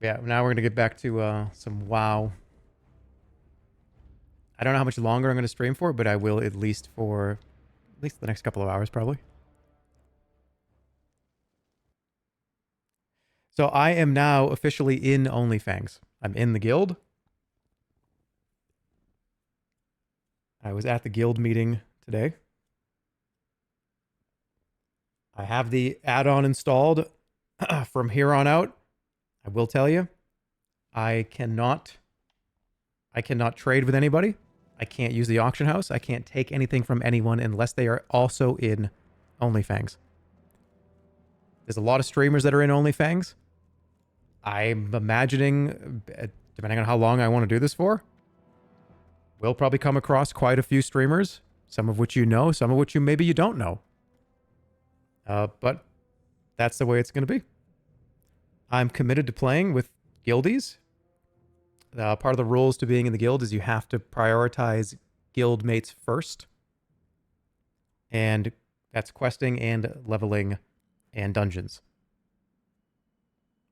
Yeah, now we're going to get back to some WoW. I don't know how much longer I'm going to stream for, but I will at least for the next couple of hours, probably. So I am now officially in OnlyFans. I'm in the guild. I was at the guild meeting today. I have the add-on installed. From here on out, I will tell you, I cannot trade with anybody. I can't use the auction house. I can't take anything from anyone unless they are also in OnlyFans. There's a lot of streamers that are in OnlyFans. I'm imagining, depending on how long I want to do this for, we'll probably come across quite a few streamers, some of which you know, some of which maybe you don't know. But that's the way it's going to be. I'm committed to playing with guildies. Part of the rules to being in the guild is you have to prioritize guild mates first. And that's questing and leveling and dungeons.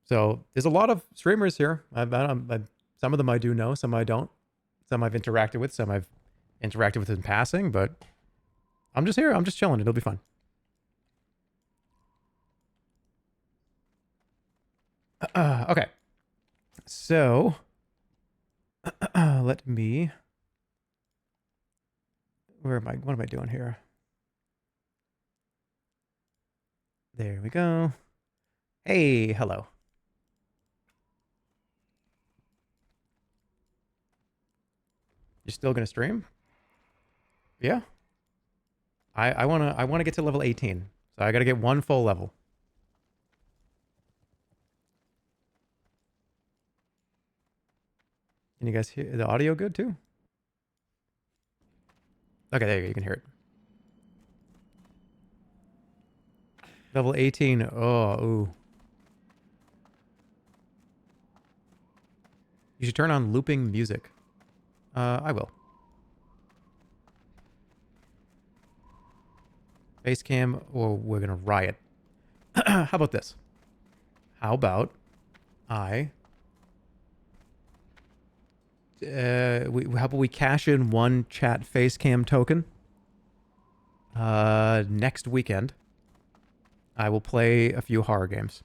So there's a lot of streamers here. Some of them I do know, some I don't. Some I've interacted with, some I've interacted with in passing, but I'm just here. I'm just chilling. It'll be fun. Okay. So, let me... Where am I? What am I doing here? There we go. Hey, hello. You're still gonna stream? Yeah. I wanna get to level 18. So I gotta get one full level. Can you guys hear the audio good too? Okay, there you go. You can hear it. Level 18. Oh, ooh. You should turn on looping music. I will. Face cam, or we're gonna riot. How about this? How about how about we cash in one chat face cam token? Next weekend, I will play a few horror games.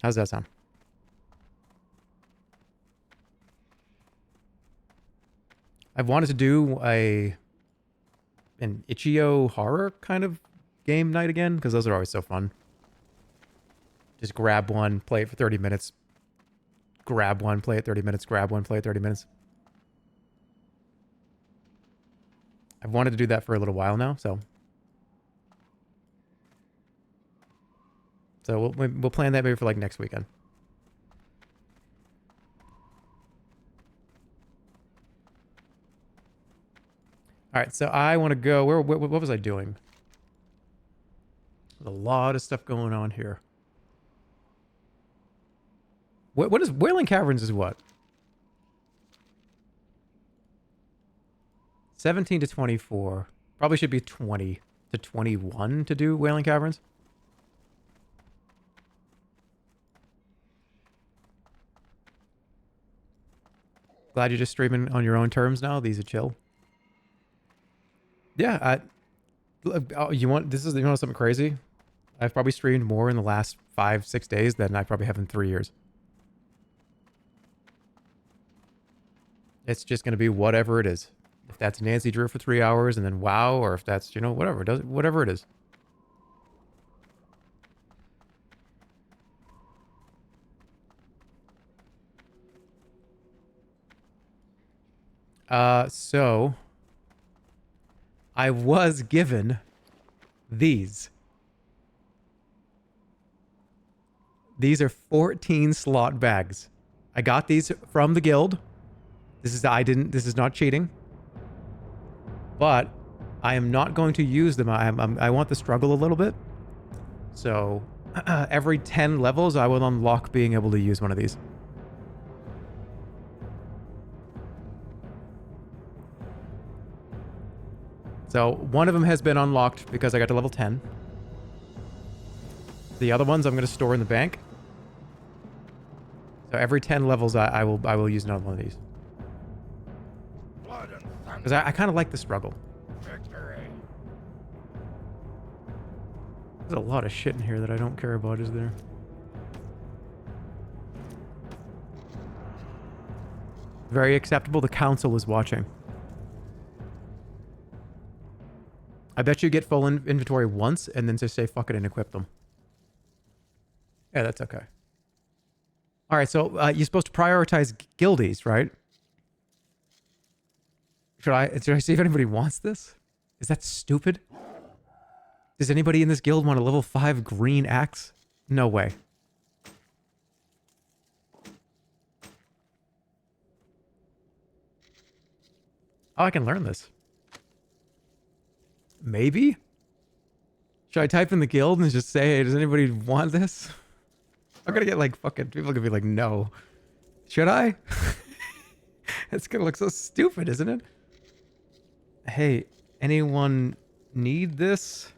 How's that sound? I've wanted to do an itch.io horror kind of game night again, because those are always so fun. Just grab one, play it for 30 minutes. Grab one, play it 30 minutes. Grab one, play it 30 minutes. I've wanted to do that for a little while now, so we'll plan that maybe for like next weekend. All right, so I want to go. What was I doing? There's a lot of stuff going on here. What is Wailing Caverns is what? 17 to 24. Probably should be 20 to 21 to do Wailing Caverns. Glad you're just streaming on your own terms now. These are chill. Yeah, you want something crazy? I've probably streamed more in the last 5-6 days than I probably have in 3 years. It's just going to be whatever it is. If that's Nancy Drew for 3 hours and then WoW, or if that's, whatever it is. So I was given these. These are 14 slot bags. I got these from the guild. This is not cheating. But I am not going to use them. I want the struggle a little bit. So every 10 levels, I will unlock being able to use one of these. So one of them has been unlocked because I got to level 10. The other ones I'm going to store in the bank. So every 10 levels, I will use another one of these. Because I kind of like the struggle. There's a lot of shit in here that I don't care about, is there? Very acceptable. The council is watching. I bet you get full inventory once and then just say fuck it and equip them. Yeah, that's okay. All right, so you're supposed to prioritize guildies, right? Should I see if anybody wants this? Is that stupid? Does anybody in this guild want a level 5 green axe? No way. Oh, I can learn this. Maybe? Should I type in the guild and just say, hey, does anybody want this? I'm gonna get like fucking people are gonna be like, no. Should I? It's gonna look so stupid, isn't it? Hey, anyone need this?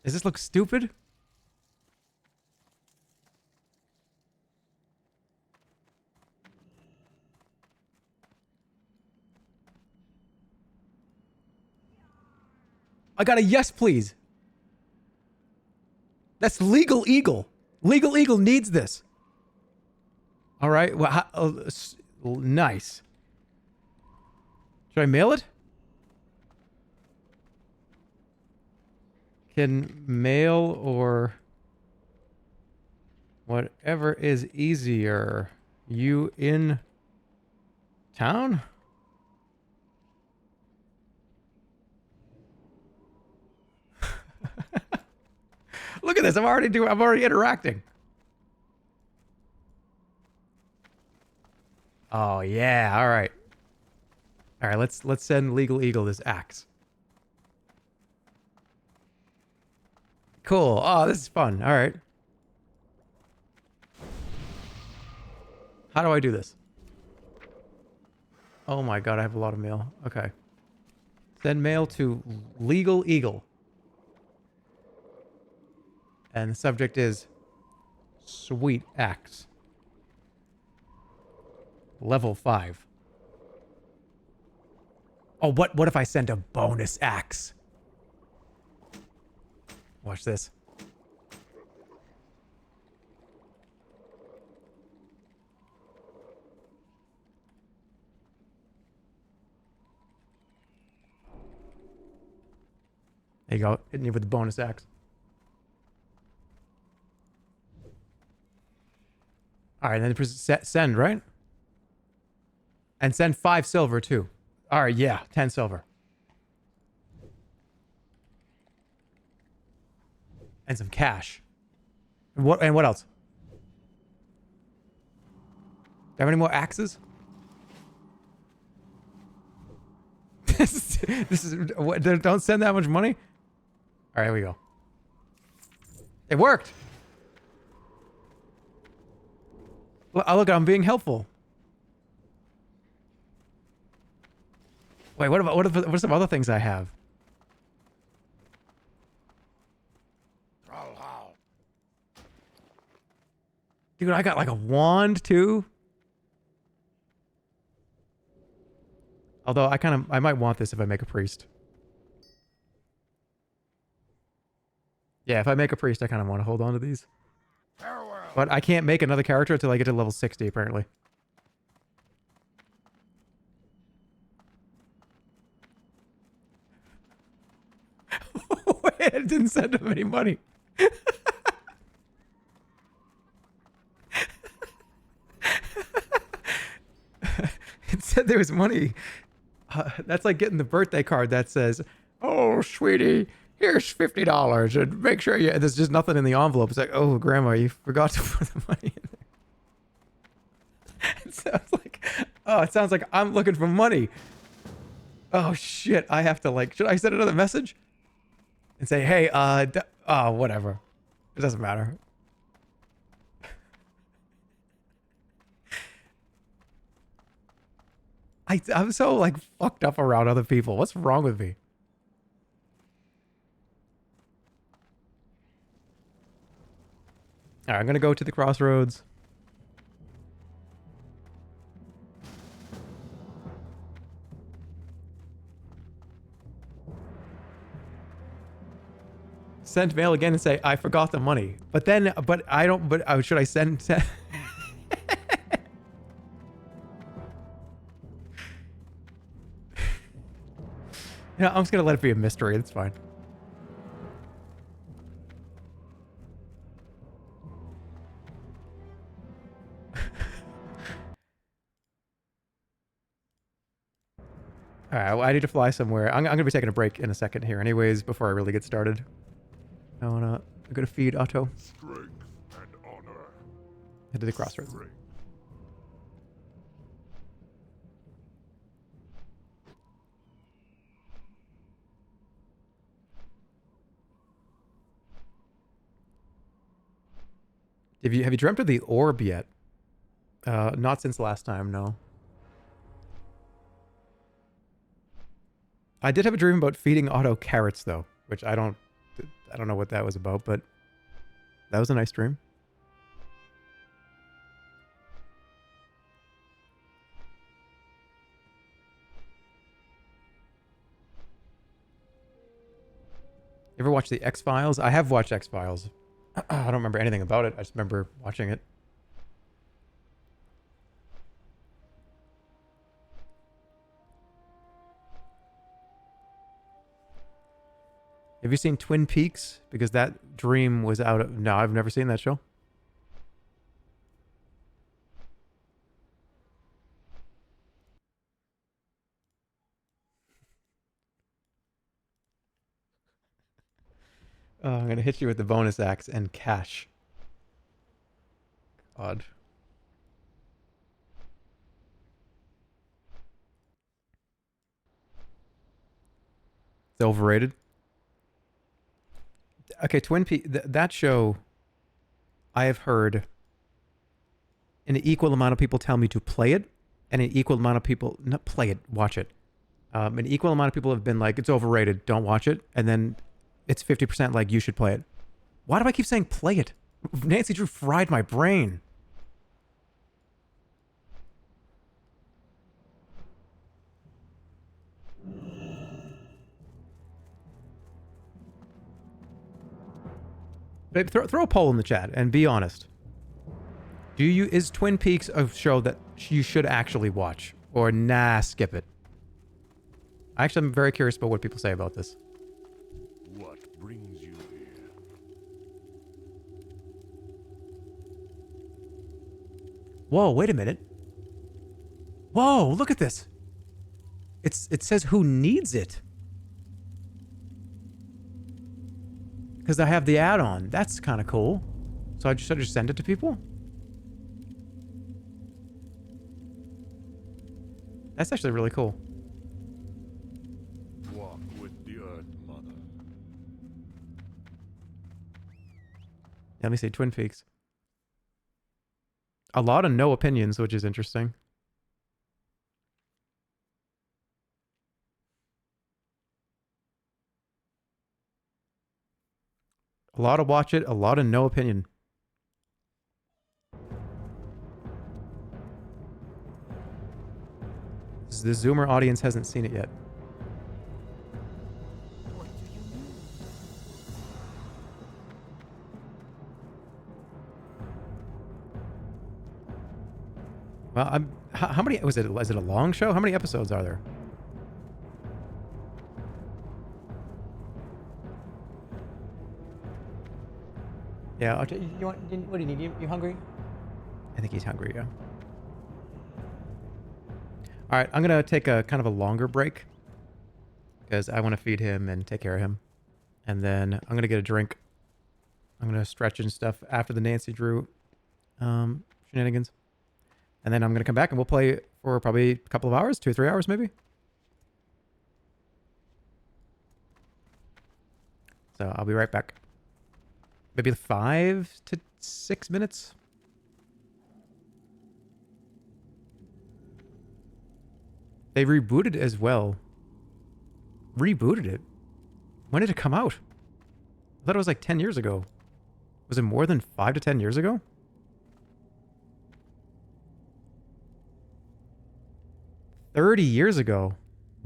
Does this look stupid? I got a yes, please. That's Legal Eagle. Legal Eagle needs this. All right. Well, nice. Should I mail it? Can mail or whatever is easier. You in town? Look at this. I'm already interacting. Oh yeah. All right. All right. Let's send Legal Eagle this axe. Cool. Oh, this is fun. All right. How do I do this? Oh my god, I have a lot of mail. Okay. Send mail to Legal Eagle. And the subject is Sweet Axe. Level 5. Oh, what if I send a bonus axe? Watch this. There you go. Hitting you with the bonus axe. All right, then send, right? And send 5 silver, too. All right, yeah, 10 silver. And some cash. And what else? Do I have any more axes? This is what, don't send that much money? All right, here we go. It worked. Look, I'm being helpful. Wait, what are some other things I have? Dude, I got like a wand too. Although I might want this if I make a priest. Yeah, if I make a priest, I kind of want to hold on to these. Farewell. But I can't make another character until I get to level 60, apparently. Wait, it didn't send him any money. It said there was money. That's like getting the birthday card that says, "Oh, sweetie, here's $50, and make sure you." There's just nothing in the envelope. It's like, "Oh, Grandma, you forgot to put the money in there." It sounds like I'm looking for money. Oh shit! I have to should I send another message and say, "Hey, oh, whatever. It doesn't matter." I'm so fucked up around other people. What's wrong with me? All right, I'm gonna go to the crossroads. Send mail again and say I forgot the money. But then, but I don't. But should I send? Yeah, I'm just gonna let it be a mystery. It's fine. All right, well, I need to fly somewhere. I'm gonna be taking a break in a second here, anyways, before I really get started. I'm gonna feed Otto. Strength and honor. Head to the crossroads. Strength. Have you dreamt of the orb yet? Not since last time, no. I did have a dream about feeding Otto carrots though, which I don't know what that was about, but that was a nice dream. You ever watch the X-Files? I have watched X-Files. I don't remember anything about it. I just remember watching it. Have you seen Twin Peaks? Because that dream was out of... No, I've never seen that show. Oh, I'm going to hit you with the bonus axe and cash. God. It's overrated. Okay, Twin Peaks... that show, I have heard an equal amount of people tell me to play it, and an equal amount of people... Not play it, watch it. An equal amount of people have been like, it's overrated, don't watch it. And then it's 50% like, you should play it. Why do I keep saying play it? Nancy Drew fried my brain. Babe, throw a poll in the chat and be honest. Is Twin Peaks a show that you should actually watch? Or nah, skip it? Actually, I'm very curious about what people say about this. What brings you here? Whoa, wait a minute. Whoa, look at this. It says who needs it. Because I have the add-on. That's kind of cool. So I just send it to people? That's actually really cool. Walk with the earth, mother. Let me see, Twin Peaks. A lot of no opinions, which is interesting. A lot of watch it, a lot of no opinion. The Zoomer audience hasn't seen it yet. What do you mean? Well, how many was it? Is it a long show? How many episodes are there? Yeah. What do you need? You hungry? I think he's hungry. Yeah. All right, I'm gonna take a kind of a longer break because I want to feed him and take care of him, and then I'm gonna get a drink. I'm gonna stretch and stuff after the Nancy Drew shenanigans, and then I'm gonna come back and we'll play for probably a couple of hours, 2 or 3 hours maybe. So I'll be right back. Maybe 5 to 6 minutes. They rebooted as well. Rebooted it? When did it come out? I thought it was like 10 years ago. Was it more than 5 to 10 years ago? 30 years ago.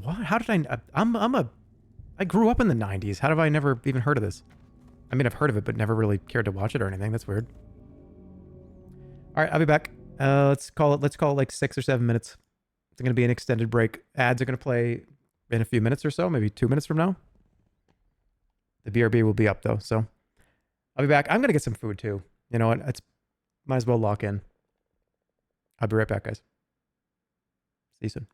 What? How did I grew up in the 90s. How have I never even heard of this? I mean, I've heard of it, but never really cared to watch it or anything. That's weird. All right, I'll be back. Let's call it like 6 or 7 minutes. It's going to be an extended break. Ads are going to play in a few minutes or so, maybe 2 minutes from now. The BRB will be up though, so I'll be back. I'm going to get some food too. You know what? It's might as well lock in. I'll be right back, guys. See you soon.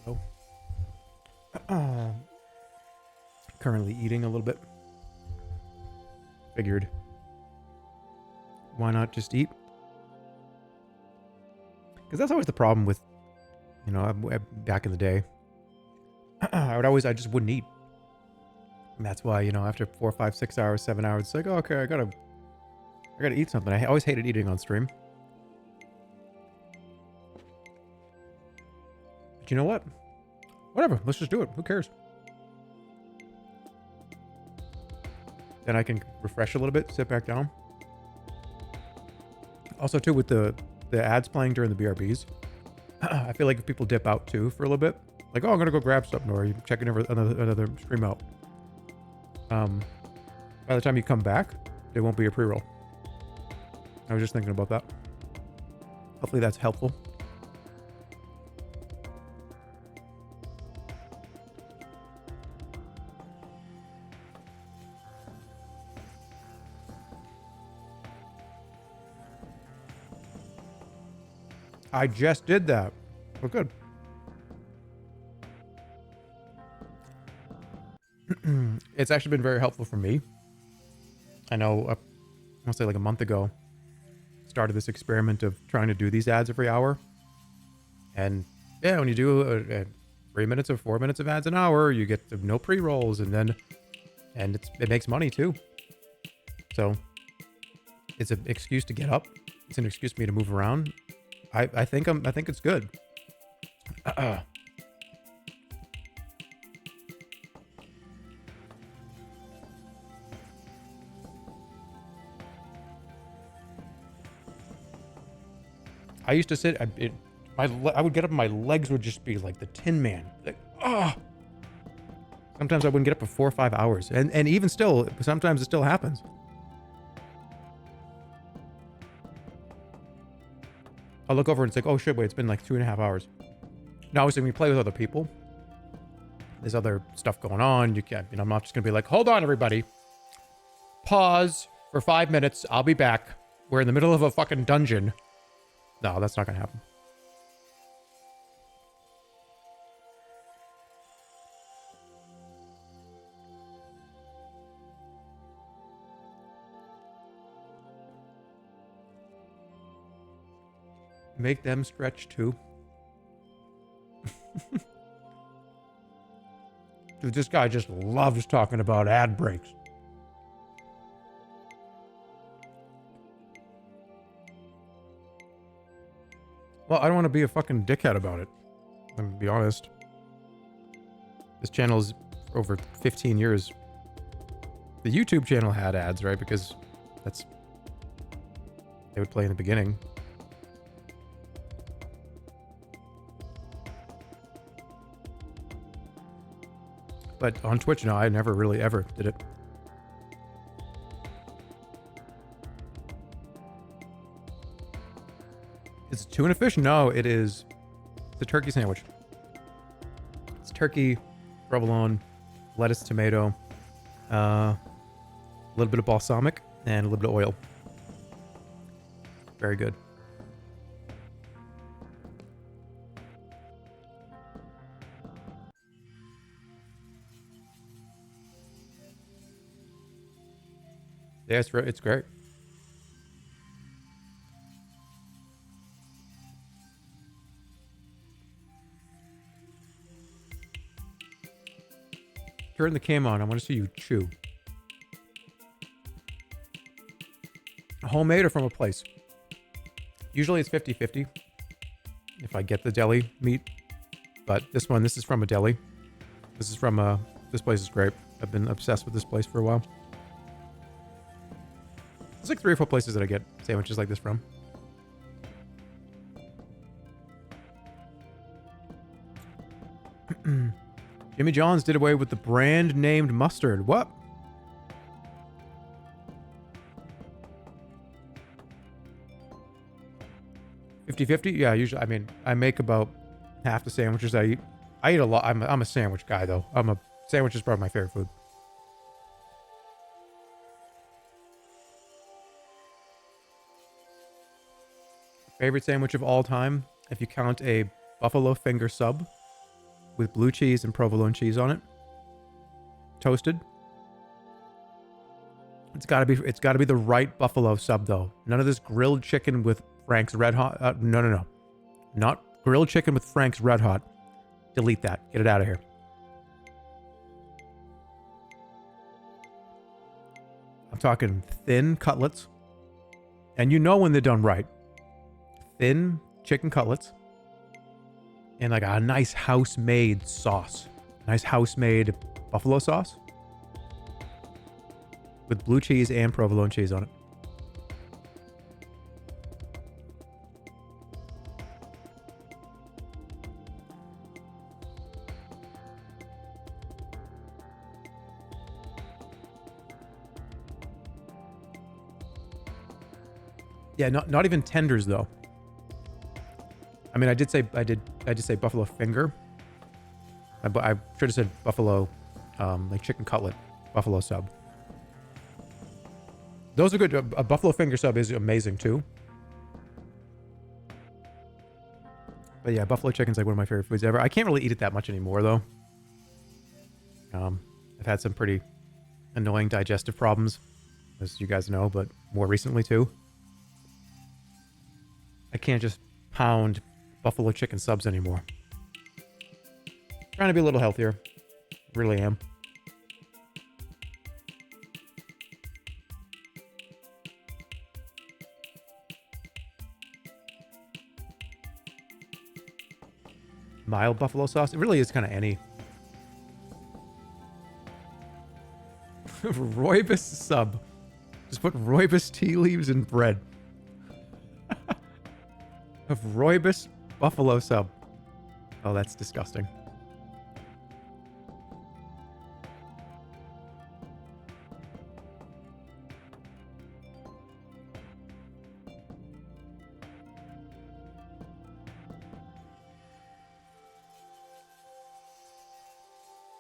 So, currently eating a little bit. Figured, why not just eat? Because that's always the problem with, you know, back in the day. I just wouldn't eat. And that's why, you know, after 4, 5, 6 hours, 7 hours, it's like, oh, okay, I gotta eat something. I always hated eating on stream. But you know what? Whatever, let's just do it. Who cares? Then I can refresh a little bit, sit back down. Also, too, with the ads playing during the BRBs, I feel like if people dip out too for a little bit, like, oh, I'm gonna go grab something, or you checking another stream out. By the time you come back, it won't be a pre-roll. I was just thinking about that. Hopefully that's helpful. I just did that. Well, good. It's actually been very helpful for me. I know, I want to say like a month ago, started this experiment of trying to do these ads every hour. And yeah, when you do 3 minutes or 4 minutes of ads an hour, you get no pre-rolls, and it makes money too. So it's an excuse to get up. It's an excuse for me to move around. I think it's good. I used to sit. I would get up and my legs would just be like the Tin Man. Like, ah. Sometimes I wouldn't get up for 4 or 5 hours, and even still, sometimes it still happens. I'll look over and it's like, oh shit, wait, it's been like 2.5 hours. Now, obviously, when you play with other people, there's other stuff going on. You can't, I'm not just gonna be like, hold on, everybody. Pause for 5 minutes. I'll be back. We're in the middle of a fucking dungeon. No, that's not gonna happen. Make them stretch too. Dude, this guy just loves talking about ad breaks. Well, I don't want to be a fucking dickhead about it. I'm gonna be honest. This channel is over 15 years. The YouTube channel had ads, right? Because they would play in the beginning. But on Twitch, no, I never really ever did it. Is it tuna fish? No, it is the turkey sandwich. It's turkey, provolone, lettuce, tomato, a little bit of balsamic, and a little bit of oil. Very good. Yeah, it's great. Turn the cam on. I want to see you chew. Homemade or from a place? Usually it's 50-50 if I get the deli meat. But this is from a deli. This place is great. I've been obsessed with this place for a while. There's like 3 or 4 places that I get sandwiches like this from. Jimmy John's did away with the brand named mustard. What? $50-50? Yeah, usually. I mean, I make about half the sandwiches I eat. I eat a lot. I'm a sandwich guy, though. Sandwich is probably my favorite food. Favorite sandwich of all time, if you count a buffalo finger sub, with blue cheese and provolone cheese on it. Toasted. It's got to be the right buffalo sub though. None of this grilled chicken with Frank's Red Hot. No. Not grilled chicken with Frank's Red Hot. Delete that. Get it out of here. I'm talking thin cutlets. And you know when they're done right. Thin chicken cutlets. And like a nice house-made sauce. Nice house-made buffalo sauce. With blue cheese and provolone cheese on it. Yeah, not even tenders though. I mean, I did say buffalo finger. I should have said buffalo, like chicken cutlet, buffalo sub. Those are good. A buffalo finger sub is amazing too. But yeah, buffalo chicken's like one of my favorite foods ever. I can't really eat it that much anymore though. I've had some pretty annoying digestive problems, as you guys know, but more recently too. I can't just pound buffalo chicken subs anymore. Trying to be a little healthier. Really am. Mild buffalo sauce. It really is kind of any. Rooibos sub. Just put rooibos tea leaves in bread. Of rooibos buffalo sub. Oh, that's disgusting.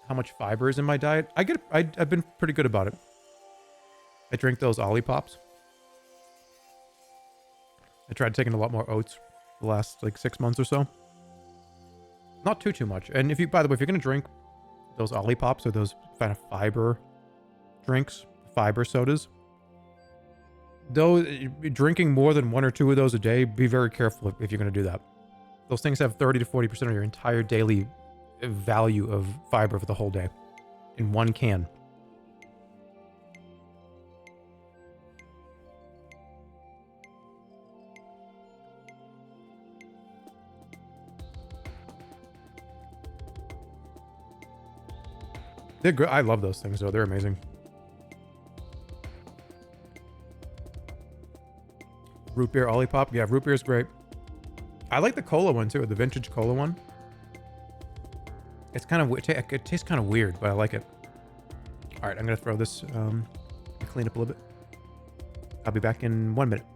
How much fiber is in my diet? I've been pretty good about it. I drink those Olippops. I tried taking a lot more oats the last like 6 months or so. Not too much. And if you, by the way, if you're gonna drink those Olippops or those kind of fiber drinks, fiber sodas, those drinking more than 1 or 2 of those a day, be very careful if you're gonna do that. Those things have 30 to 40% of your entire daily value of fiber for the whole day in one can. They're good. I love those things though. They're amazing. Root beer Olipop. Yeah, root beer is great. I like the cola one too, the vintage cola one. It's kind of, it tastes kind of weird, but I like it. All right, I'm gonna throw this, clean up a little bit. I'll be back in 1 minute.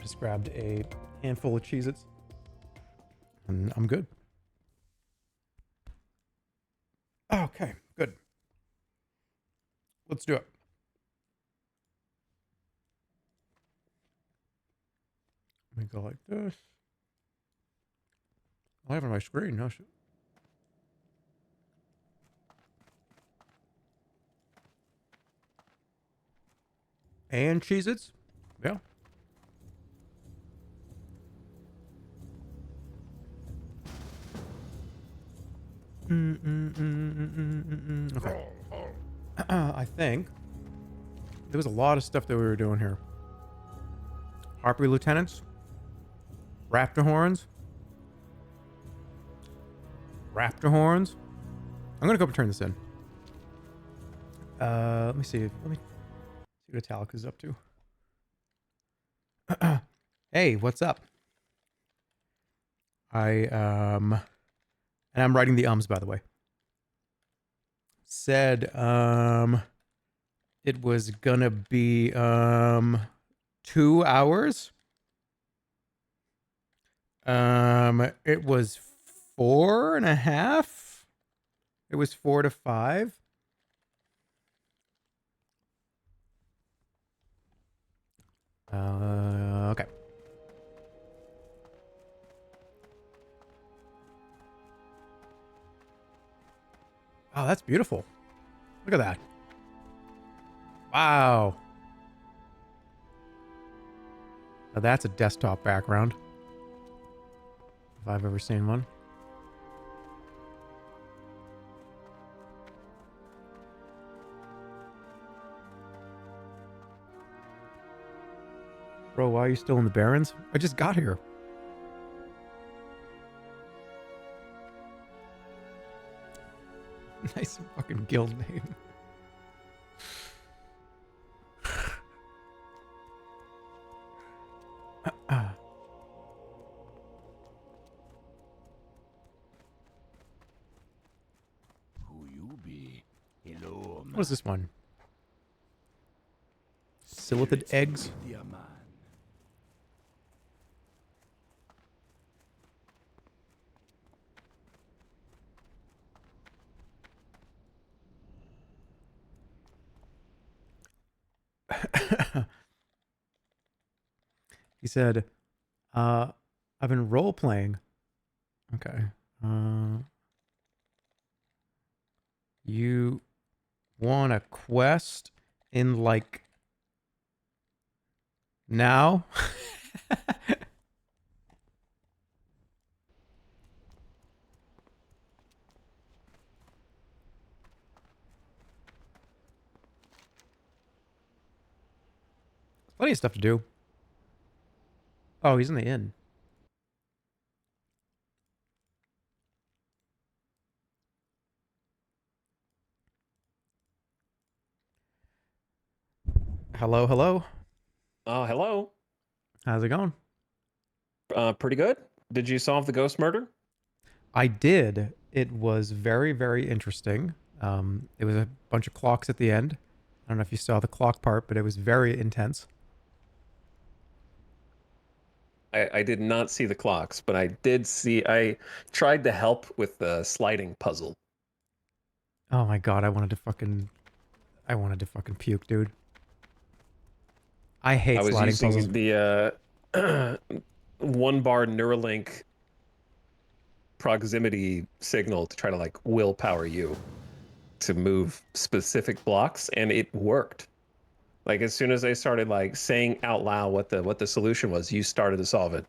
just grabbed a handful of Cheez-Its. And I'm good. Okay, good. Let's do it. Let me go like this. I have it on my screen. No shit. And Cheez-Its. Yeah. Okay. I think there was a lot of stuff that we were doing here. Harpy Lieutenants. Raptor Horns. Raptor Horns. I'm gonna go up and turn this in. Let me see. Let me see what Etalyx is up to. Hey, what's up? And I'm writing the ums, by the way. Said it was gonna be 2 hours. It was 4.5. It was 4 to 5. Okay. Oh, that's beautiful. Look at that. Wow. Now that's a desktop background. If I've ever seen one. Bro, why are you still in the Barrens? I just got here. Nice fucking guild name. Who you be? Hello, What is this one? Silithid eggs? dear man. He said, I've been role playing. Okay. You want a quest in like now? Plenty of stuff to do. Oh, he's in the inn. Hello, hello. Hello. How's it going? Pretty good. Did you solve the ghost murder? I did. It was very, very interesting. It was a bunch of clocks at the end. I don't know if you saw the clock part, but it was very intense. I did not see the clocks, but I did see. I tried to help with the sliding puzzle. Oh my god, I wanted to fucking puke, dude. I hate I was sliding using puzzles. the one bar Neuralink proximity signal to try to like willpower you to move specific blocks, and it worked. Like as soon as I started like saying out loud what the solution was, you started to solve it.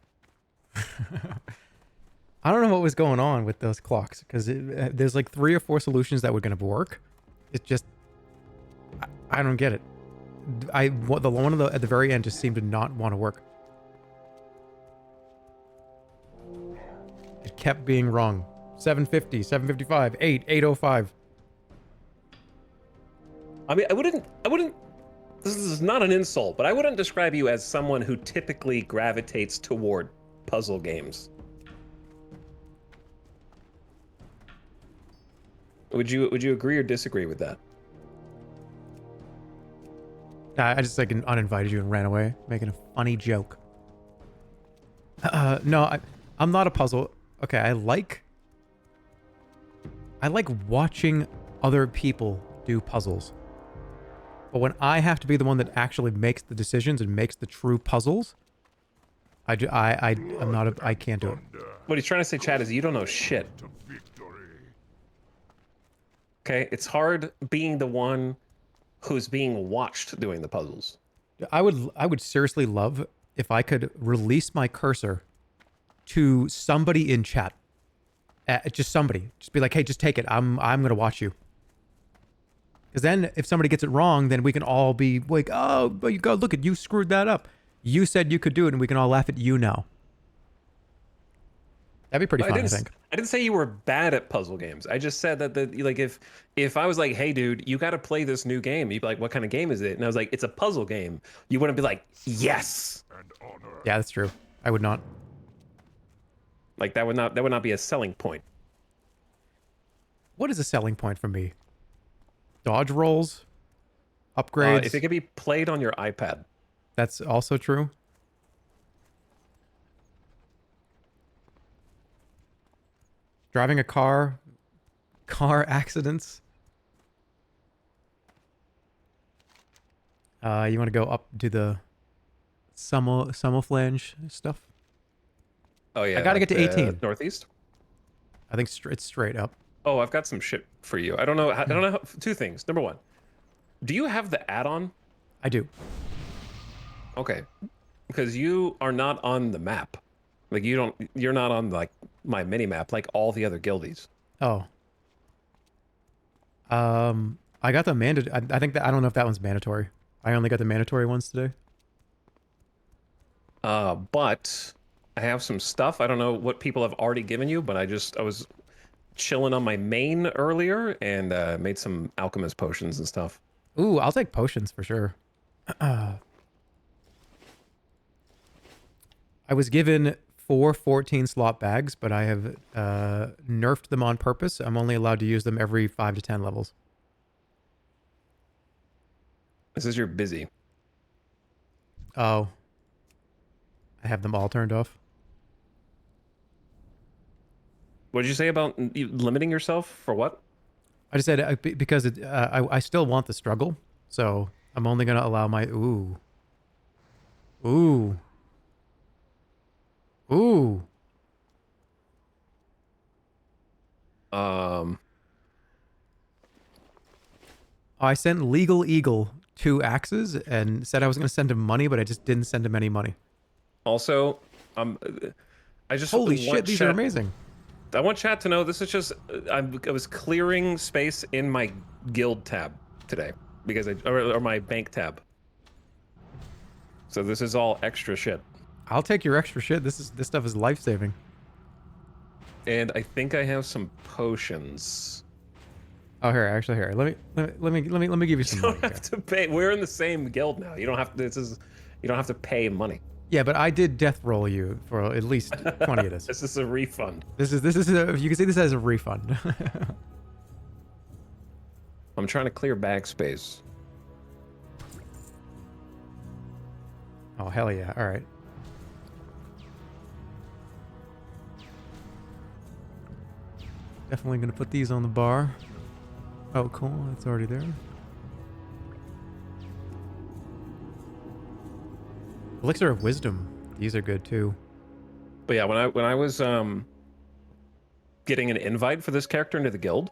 I don't know what was going on with those clocks because there's like 3 or 4 solutions that were going to work. It's just I don't get it. The one at the very end just seemed to not want to work. It kept being wrong. 750, 755, 8, 805. I mean, I wouldn't. This is not an insult, but I wouldn't describe you as someone who typically gravitates toward puzzle games. Would you agree or disagree with that? I just like uninvited you and ran away, making a funny joke. No, I'm not a puzzle. Okay, I like watching other people do puzzles. But when I have to be the one that actually makes the decisions and makes the true puzzles, I'm not I can't do it. What he's trying to say, Chad, is you don't know shit. Okay, it's hard being the one who's being watched doing the puzzles. I would seriously love if I could release my cursor to somebody in chat. Just somebody. Just be like, "Hey, just take it. I'm going to watch you." Cuz then if somebody gets it wrong, then we can all be like, "Oh, but you go look at you screwed that up. You said you could do it and we can all laugh at you now." That'd be pretty fun, I think. I didn't say you were bad at puzzle games. I just said that like if I was like, "Hey dude, you got to play this new game." You'd be like, "What kind of game is it?" And I was like, "It's a puzzle game." You wouldn't be like, "Yes." Yeah, that's true. I would not. Like that would not be a selling point. What is a selling point for me? Dodge rolls? Upgrades? If it could be played on your iPad. That's also true. Driving a car accidents. You want to go up to the summer flange stuff? Oh yeah. I gotta get to 18. Northeast? I think it's straight up. Oh, I've got some shit for you. I don't know how, two things. Number one, do you have the add-on? I do. Okay. Because you are not on the map. Like you're not on like my mini map like all the other guildies. Oh. I got the mandatory. I think that I don't know if that one's mandatory. I only got the mandatory ones today. But I have some stuff. I don't know what people have already given you, but I was chilling on my main earlier and made some alchemist potions and stuff. Ooh, I'll take potions for sure. I was given 4 14-slot bags, but I have nerfed them on purpose. I'm only allowed to use them every 5 to 10 levels. This is your busy. Oh. I have them all turned off. What did you say about limiting yourself for what? I just said because I still want the struggle, so I'm only going to allow my... Ooh. Ooh. Ooh. I sent Legal Eagle 2 axes and said I was going to send him money, but I just didn't send him any money. Also, I just holy shit, these are amazing. I want chat to know this is just I was clearing space in my guild tab today because or my bank tab. So this is all extra shit. I'll take your extra shit. This stuff is life-saving. And I think I have some potions. Oh, here. Let me give you some money. You don't have to pay. We're in the same guild now. You don't have to. You don't have to pay money. Yeah, but I did death roll you for at least 20 of this. This is a refund. This is you can see this as a refund. I'm trying to clear bag space. Oh, hell yeah. All right. Definitely going to put these on the bar. Oh, cool. It's already there. Elixir of Wisdom. These are good too. But yeah, when I was getting an invite for this character into the guild,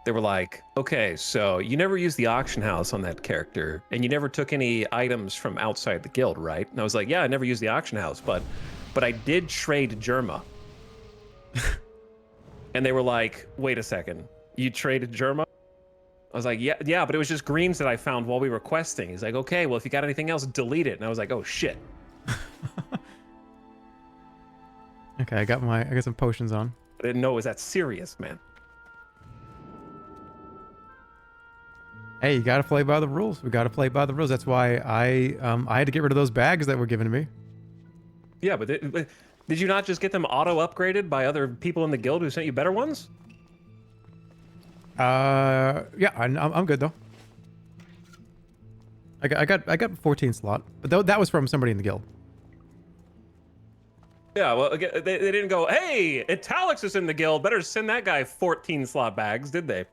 they were like, "Okay, so you never used the auction house on that character, and you never took any items from outside the guild, right?" And I was like, "Yeah, I never used the auction house, but I did trade Jerma." And they were like, "Wait a second, you traded Jerma?" I was like, yeah, but it was just greens that I found while we were questing. He's like, "Okay, well, if you got anything else, delete it." And I was like, "Oh shit." Okay, I got some potions on. I didn't know it was that serious, man. Hey, you gotta play by the rules. We gotta play by the rules. That's why I had to get rid of those bags that were given to me. Yeah, but did you not just get them auto upgraded by other people in the guild who sent you better ones? Yeah, I'm good though. I got 14 slot, but that was from somebody in the guild. Yeah, well, again, they didn't go, hey, Etalyx is in the guild. Better send that guy 14 slot bags, did they?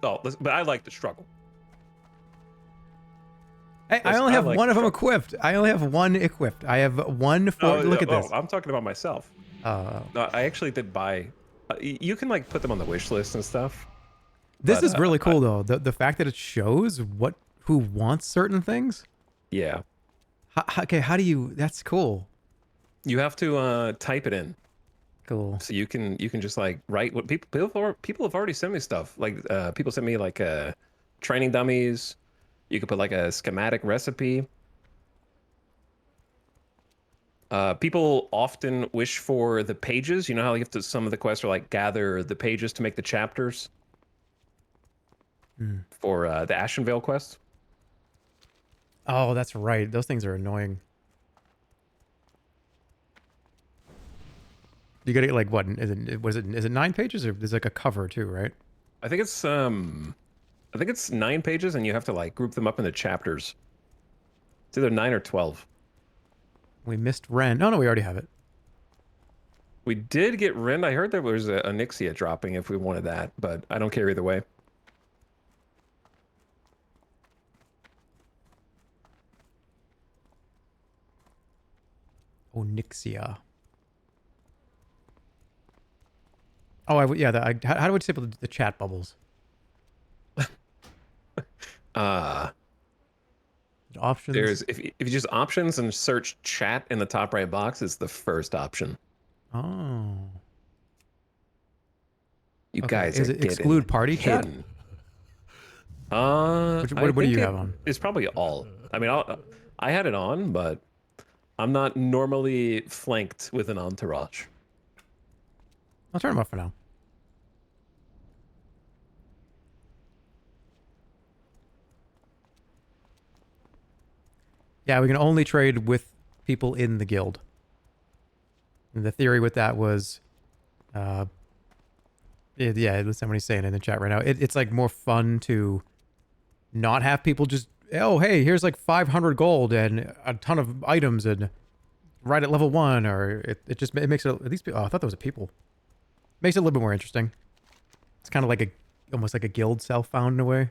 Oh, but I like the struggle. Hey, I Listen, only I have like one the of them struggle. equipped. I only have one equipped. I have one for. Look at this. I'm talking about myself. Uh, No, I actually did buy. You can like put them on the wish list and stuff. this But is really cool though. The fact that it shows who wants certain things. yeah, Okay, how do you? That's cool. you have to type it in. Cool. So you can just like write what people have already sent me stuff. Like people sent me like training dummies. You could put like a schematic recipe. People often wish for the pages. You know how you have to, some of the quests are like gather the pages to make the chapters Hmm. for the Ashenvale quest. Oh, that's right. Those things are annoying. You gotta get like what? Is it 9 pages or there's like a cover too, right? I think it's 9 pages, and you have to like group them up into chapters. It's either 9 or 12. We missed Ren. Oh no, we already have it. We did get Rend. I heard there was a Nixia dropping if we wanted that, but I don't care either way. Onyxia. Oh, how do I disable the chat bubbles? Options. There's if you just options and search chat in the top right box, it's the first option. Oh. You Okay. guys Is are it exclude party chat? hidden. What do you have on? It's probably all. I mean, I had it on, but I'm not normally flanked with an entourage. I'll turn them off for now. Yeah, we can only trade with people in the guild. And the theory with that was, yeah, somebody's saying in the chat right now. It's like more fun to not have people just, oh, hey, here's like 500 gold and a ton of items and right at level 1, or it makes it at least. Oh, I thought that was a people. Makes it a little bit more interesting. It's kind of like almost like a guild self-found in a way.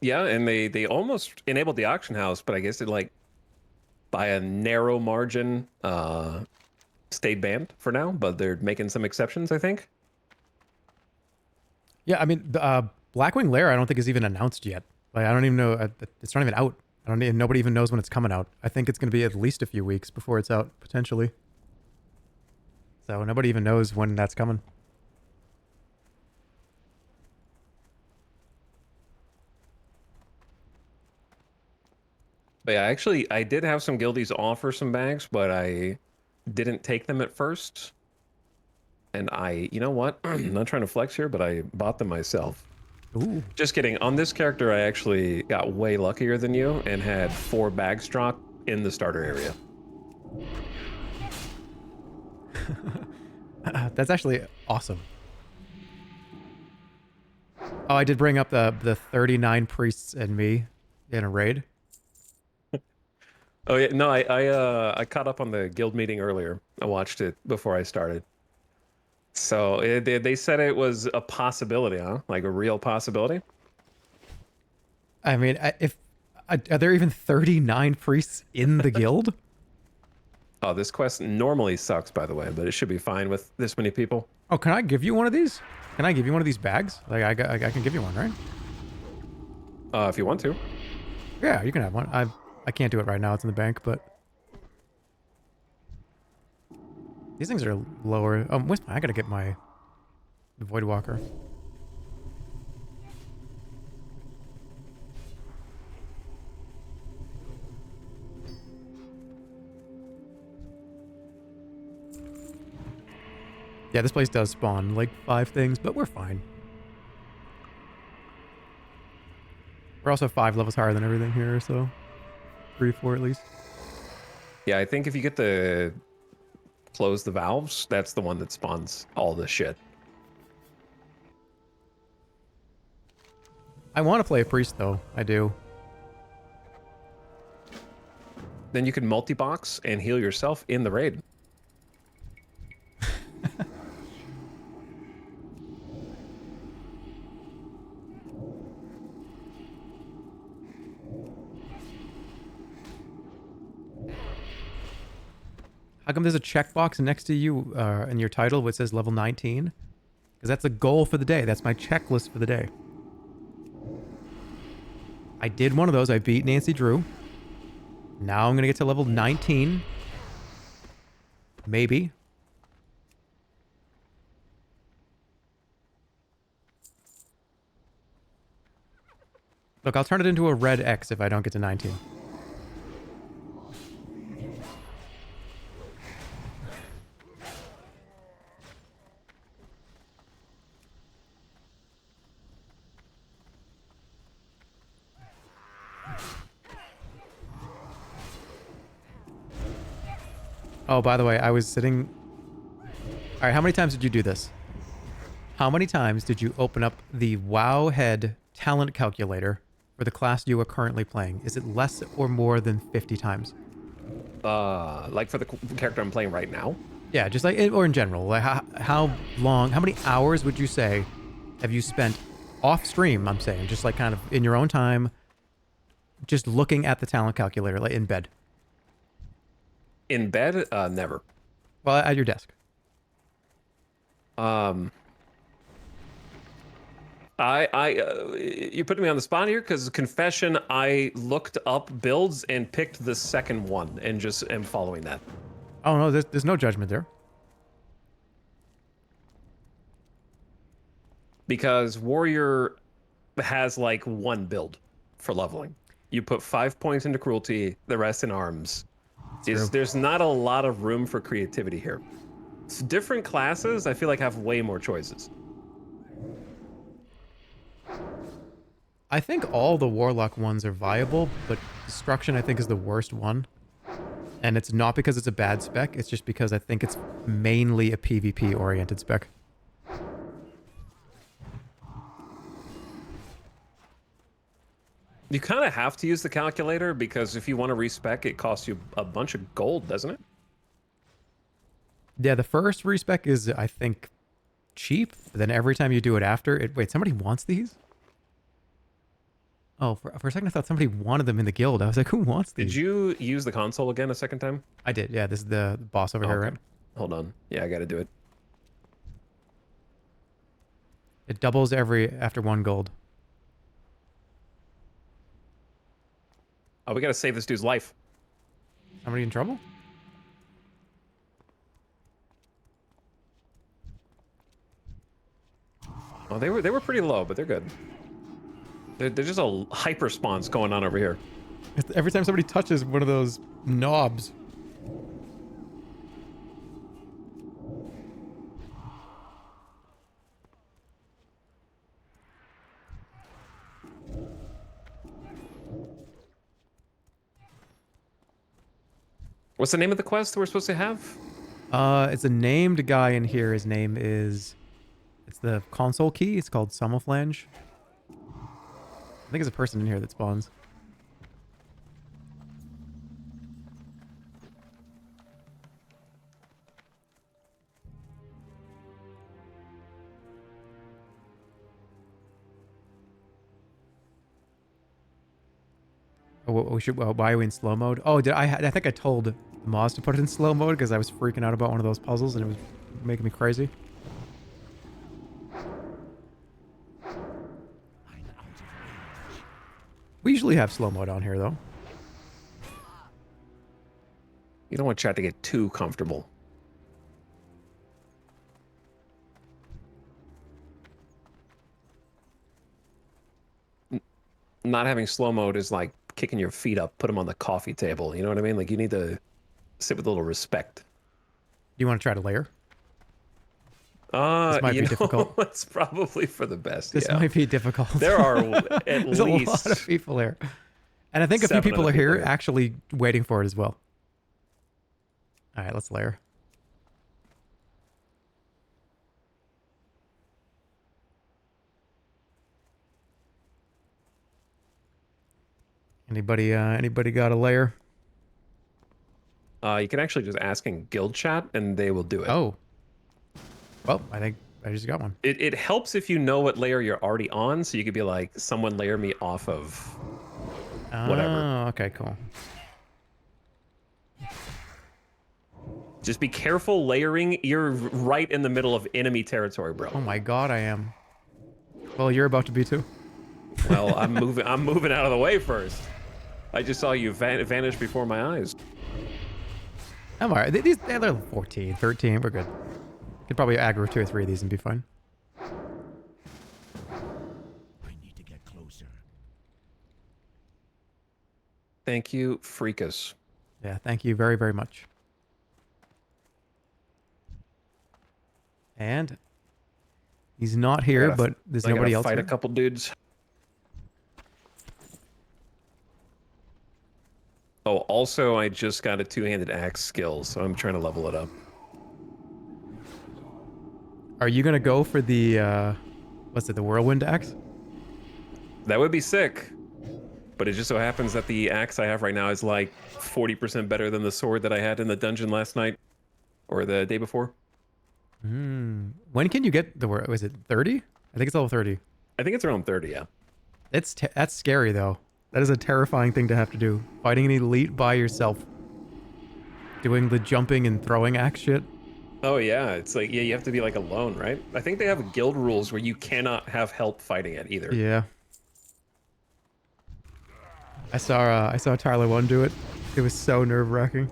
Yeah, and they almost enabled the auction house, but I guess it like by a narrow margin stayed banned for now, but they're making some exceptions, I think. Yeah, I mean, the Blackwing Lair I don't think is even announced yet. Like, I don't even know. It's not even out. Nobody even knows when it's coming out. I think it's going to be at least a few weeks before it's out, potentially. So nobody even knows when that's coming. But yeah, actually, I did have some guildies offer some bags, but I didn't take them at first. And you know what? I'm not trying to flex here, but I bought them myself. Ooh. Just kidding. On this character, I actually got way luckier than you and had 4 bags drop in the starter area. That's actually awesome. Oh, I did bring up the 39 priests and me in a raid. Oh yeah, no, I caught up on the guild meeting earlier. I watched it before I started. So they said it was a possibility, huh? Like a real possibility. I mean, are there even 39 priests in the guild? Oh, this quest normally sucks, by the way, but it should be fine with this many people. Oh, can I give you one of these? Can I give you one of these bags? Like, I can give you one, right? If you want to. Yeah, you can have one. I can't do it right now. It's in the bank, but these things are lower. I gotta get my Void Walker. Yeah, this place does spawn like 5 things, but we're fine. We're also 5 levels higher than everything here, so 3, 4 at least. Yeah, I think if you get the close the valves, that's the one that spawns all this shit. I want to play a priest, though. I do. Then you can multi-box and heal yourself in the raid. How come there's a checkbox next to you in your title which says level 19? Because that's a goal for the day. That's my checklist for the day. I did one of those. I beat Nancy Drew. Now I'm going to get to level 19. Maybe. Look, I'll turn it into a red X if I don't get to 19. Oh, by the way, I was sitting... All right, how many times did you do this? How many times did you open up the WoW Head talent calculator for the class you are currently playing? Is it less or more than 50 times? Like for the character I'm playing right now? Yeah, just like, or in general. Like how long, how many hours would you say have you spent off stream, I'm saying, just like kind of in your own time, just looking at the talent calculator, like in bed? In bed? Never. Well, at your desk. You put me on the spot here because confession, I looked up builds and picked the second one and just am following that. Oh no, there's no judgment there. Because warrior has like one build for leveling. You put 5 points into cruelty, the rest in arms. There's not a lot of room for creativity here. Different classes, I feel like, have way more choices. I think all the Warlock ones are viable, but Destruction I think is the worst one. And it's not because it's a bad spec, it's just because I think it's mainly a PvP-oriented spec. You kind of have to use the calculator because if you want to respec, it costs you a bunch of gold, doesn't it? Yeah, the first respec is, I think, cheap. But then every time you do it after, it... Wait, somebody wants these? Oh, for a second I thought somebody wanted them in the guild. I was like, who wants these? Did you use the console again a second time? I did, yeah. This is the boss over here, right? Hold on. Yeah, I gotta do it. It doubles after 1 gold. Oh, we gotta save this dude's life. Somebody in trouble? Oh, they were pretty low, but they're good. There's just a hyper response going on over here. Every time somebody touches one of those knobs. What's the name of the quest we're supposed to have? It's a named guy in here. His name is... It's the console key. It's called Summerflange. I think there's a person in here that spawns. Oh, we should... why are we in slow mode? Oh, I think I told Moz to put it in slow mode because I was freaking out about one of those puzzles and it was making me crazy. We usually have slow mode on here, though. You don't want chat to get too comfortable. Not having slow mode is like kicking your feet up, put them on the coffee table. You know what I mean? Like you need to sit with a little respect. Do you want to try to layer? This might be difficult. It's probably for the best. This might be difficult. There are at There's least a lot of people here. And I think a few people are here actually waiting for it as well. All right, let's layer. Anybody got a layer? You can actually just ask in guild chat and they will do it. Oh. Well, I think I just got one. It helps if you know what layer you're already on, so you could be like, someone layer me off of whatever. Oh, okay, cool. Just be careful layering. You're right in the middle of enemy territory, bro. Oh my god, I am. Well, you're about to be too. Well, I'm moving out of the way first. I just saw you vanish before my eyes. I'm alright. They're level 14, 13. We're good. Could probably aggro 2 or 3 of these and be fine. I need to get closer. Thank you, Freakus. Yeah, thank you very, very much. And he's not here, but there's nobody else fight here. a couple dudes. Oh, also, I just got a two-handed axe skill, so I'm trying to level it up. Are you gonna go for the what's it, the whirlwind axe? That would be sick. But it just so happens that the axe I have right now is like 40% better than the sword that I had in the dungeon last night. Or the day before. When can you get the was it 30? I think it's level 30. I think it's around 30, yeah. That's scary though. That is a terrifying thing to have to do. Fighting an elite by yourself. Doing the jumping and throwing axe shit. Oh yeah, it's like, yeah, you have to be like alone, right? I think they have guild rules where you cannot have help fighting it either. Yeah. I saw Tyler 1 do it. It was so nerve-wracking.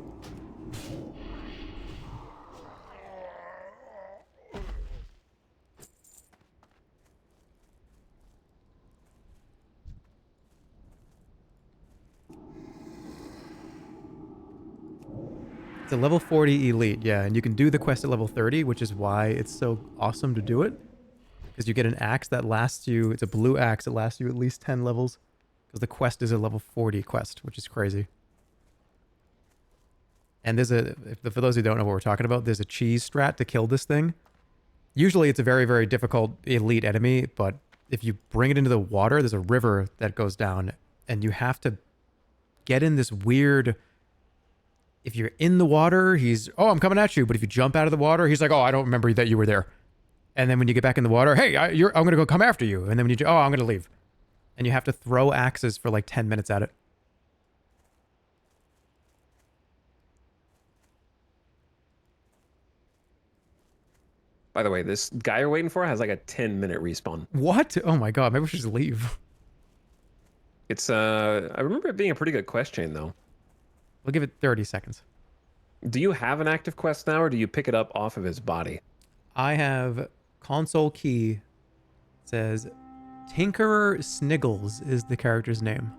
It's a level 40 elite, yeah, and you can do the quest at level 30, which is why it's so awesome to do it. Because you get an axe that lasts you, it's a blue axe that lasts you at least 10 levels. Because the quest is a level 40 quest, which is crazy. And there's for those who don't know what we're talking about, there's a cheese strat to kill this thing. Usually it's a very, very difficult elite enemy, but if you bring it into the water, there's a river that goes down, and you have to get in this weird... If you're in the water, he's, oh, I'm coming at you. But if you jump out of the water, he's like, oh, I don't remember that you were there. And then when you get back in the water, hey, I'm going to go come after you. And then when you, oh, I'm going to leave. And you have to throw axes for like 10 minutes at it. By the way, this guy you're waiting for has like a 10-minute respawn. What? Oh my god, maybe we should just leave. It's, I remember it being a pretty good quest chain, though. We'll give it 30 seconds. Do you have an active quest now, or do you pick it up off of his body? I have console key. It says Tinkerer Sniggles is the character's name.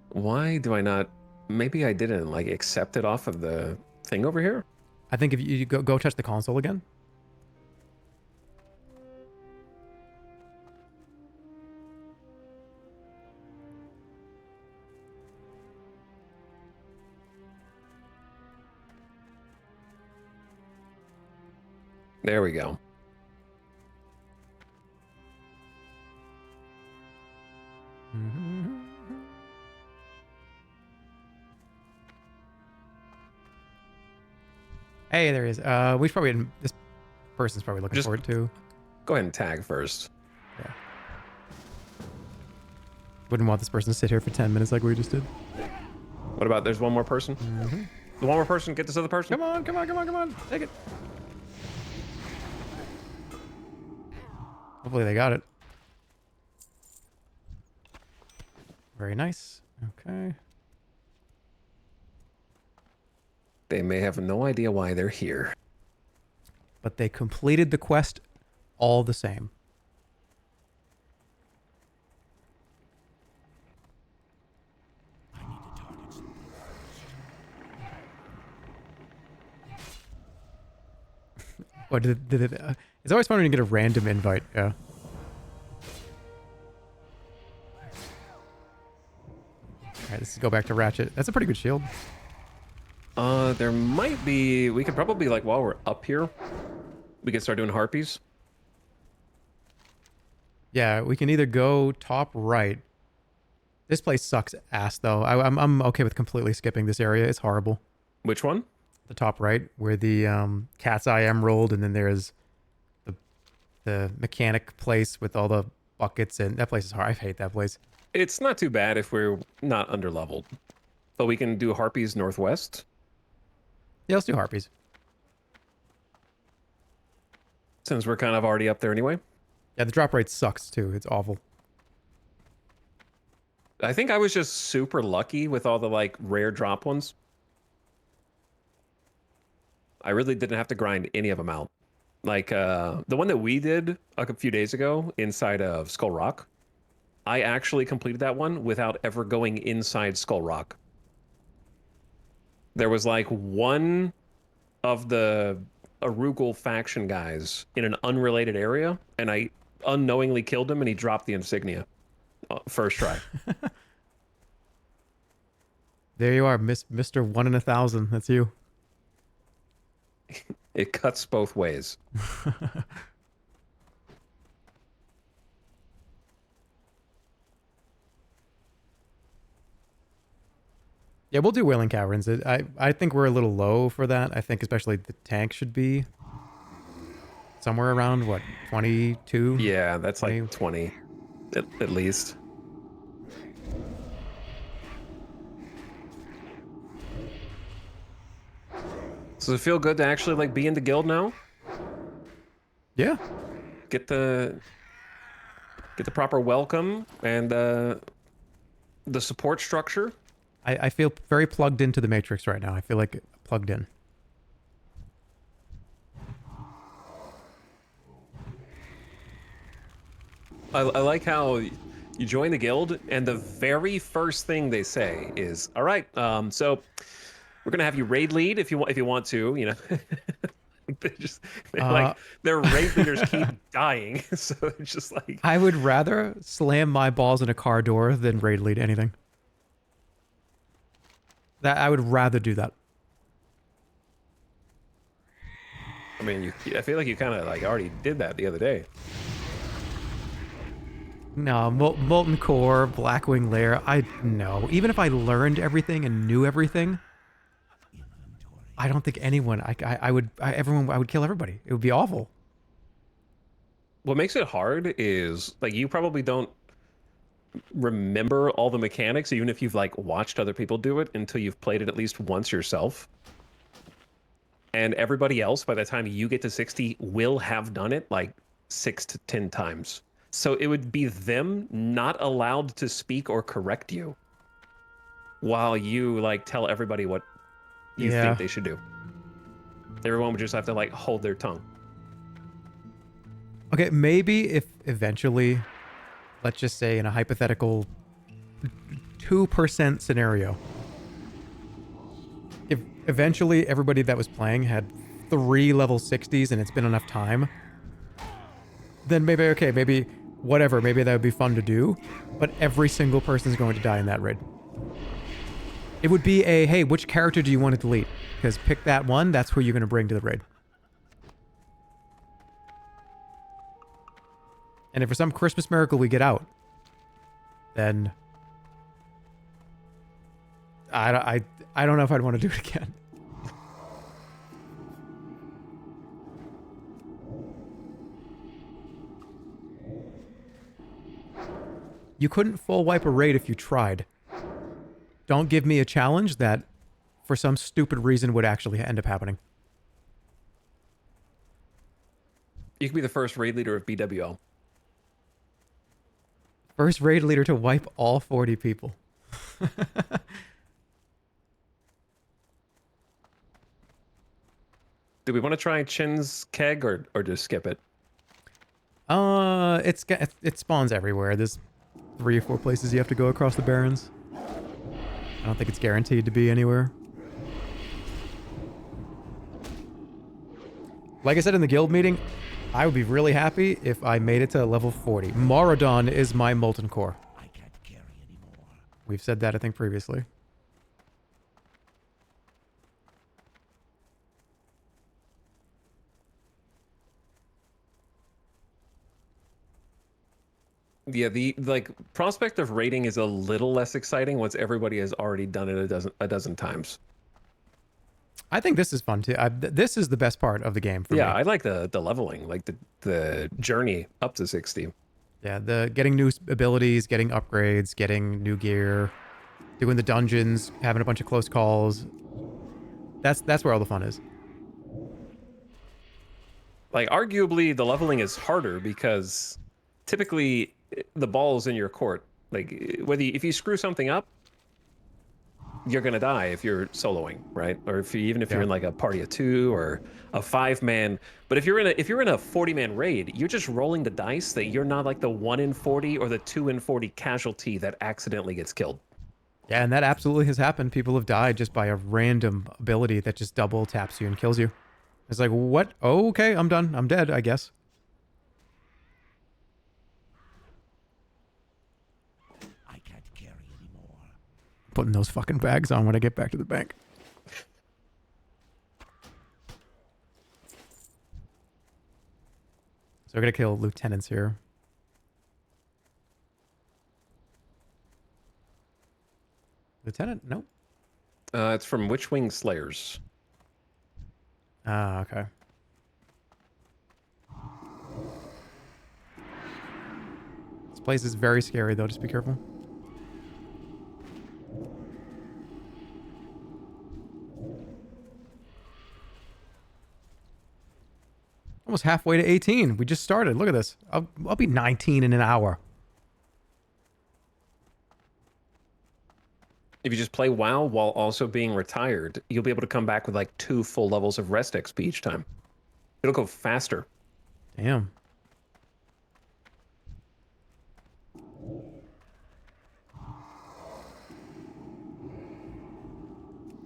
Why do I not... Maybe I didn't, like, accept it off of the thing over here? I think if you go touch the console again. There we go. Hey, there he is. We should probably... This person's probably looking forward to. Go ahead and tag first. Yeah. Wouldn't want this person to sit here for 10 minutes like we just did. What about, there's one more person? The one more person, get this other person? Come on, come on, come on, come on. Take it. Hopefully they got it. Very nice. Okay. They may have no idea why they're here. But they completed the quest all the same. I need to target some. What did it? It's always fun when you get a random invite. Yeah. All right, let's go back to Ratchet. That's a pretty good shield. There might be... We could probably, like, while we're up here, we could start doing harpies. Yeah, we can either go top right, This place sucks ass, though. I'm okay with completely skipping this area. It's horrible. Which one? The top right, where the Cat's Eye Emerald, and then there's the mechanic place with all the buckets, and that place is hard. I hate that place. It's not too bad if we're not underleveled. But we can do Harpies Northwest. Yeah, let's do Harpies. Since we're kind of already up there anyway. Yeah, the drop rate sucks, too. It's awful. I think I was just super lucky with all the, like, rare drop ones. I really didn't have to grind any of them out. Like, the one that we did like a few days ago inside of Skull Rock, I actually completed that one without ever going inside Skull Rock. There was, like, one of the Arugul faction guys in an unrelated area, and I unknowingly killed him, and he dropped the insignia. First try. There you are, Mr. 1 in 1,000. That's you. It cuts both ways. Yeah, we'll do Wailing Caverns. I think we're a little low for that. I think especially the tank should be somewhere around, what, 22? Yeah, that's 20? like 20 at least. Does it feel good to actually like be in the guild now? Yeah. Get the proper welcome and the support structure. I feel very plugged into the Matrix right now. I feel like plugged in. I like how you join the guild and the very first thing they say is, "All right, so we're gonna have you raid lead if you want to, you know." Like their raid leaders keep dying, so it's just like I would rather slam my balls in a car door than raid lead anything. That I would rather do that. I mean, I feel like you kind of like already did that the other day. No, Molten Core, Blackwing Lair, no. Even if I learned everything and knew everything, I don't think anyone, I would kill everybody. It would be awful. What makes it hard is, like, you probably don't remember all the mechanics, even if you've, like, watched other people do it until you've played it at least once yourself. And everybody else, by the time you get to 60, will have done it, like, 6 to 10 times. So it would be them not allowed to speak or correct you while you, like, tell everybody what you think they should do. Everyone would just have to, like, hold their tongue. Okay, maybe if eventually, let's just say in a hypothetical 2% scenario, if eventually everybody that was playing had 3 level 60s and it's been enough time, then maybe, okay, maybe whatever, maybe that would be fun to do, but every single person is going to die in that raid. It would be a, hey, which character do you want to delete? Because pick that one, that's who you're going to bring to the raid. And if for some Christmas miracle we get out, then I don't know if I'd want to do it again. You couldn't full wipe a raid if you tried. Don't give me a challenge that, for some stupid reason, would actually end up happening. You could be the first raid leader of BWL. First raid leader to wipe all 40 people. Do we want to try Chin's keg or just skip it? It spawns everywhere. There's 3 or 4 places you have to go across the Barrens. I don't think it's guaranteed to be anywhere. Like I said in the guild meeting, I would be really happy if I made it to level 40. Moradon is my Molten Core. I can't carry anymore. We've said that, I think, previously. Yeah, the like prospect of raiding is a little less exciting once everybody has already done it a dozen times. I think this is fun too. This is the best part of the game for Yeah, me. I like the leveling, like the journey up to 60. Yeah, the getting new abilities, getting upgrades, getting new gear, doing the dungeons, having a bunch of close calls. That's where all the fun is. Like arguably the leveling is harder because typically the ball's in your court. Like if you screw something up, you're gonna die if you're soloing, right? Or even if you're Yeah. in like a party of 2 or a 5-man. But if you're in a 40-man raid, you're just rolling the dice that you're not like the 1 in 40 or the 2 in 40 casualty that accidentally gets killed. Yeah, and that absolutely has happened. People have died just by a random ability that just double taps you and kills you. It's like, what? Oh, okay, I'm done. I'm dead, I guess. I can't carry anymore. Putting those fucking bags on when I get back to the bank. So we're gonna kill lieutenants here. Lieutenant? Nope. It's from Witchwing Slayers. Ah, okay. This place is very scary, though. Just be careful. Almost halfway to 18. We just started. Look at this. I'll be 19 in an hour. If you just play WoW while also being retired, you'll be able to come back with like 2 full levels of rest XP each time. It'll go faster. Damn.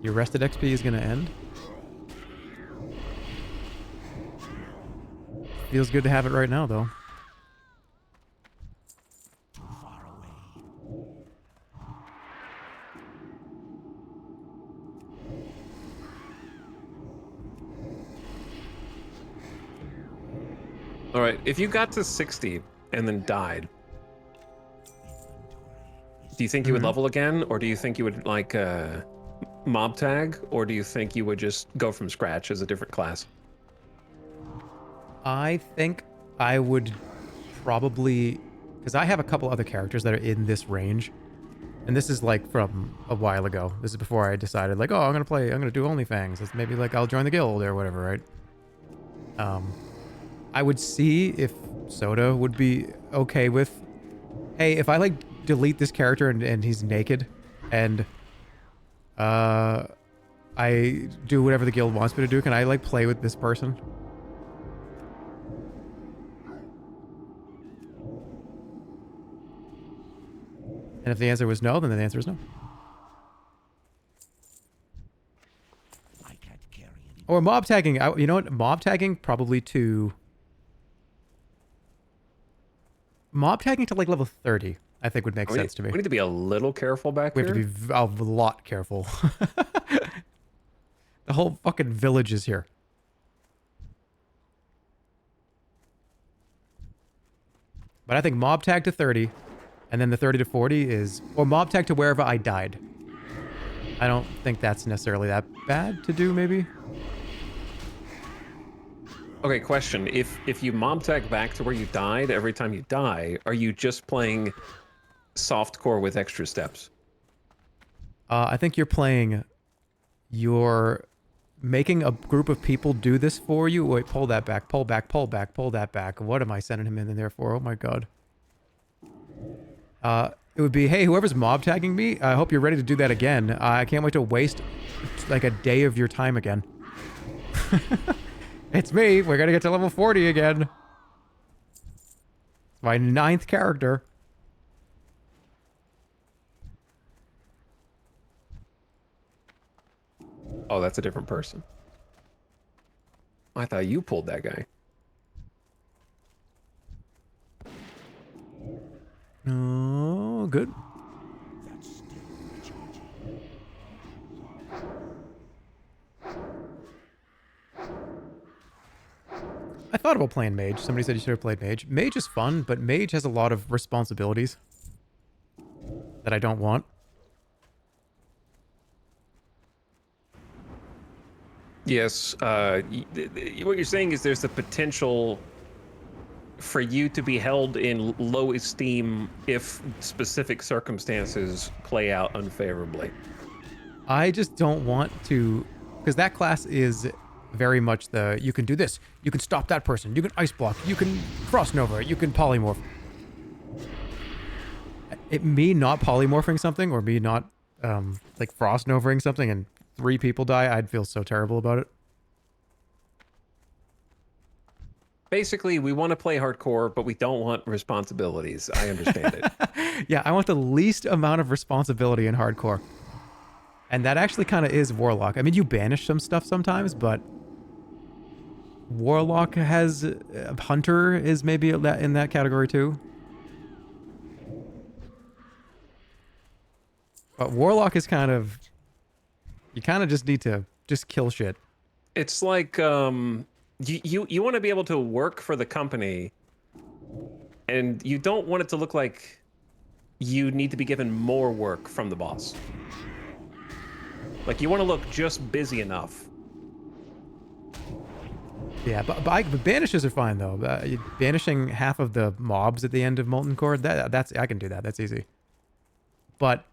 Your rested XP is going to end? Feels good to have it right now, though. Too far away. All right, if you got to 60 and then died, do you think you would level again, or do you think you would like mob tag, or do you think you would just go from scratch as a different class? I think I would probably... Because I have a couple other characters that are in this range. And this is like from a while ago. This is before I decided like, oh, I'm going to do OnlyFans. It's maybe like I'll join the guild or whatever, right? I would see if Soda would be okay with, hey, if I like delete this character and he's naked and I do whatever the guild wants me to do, can I like play with this person? And if the answer was no, then the answer is no. I can't carry anymore. Or mob tagging. You know what? Mob tagging probably to... Mob tagging to like level 30, I think would make sense to me. We need to be a little careful back We here. have to be a lot careful. The whole fucking village is here. But I think mob tag to 30, and then the 30 to 40 is... Or mob tag to wherever I died. I don't think that's necessarily that bad to do, maybe. Okay, question. If you mob tag back to where you died every time you die, are you just playing softcore with extra steps? I think you're playing... You're making a group of people do this for you. Wait, pull that back, pull back, pull back, pull that back. What am I sending him in there for? Oh my god. It would be, hey, whoever's mob tagging me, I hope you're ready to do that again. I can't wait to waste like a day of your time again. It's me. We're gonna get to level 40 again. It's my 9th character. Oh, that's a different person. I thought you pulled that guy. Oh, good. That's still recharging. I thought about playing mage. Somebody said you should have played mage. Mage is fun, but mage has a lot of responsibilities that I don't want. Yes. What you're saying is there's the potential for you to be held in low esteem if specific circumstances play out unfavorably. I just don't want to, because that class is very much the, you can do this, you can stop that person, you can ice block, you can frost nova, you can polymorph. Me not polymorphing something, or me not like frost novaing something and 3 people die, I'd feel so terrible about it. Basically, we want to play hardcore, but we don't want responsibilities. I understand it. Yeah, I want the least amount of responsibility in hardcore. And that actually kind of is Warlock. I mean, you banish some stuff sometimes, but Warlock has... Hunter is maybe in that category too. But Warlock is kind of... You kind of just need to just kill shit. It's like you want to be able to work for the company, and you don't want it to look like you need to be given more work from the boss. Like, you want to look just busy enough. Yeah, but banishes are fine though. Banishing half of the mobs at the end of Molten Core, that's I can do that. That's easy. But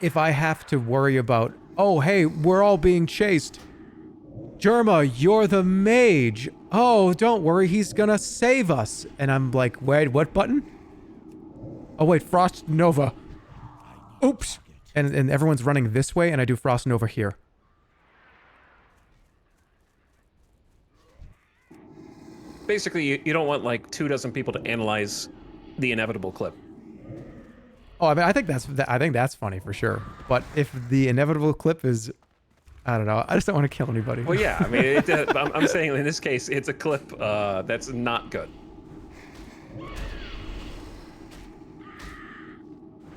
if I have to worry about, oh hey, we're all being chased. Jerma, you're the mage. Oh, don't worry, he's gonna save us. And I'm like, wait, what button? Oh wait, Frost Nova. Oops. And everyone's running this way, and I do Frost Nova here. Basically, you don't want like 24 people to analyze the inevitable clip. Oh, I mean, I think that's funny for sure. But if the inevitable clip is, I don't know, I just don't want to kill anybody. Well, yeah, I mean, I'm saying in this case, it's a clip that's not good.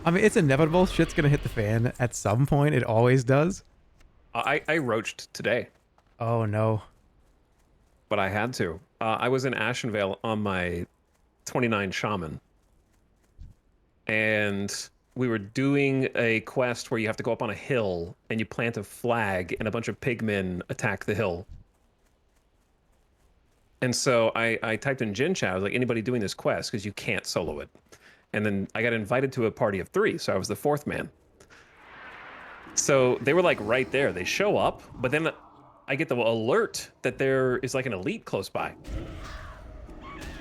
I mean, it's inevitable. Shit's gonna hit the fan at some point. It always does. I roached today. Oh no. But I had to. I was in Ashenvale on my 29 Shaman. And we were doing a quest where you have to go up on a hill and you plant a flag and a bunch of pigmen attack the hill. And so I typed in Gen Chat. I was like, anybody doing this quest? Because you can't solo it. And then I got invited to a party of 3, so I was the 4th man. So they were like right there. They show up, but then I get the alert that there is like an elite close by.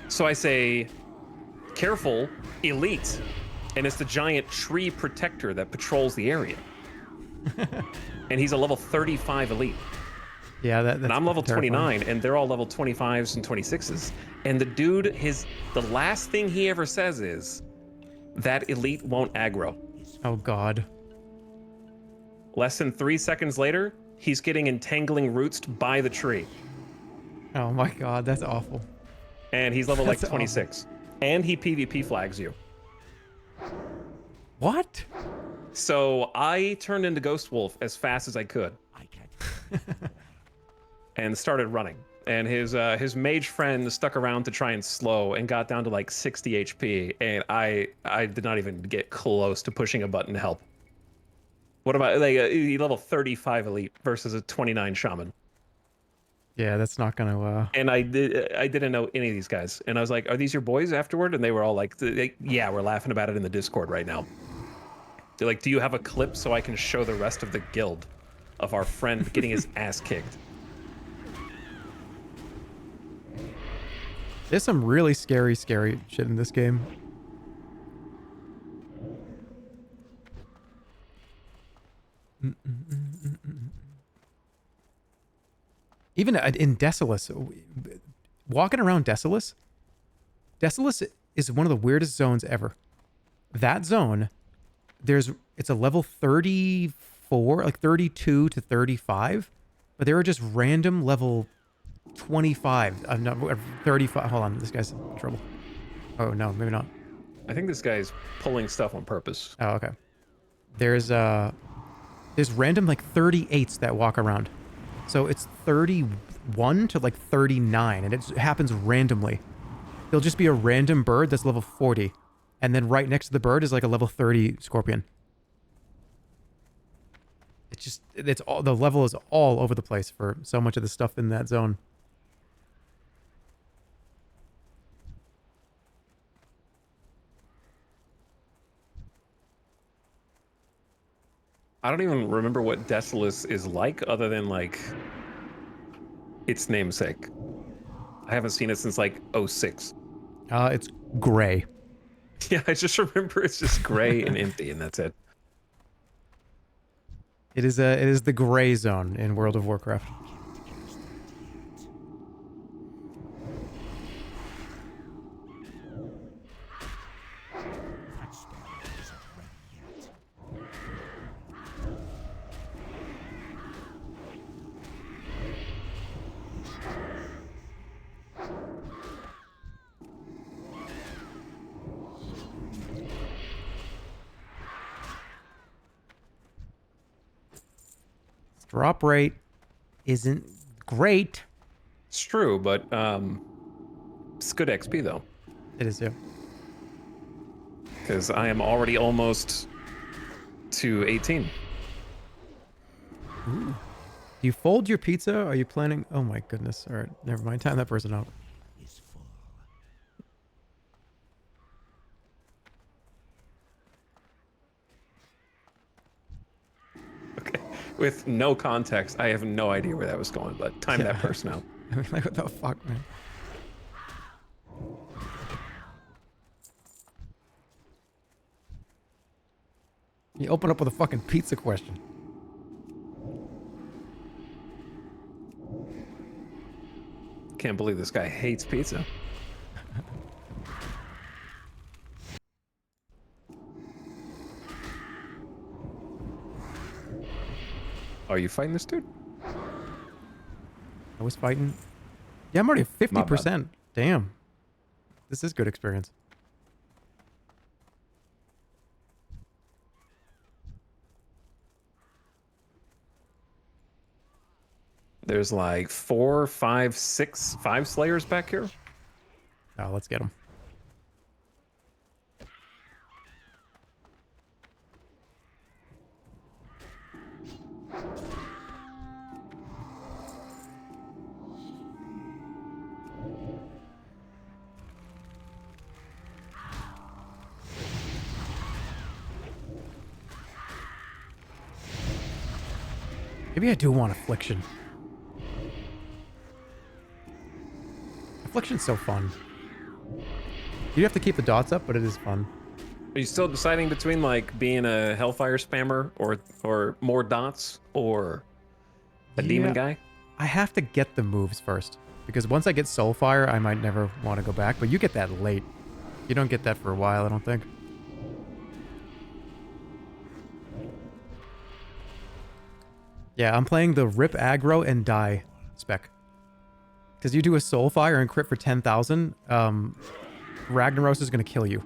So I say, careful, elite. And it's the giant tree protector that patrols the area. And he's a level 35 elite. Yeah, that's and I'm level terrifying. 29, and they're all level 25s and 26s. And the dude, the last thing he ever says is, that elite won't aggro. Oh god. Less than 3 seconds later, he's getting entangling roots by the tree. Oh my god, that's awful. And he's level like That's 26. And he PvP flags you. What? So I turned into Ghost Wolf as fast as I could. I can't. And started running. And his mage friend stuck around to try and slow and got down to like 60 HP. And I did not even get close to pushing a button to help. What about like a level 35 elite versus a 29 shaman? Yeah, that's not gonna. And I didn't know any of these guys. And I was like, "Are these your boys?" Afterward, and they were all like, "Yeah, we're laughing about it in the Discord right now." They're like, "Do you have a clip so I can show the rest of the guild of our friend getting his ass kicked?" There's some really scary shit in this game. Even in Desolus, walking around Desolus is one of the weirdest zones ever. That zone, it's a level 34, like 32 to 35, but there are just random level 25. I'm not 35. Hold on, this guy's in trouble. Oh no, maybe not. I think this guy's pulling stuff on purpose. Oh, okay. There's random like 38s that walk around. So it's 31 to like 39, and it happens randomly. There'll just be a random bird that's level 40, and then right next to the bird is like a level 30 scorpion. It's all, the level is all over the place for so much of the stuff in that zone. I don't even remember what Etalyx is like other than like its namesake. I haven't seen it since like '06. It's gray. Yeah, I just remember it's just gray and empty, and that's it. It is the gray zone in World of Warcraft. That spell isn't ready yet. Drop rate isn't great. It's true, but it's good XP though, It is, yeah. because I am already almost to 18. Do you fold your pizza? Are you planning? Oh my goodness. All right, never mind. Time that person out. Is full. Okay. With no context, I have no idea where that was going, but time Yeah. that person out. I mean, like, what the fuck, man? You open up with a fucking pizza question. Can't believe this guy hates pizza. Are you fighting this dude? I was fighting. Yeah, I'm already at 50%. Damn. This is good experience. There's like 4, 5, 6, 5 slayers back here. Oh, let's get him. Maybe I do want Affliction. Affliction's so fun. You have to keep the dots up, but it is fun. Are you still deciding between like being a Hellfire spammer or more dots or a demon guy? I have to get the moves first. Because once I get Soulfire, I might never want to go back. But you get that late. You don't get that for a while, I don't think. Yeah, I'm playing the Rip Aggro and Die spec. Because you do a Soulfire and crit for 10,000, Ragnaros is going to kill you.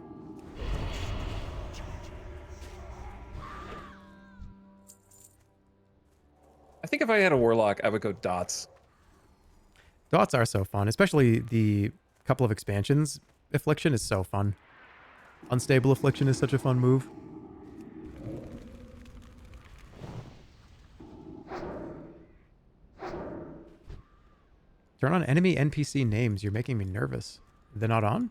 I think if I had a Warlock, I would go dots. Dots are so fun, especially the couple of expansions. Affliction is so fun. Unstable Affliction is such a fun move. Turn on enemy NPC names. You're making me nervous. They're not on?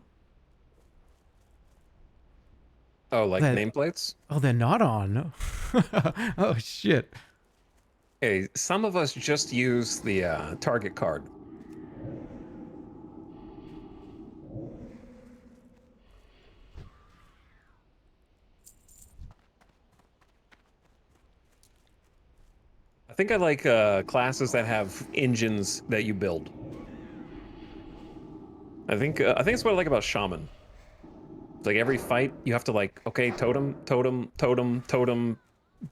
Oh, like nameplates? Oh, they're not on. Oh, shit. Hey, some of us just use the target card. I think I like classes that have engines that you build. I think it's what I like about Shaman. It's like every fight you have to like, okay, totem, totem, totem, totem,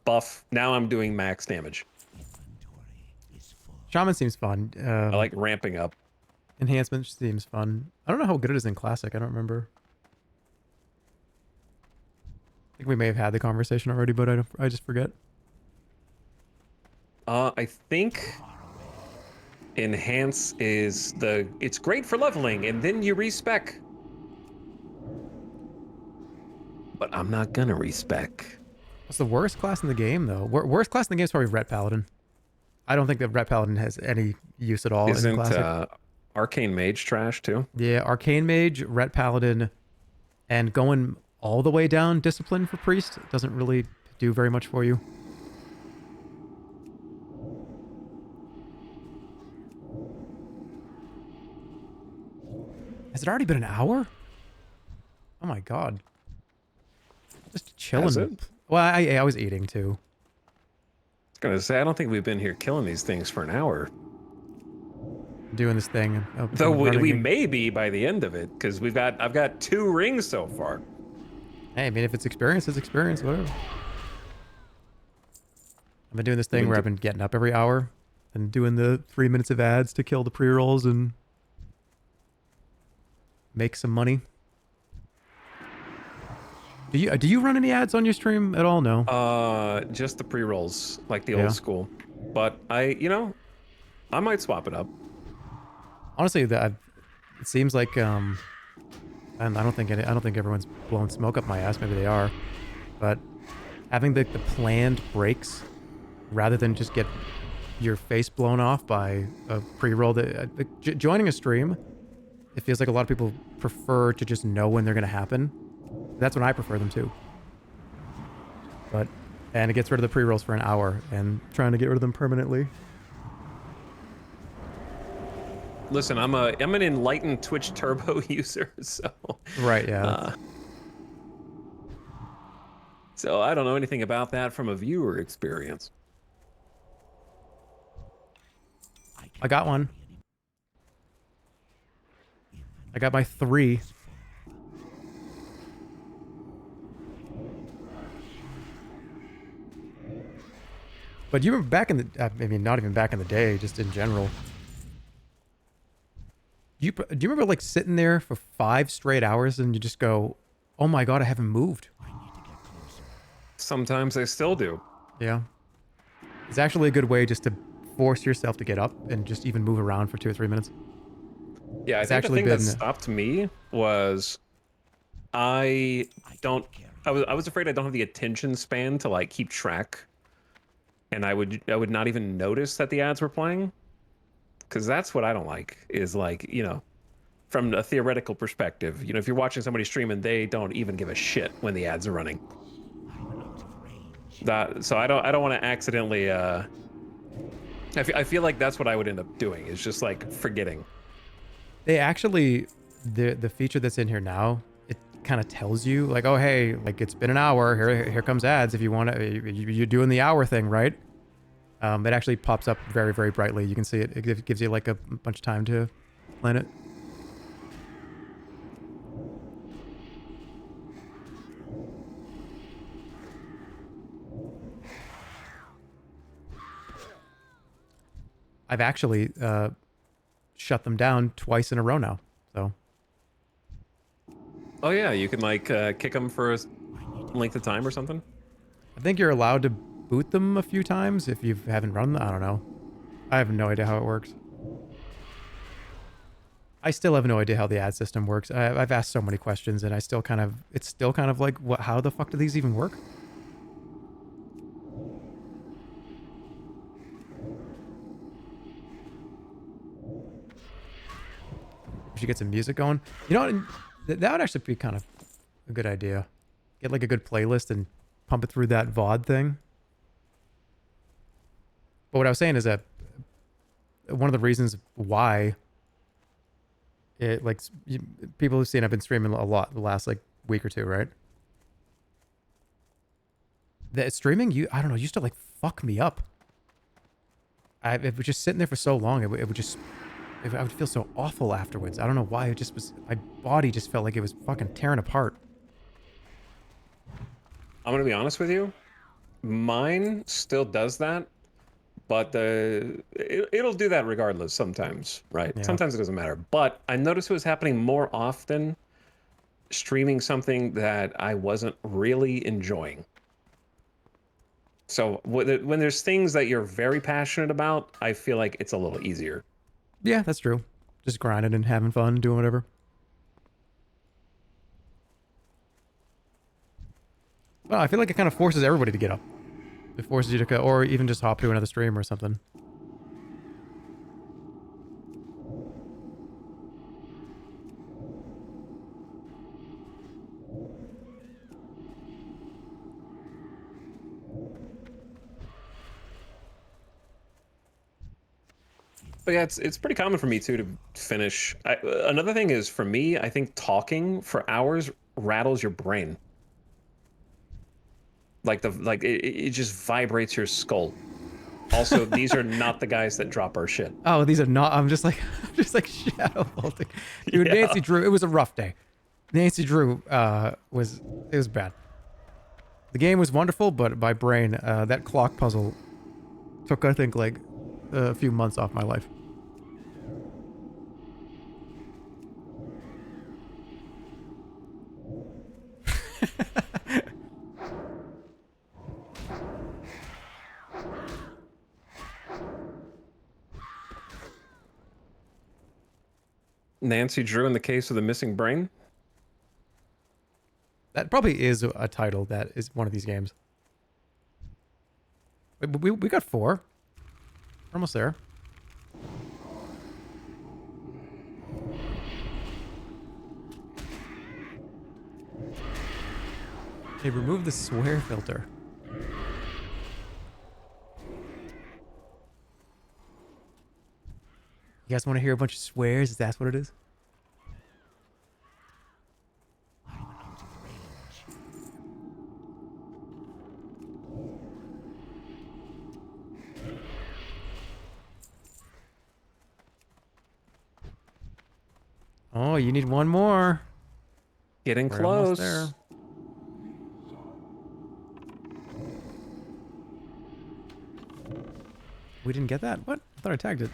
buff. Now I'm doing max damage. Inventory is full. Shaman seems fun. I like ramping up. Enhancement seems fun. I don't know how good it is in Classic. I don't remember. I think we may have had the conversation already, but I just forget. I think Enhance is it's great for leveling, and then you respec. But I'm not gonna respec. What's the worst class in the game, though? Worst class in the game is probably Ret Paladin. I don't think that Ret Paladin has any use at all in Isn't Classic. Arcane Mage trash too? Yeah, Arcane Mage, Ret Paladin, and going all the way down Discipline for Priest doesn't really do very much for you. Has it already been an hour? Oh my god. Just chilling. Has it? Well, I was eating too. I was gonna say I don't think we've been here killing these things for an hour. Doing this thing. Though we may be by the end of it, because I've got 2 rings so far. Hey, I mean, if it's experience, it's experience, whatever. I've been doing this thing where I've been getting up every hour and doing the 3 minutes of ads to kill the pre-rolls and make some money. Do you run any ads on your stream at all? No. Just the pre-rolls, like the old school. But I might swap it up. Honestly, it seems like and I don't think everyone's blowing smoke up my ass. Maybe they are, but having the planned breaks rather than just get your face blown off by a pre-roll. Joining a stream, it feels like a lot of people prefer to just know when they're going to happen. That's when I prefer them to. And it gets rid of the pre-rolls for an hour, and trying to get rid of them permanently. Listen, I'm an enlightened Twitch Turbo user, so Right, yeah. So I don't know anything about that from a viewer experience. I got one. I got my 3. But you remember back in the, I mean, not even back in the day, just in general. Do you remember like sitting there for 5 straight hours and you just go, oh my god, I haven't moved? Sometimes I still do. Yeah. It's actually a good way just to force yourself to get up and just even move around for 2 or 3 minutes. Yeah, I think the thing that stopped me was I was afraid I don't have the attention span to like keep track. And I would not even notice that the ads were playing. Because that's what I don't like, is like, from a theoretical perspective, if you're watching somebody stream and they don't even give a shit when the ads are running. So I don't want to accidentally, I feel like that's what I would end up doing, is just like forgetting. They actually, the feature that's in here now, it kind of tells you like, oh, hey, like it's been an hour. Here comes ads. If you want to, you're doing the hour thing, right? It actually pops up very, very brightly. You can see it. It gives you like a bunch of time to plan it. I've actually shut them down twice in a row now. So. Oh yeah, you can like kick them for a length of time or something. I think you're allowed to boot them a few times if you haven't run them. I don't know. I have no idea how it works. I still have no idea how the ad system works. I've asked so many questions, and it's still kind of like, what? How the fuck do these even work? We should get some music going. You know what? That would actually be kind of a good idea. Get like a good playlist and pump it through that VOD thing. But what I was saying is that one of the reasons why it, like, people have seen I've been streaming a lot the last like week or two, right? The streaming, I don't know, used to like fuck me up. It was just sitting there for so long. I would feel so awful afterwards. I don't know why. It just was, my body just felt like it was fucking tearing apart. I'm gonna be honest with you. Mine still does that, but it'll do that regardless sometimes, right? Yeah. Sometimes it doesn't matter. But I noticed it was happening more often streaming something that I wasn't really enjoying. So when there's things that you're very passionate about, I feel like it's a little easier. Yeah, that's true. Just grinding and having fun, doing whatever. Well, I feel like it kind of forces everybody to get up. It forces you to go, or even just hop to another stream or something. But yeah, it's pretty common for me too to finish. Another thing is for me, I think talking for hours rattles your brain. It just vibrates your skull. Also, these are not the guys that drop our shit. Oh, these are not. I'm just like, I'm just like shadow vaulting, dude. Yeah. Nancy Drew. It was a rough day. Nancy Drew was bad. The game was wonderful, but my brain, that clock puzzle, took I think like a few months off my life. Nancy Drew in the case of the missing brain. That probably is a title that is one of these games. We got 4. We're almost there. Hey, remove the swear filter. You guys want to hear a bunch of swears? Is that what it is? I'm out of range. Oh, you need one more. Getting We're almost close. there. We didn't get that? What? I thought I tagged it.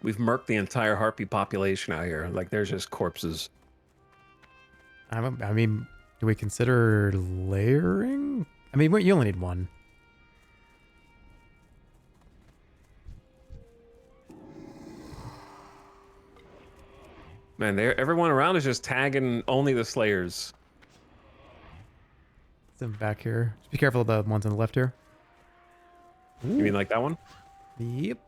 We've murked the entire harpy population out here. Like, there's just corpses. I mean, do we consider layering? I mean, you only need one. Man, everyone around is just tagging only the Slayers. Some back here. Just be careful of the ones on the left here. You mean like that one? Yep.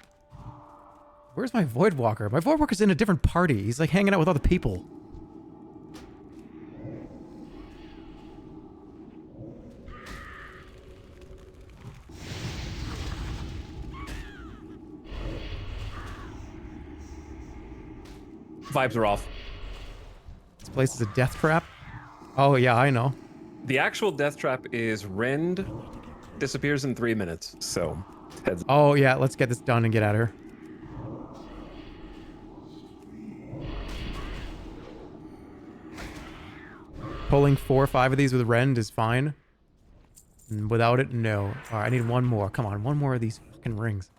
Where's my Void Walker? My Void Walker's in a different party. He's like hanging out with other people. Vibes are off. This place is a death trap. Oh yeah, I know. The actual death trap is Rend disappears in 3 minutes. So, heads. Oh yeah, let's get this done and get out of here. Pulling 4 or 5 of these with Rend is fine. And without it, no. All right, I need one more. Come on, one more of these fucking rings.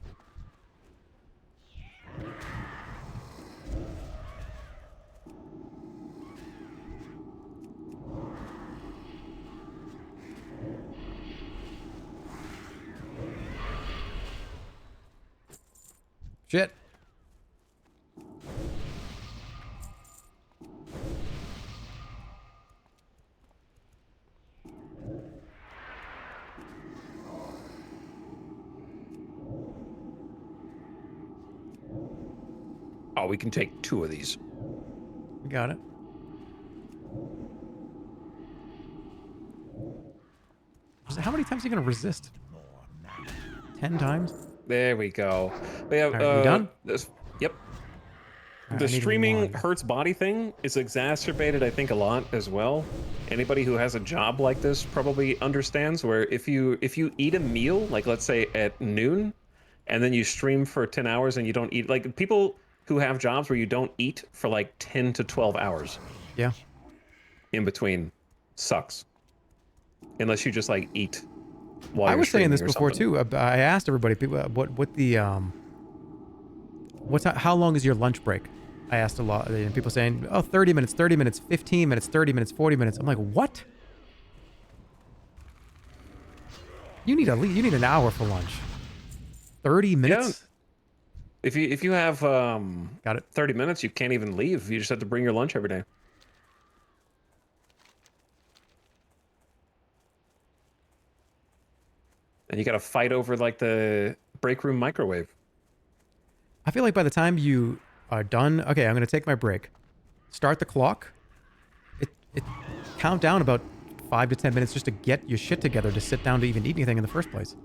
Shit. Oh, we can take 2 of these. We got it. How many times are you going to resist? 10 times? There we go. But yeah, Alright, we done? Yep. Alright, The I need streaming one. hurts body thing is exacerbated, I think, a lot as well. Anybody who has a job like this probably understands where if you eat a meal, like let's say at noon, and then you stream for 10 hours and you don't eat, like people who have jobs where you don't eat for like 10 to 12 hours Yeah. in between sucks. Unless you just like eat while I you're was saying this streaming or before something. too. I asked everybody, people, how long is your lunch break? I asked a lot, and people saying, oh, 30 minutes, 30 minutes, 15 minutes, 30 minutes, 40 minutes. I'm like, what? You need an hour for lunch. 30 minutes? If you have Got it. 30 minutes, you can't even leave. You just have to bring your lunch every day. And you got to fight over like the break room microwave. I feel like by the time you are done, okay, I'm gonna take my break. Start the clock. It count down about 5 to 10 minutes just to get your shit together to sit down to even eat anything in the first place.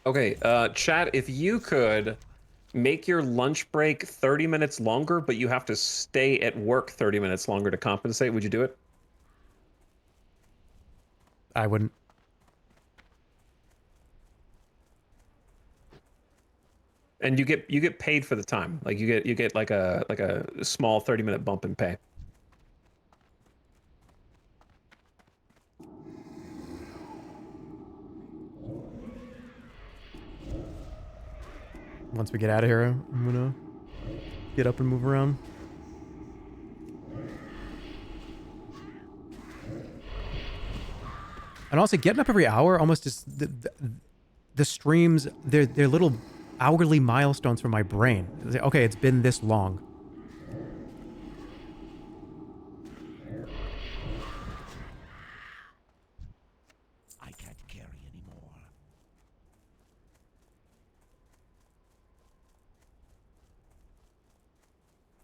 Okay, chat, if you could make your lunch break 30 minutes longer, but you have to stay at work 30 minutes longer to compensate, would you do it? I wouldn't. And you get paid for the time. Like you get like a small 30-minute bump in pay. Once we get out of here, I'm gonna get up and move around. And also, getting up every hour almost is the streams. They're little hourly milestones for my brain. It's like, okay, it's been this long. I can't carry anymore.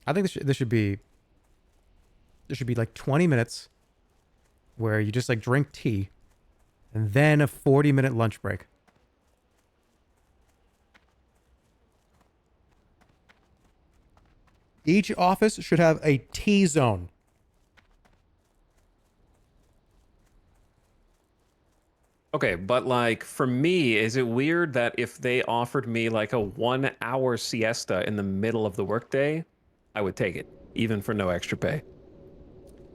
I think this should be like 20 minutes where you just like drink tea, and then a 40-minute lunch break. Each office should have a tea zone. Okay, but like for me, is it weird that if they offered me like a 1 hour siesta in the middle of the workday, I would take it, even for no extra pay?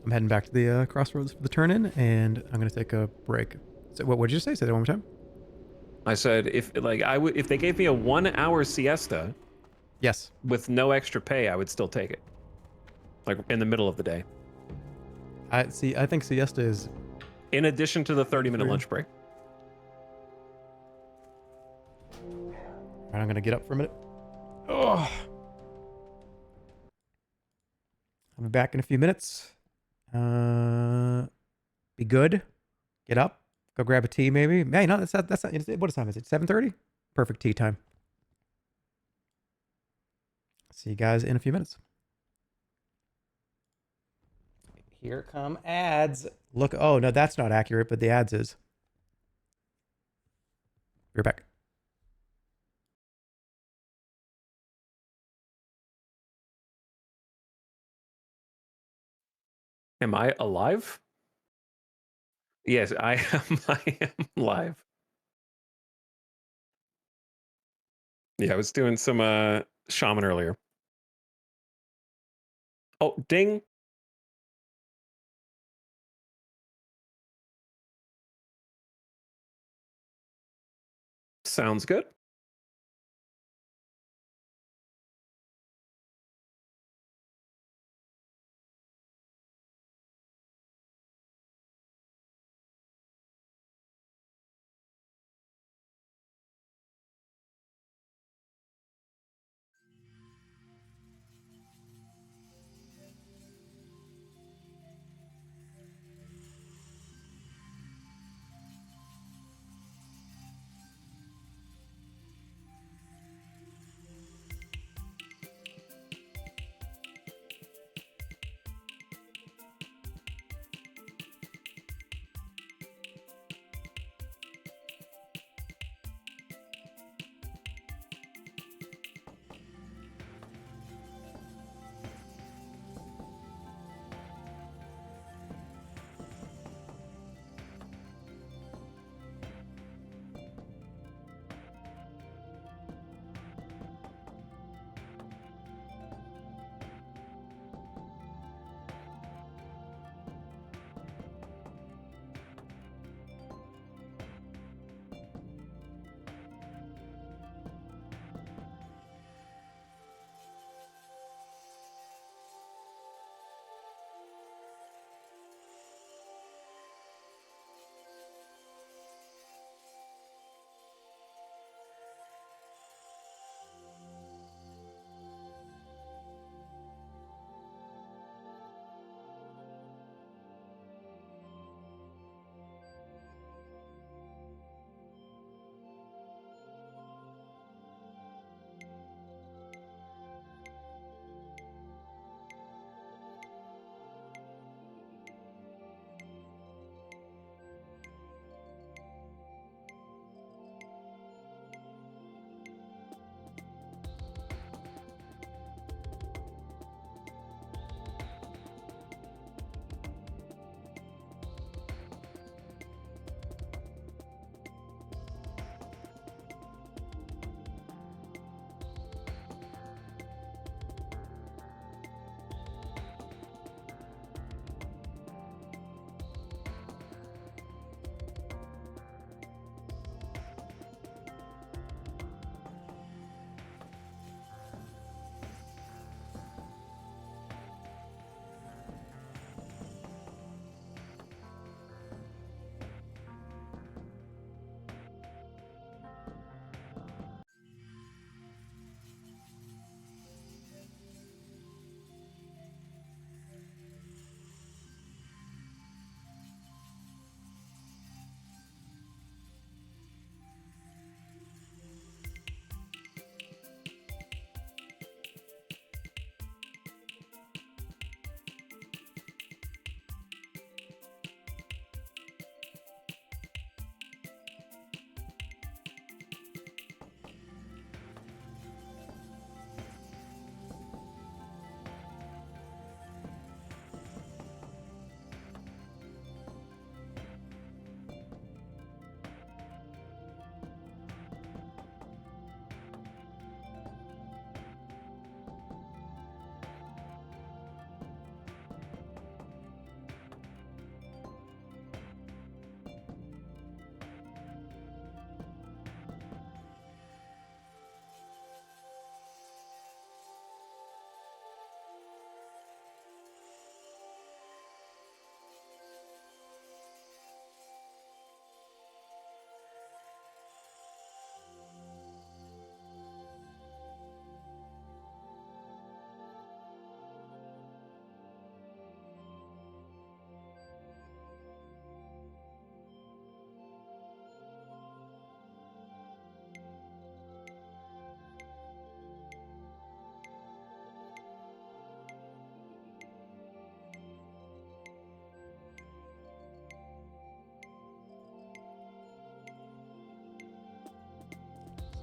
I'm heading back to the crossroads for the turn-in, and I'm going to take a break. So, what did you say? Say that one more time. I said if they gave me a 1 hour siesta Yes. with no extra pay, I would still take it. Like in the middle of the day. I think siesta is... In addition to the 30-minute lunch break. All right, I'm going to get up for a minute. Oh. I'll be back in a few minutes. Be good. Get up. Go grab a tea, maybe. Hey, no, that's not. What time is it? 7:30. Perfect tea time. See you guys in a few minutes. Here come ads. Look. Oh no, that's not accurate, but the ads is. You're back. Am I alive? Yes, I am. I am live. Yeah, I was doing some shaman earlier. Oh, ding. Sounds good.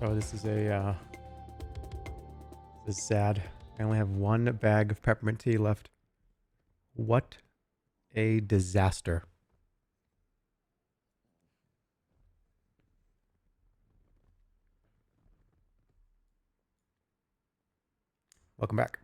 Oh, this is a this is sad. I only have one bag of peppermint tea left. What a disaster. Welcome back.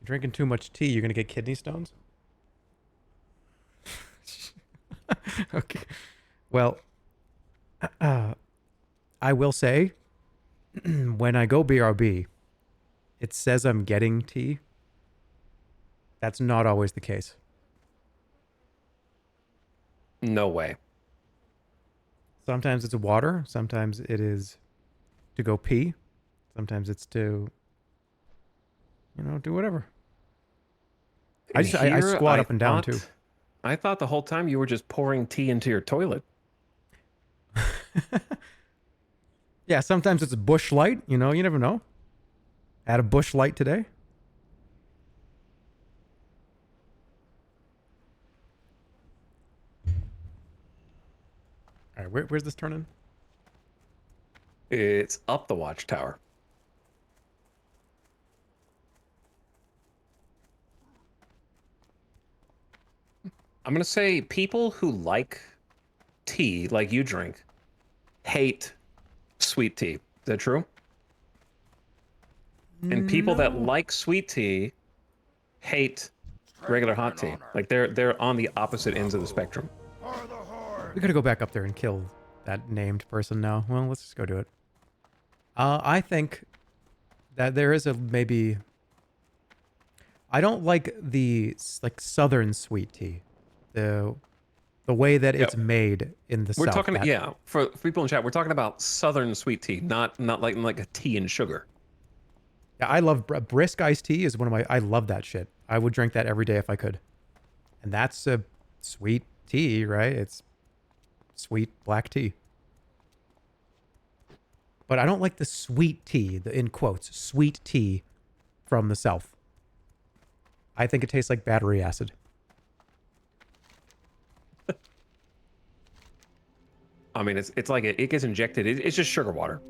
You're drinking too much tea, you're going to get kidney stones? Okay. Well, I will say, when I go BRB, it says I'm getting tea. That's not always the case. No way. Sometimes it's water. Sometimes it is to go pee. Sometimes it's to, do whatever. I squat up and down too. I thought the whole time you were just pouring tea into your toilet. Yeah, sometimes it's a bush light. You never know. Add a bush light today. All right, where's this turning? It's up the watchtower. I'm going to say people who like tea, like you drink, hate sweet tea. Is that true? And people that like sweet tea hate regular hot tea. Like they're on the opposite ends of the spectrum. We gotta go back up there and kill that named person now. Well, let's just go do it. I think that there is maybe... I don't like the southern sweet tea. The way that it's made in the South. We're talking, for people in chat, we're talking about southern sweet tea, not like a tea and sugar. Yeah, I love brisk iced tea is one of my... I love that shit. I would drink that every day if I could. And that's a sweet tea, right? It's sweet black tea. But I don't like the sweet tea, the in quotes, sweet tea from the South. I think it tastes like battery acid. I mean, it's like it gets injected. It's just sugar water.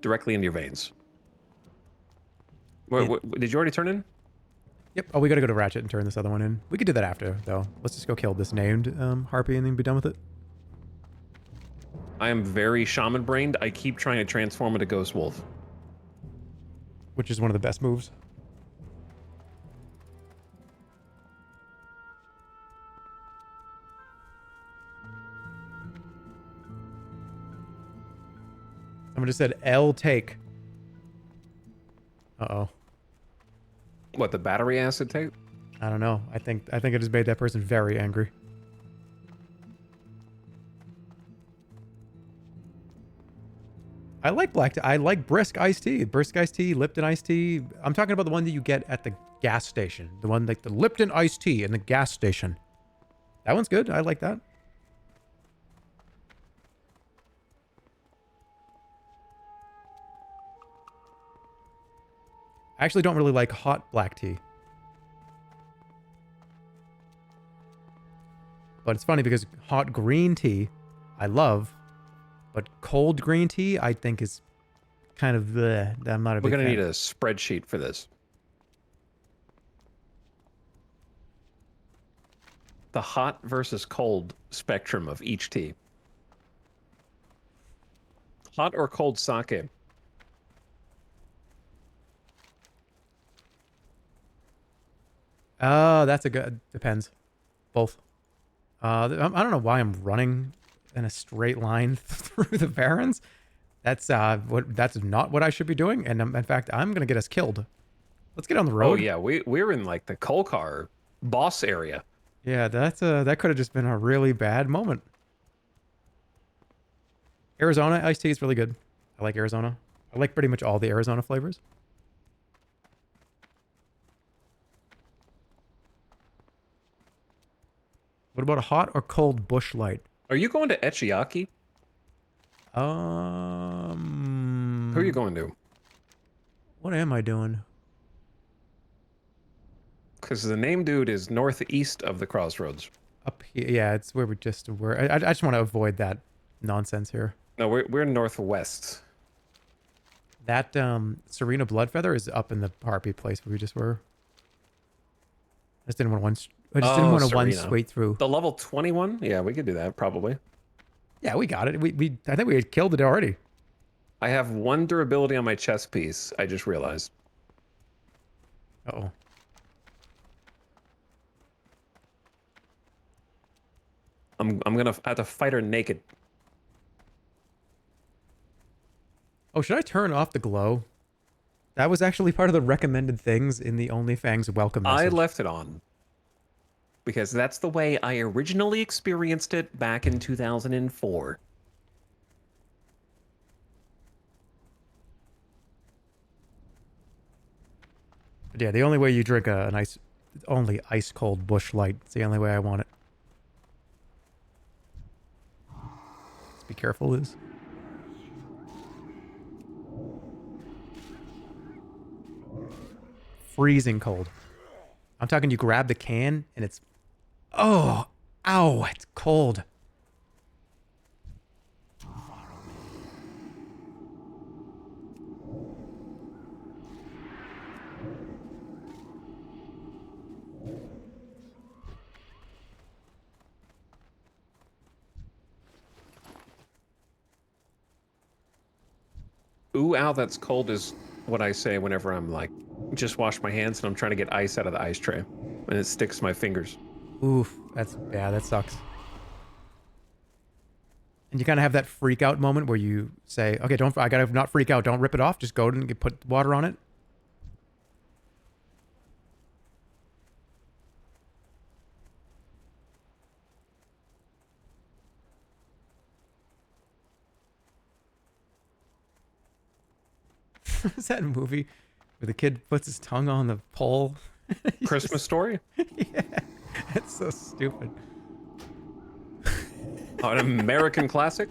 Directly into your veins. Did you already turn in? Yep. Oh, we gotta go to Ratchet and turn this other one in. We could do that after, though. Let's just go kill this named harpy and then be done with it. I am very shaman-brained. I keep trying to transform into Ghost Wolf. Which is one of the best moves. Someone just said L take. Uh-oh. What, the battery acid tape? I don't know. I think it just made that person very angry. I like black tea. I like brisk iced tea. Brisk iced tea, Lipton iced tea. I'm talking about the one that you get at the gas station. The one like the Lipton iced tea in the gas station. That one's good. I like that. I actually don't really like hot black tea. But it's funny because hot green tea, I love. But cold green tea, I think is kind of the... I'm not a big fan. We're going to need a spreadsheet for this. The hot versus cold spectrum of each tea. Hot or cold sake? That's a good... Depends. Both. I don't know why I'm running in a straight line through the barrens. That's not what I should be doing. And in fact, I'm going to get us killed. Let's get on the road. Oh yeah, we're in like the coal car boss area. Yeah, that could have just been a really bad moment. Arizona iced tea is really good. I like Arizona. I like pretty much all the Arizona flavors. What about a hot or cold Busch Light? Are you going to Etalyx? Who are you going to? What am I doing? Because the name dude is northeast of the crossroads. Up here. Yeah, it's where we just were. I just want to avoid that nonsense here. No, we're northwest. That Serena Bloodfeather is up in the harpy place where we just were. I just didn't want to one Serena. straight through. The level 21? Yeah, we could do that probably. Yeah, we got it. I think we had killed it already. I have 1 durability on my chest piece. I just realized. Uh-oh. I'm gonna have to fight her naked. Oh, should I turn off the glow? That was actually part of the recommended things in the OnlyFans welcome message. I left it on. Because that's the way I originally experienced it back in 2004. But yeah, the only way you drink an only ice cold bush light. It's the only way I want it. Let's be careful, Liz. Freezing cold. I'm talking you grab the can and it's... Oh! Ow! It's cold. Ooh, ow, that's cold is what I say whenever I'm like, just wash my hands and I'm trying to get ice out of the ice tray. And it sticks to my fingers. Oof. That's... Yeah, that sucks. And you kind of have that freak out moment where you say, okay, I gotta not freak out. Don't rip it off. Just go and put water on it. Is that movie where the kid puts his tongue on the pole? Christmas Story? Yeah. That's so stupid. An American classic?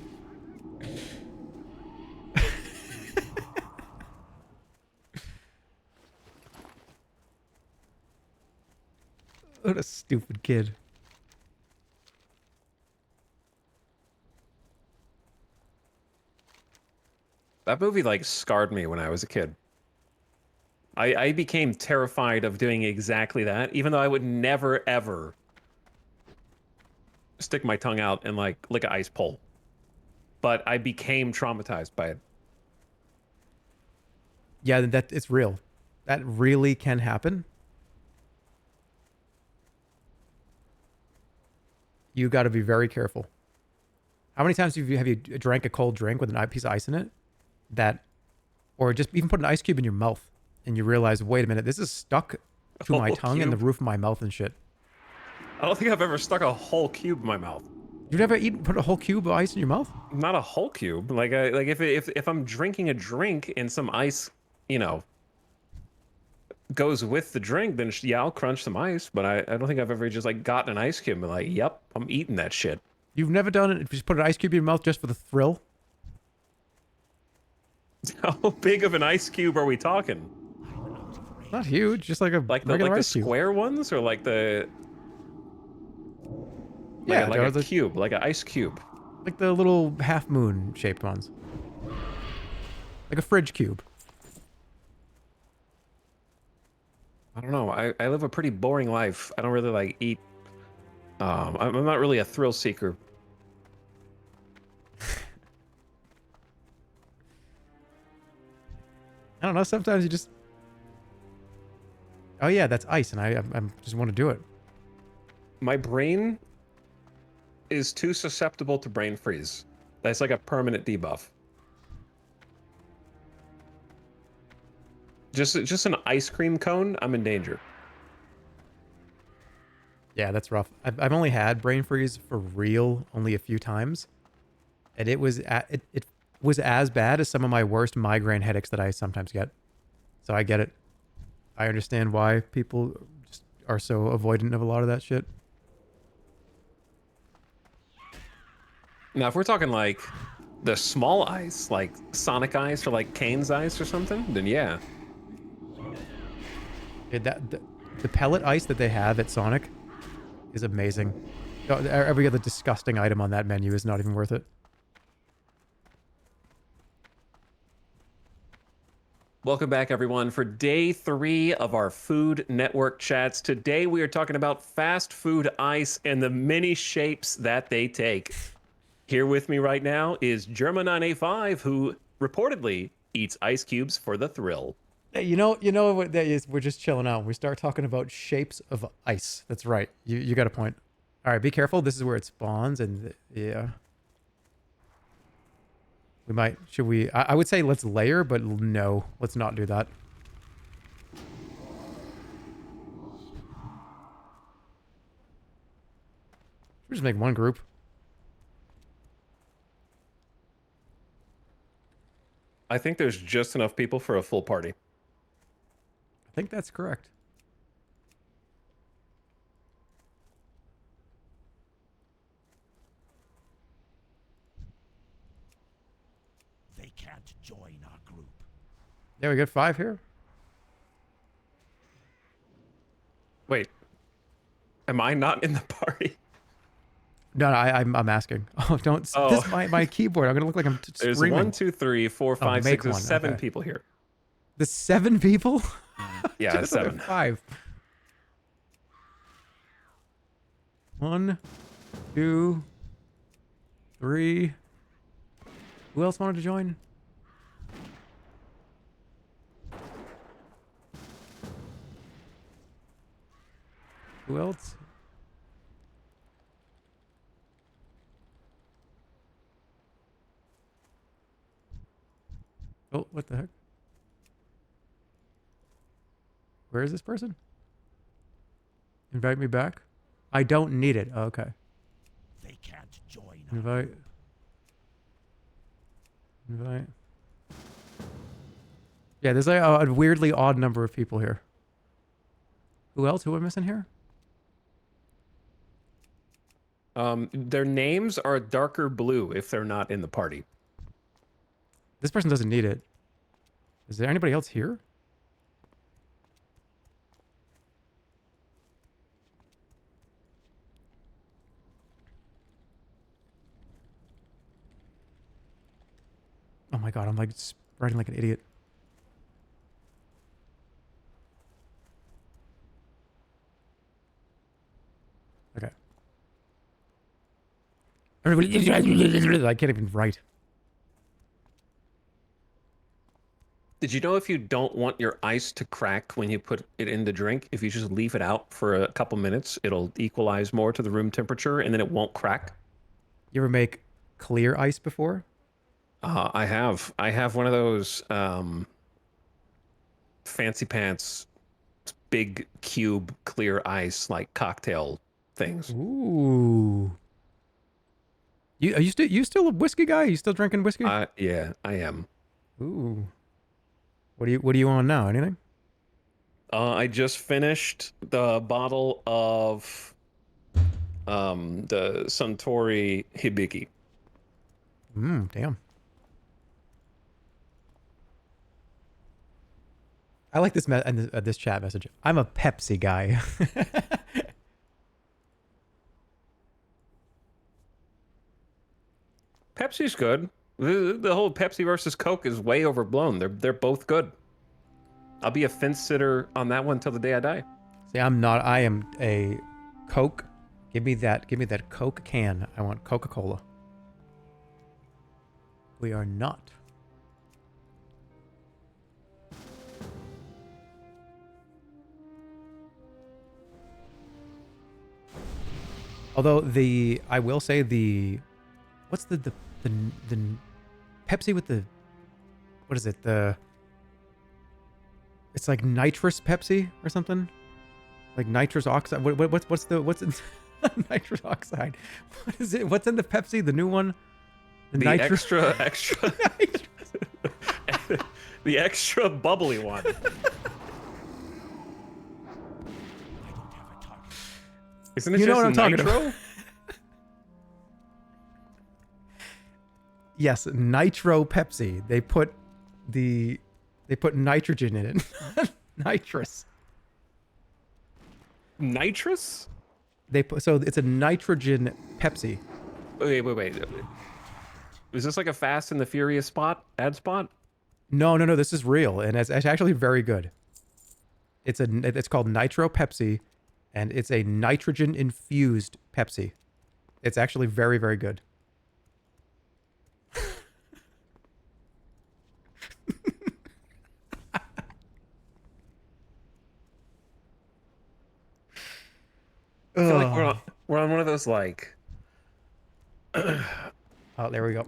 What a stupid kid. That movie like scarred me when I was a kid. I became terrified of doing exactly that, even though I would never ever stick my tongue out and like lick an ice pole. But I became traumatized by it. Yeah, that it's real. That really can happen. You got to be very careful. How many times have you drank a cold drink with a piece of ice in it? Or just even put an ice cube in your mouth and you realize, wait a minute, this is stuck to my tongue and the roof of my mouth and shit. I don't think I've ever stuck a whole cube in my mouth. You've never put a whole cube of ice in your mouth? Not a whole cube. Like if I'm drinking a drink and some ice, you know, goes with the drink, then yeah, I'll crunch some ice. But I don't think I've ever just like gotten an ice cube and like, yep, I'm eating that shit. You've never done it? Just put an ice cube in your mouth just for the thrill? How big of an ice cube are we talking? Not huge, just like a regular ice cube. Square ones or like the yeah, like a cube, like an ice cube. Like the little half moon shaped ones. Like a fridge cube. I don't know. I live a pretty boring life. I don't really like eat. I'm not really a thrill seeker. I don't know. Sometimes you just... Oh yeah, that's ice, and I just want to do it. My brain is too susceptible to brain freeze. That's like a permanent debuff. Just an ice cream cone, I'm in danger. Yeah, that's rough. I've only had brain freeze for real only a few times, and it was it was as bad as some of my worst migraine headaches that I sometimes get. So I get it. I understand why people just are so avoidant of a lot of that shit. Now, if we're talking like the small ice, like Sonic ice or like Kane's ice or something, then yeah. The pellet ice that they have at Sonic is amazing. Every other disgusting item on that menu is not even worth it. Welcome back, everyone, for day 3 of our Food Network chats. Today, we are talking about fast food ice and the many shapes that they take. Here with me right now is Jerma 985, who reportedly eats ice cubes for the thrill. Hey, you know what that is? We're just chilling out. We start talking about shapes of ice. That's right. You got a point. All right, be careful. This is where it spawns, and yeah. We might, should we, I would say let's layer, but no, let's not do that. Should we just make one group? I think there's just enough people for a full party. I think that's correct. They can't join our group. Yeah, we got 5 here. Wait, am I not in the party? No, I'm asking. Oh, don't. Oh. This is my keyboard. I'm gonna look like I'm There's screaming. 1, 2, 3, 4, 5, 6, 7 people here. The 7 people? Yeah, Just 7. 5. 1, 2, 3. Who else wanted to join? Who else? Oh, what the heck? Where is this person? Invite me back? I don't need it. Oh, okay. They can't join. Invite. Yeah, there's like a weirdly odd number of people here. Who else? Who am I missing here? Their names are darker blue if they're not in the party. This person doesn't need it. Is there anybody else here? Oh my god, I'm like writing like an idiot. Okay. Everybody, I can't even write. Did you know if you don't want your ice to crack when you put it in the drink, if you just leave it out for a couple minutes, it'll equalize more to the room temperature and then it won't crack? You ever make clear ice before? I have. I have one of those fancy pants, big cube clear ice like cocktail things. Ooh. Are you still a whiskey guy? You still drinking whiskey? Yeah, I am. Ooh. What are you on now? Anything? I just finished the bottle of the Suntory Hibiki. Damn. I like this this chat message. I'm a Pepsi guy. Pepsi's good. The whole Pepsi versus Coke is way overblown. They're both good. I'll be a fence sitter on that one till the day I die. See, I'm not. I am a Coke. Give me that Coke can. I want Coca-Cola. We are not. Although I will say what's the Pepsi with the, what is it? It's like nitrous Pepsi or something, like nitrous oxide. What's in nitrous oxide? What is it? What's in the Pepsi? The new one? The extra. The extra bubbly one. Isn't it You know just what I'm talking nitro? about. Yes, Nitro Pepsi. They put nitrogen in it. Nitrous. Nitrous? So it's a nitrogen Pepsi. Wait. Is this like a Fast and the Furious ad spot? No. This is real, and it's actually very good. It's called Nitro Pepsi, and it's a nitrogen infused Pepsi. It's actually very, very good. I feel like we're on one of those like. Oh, there we go.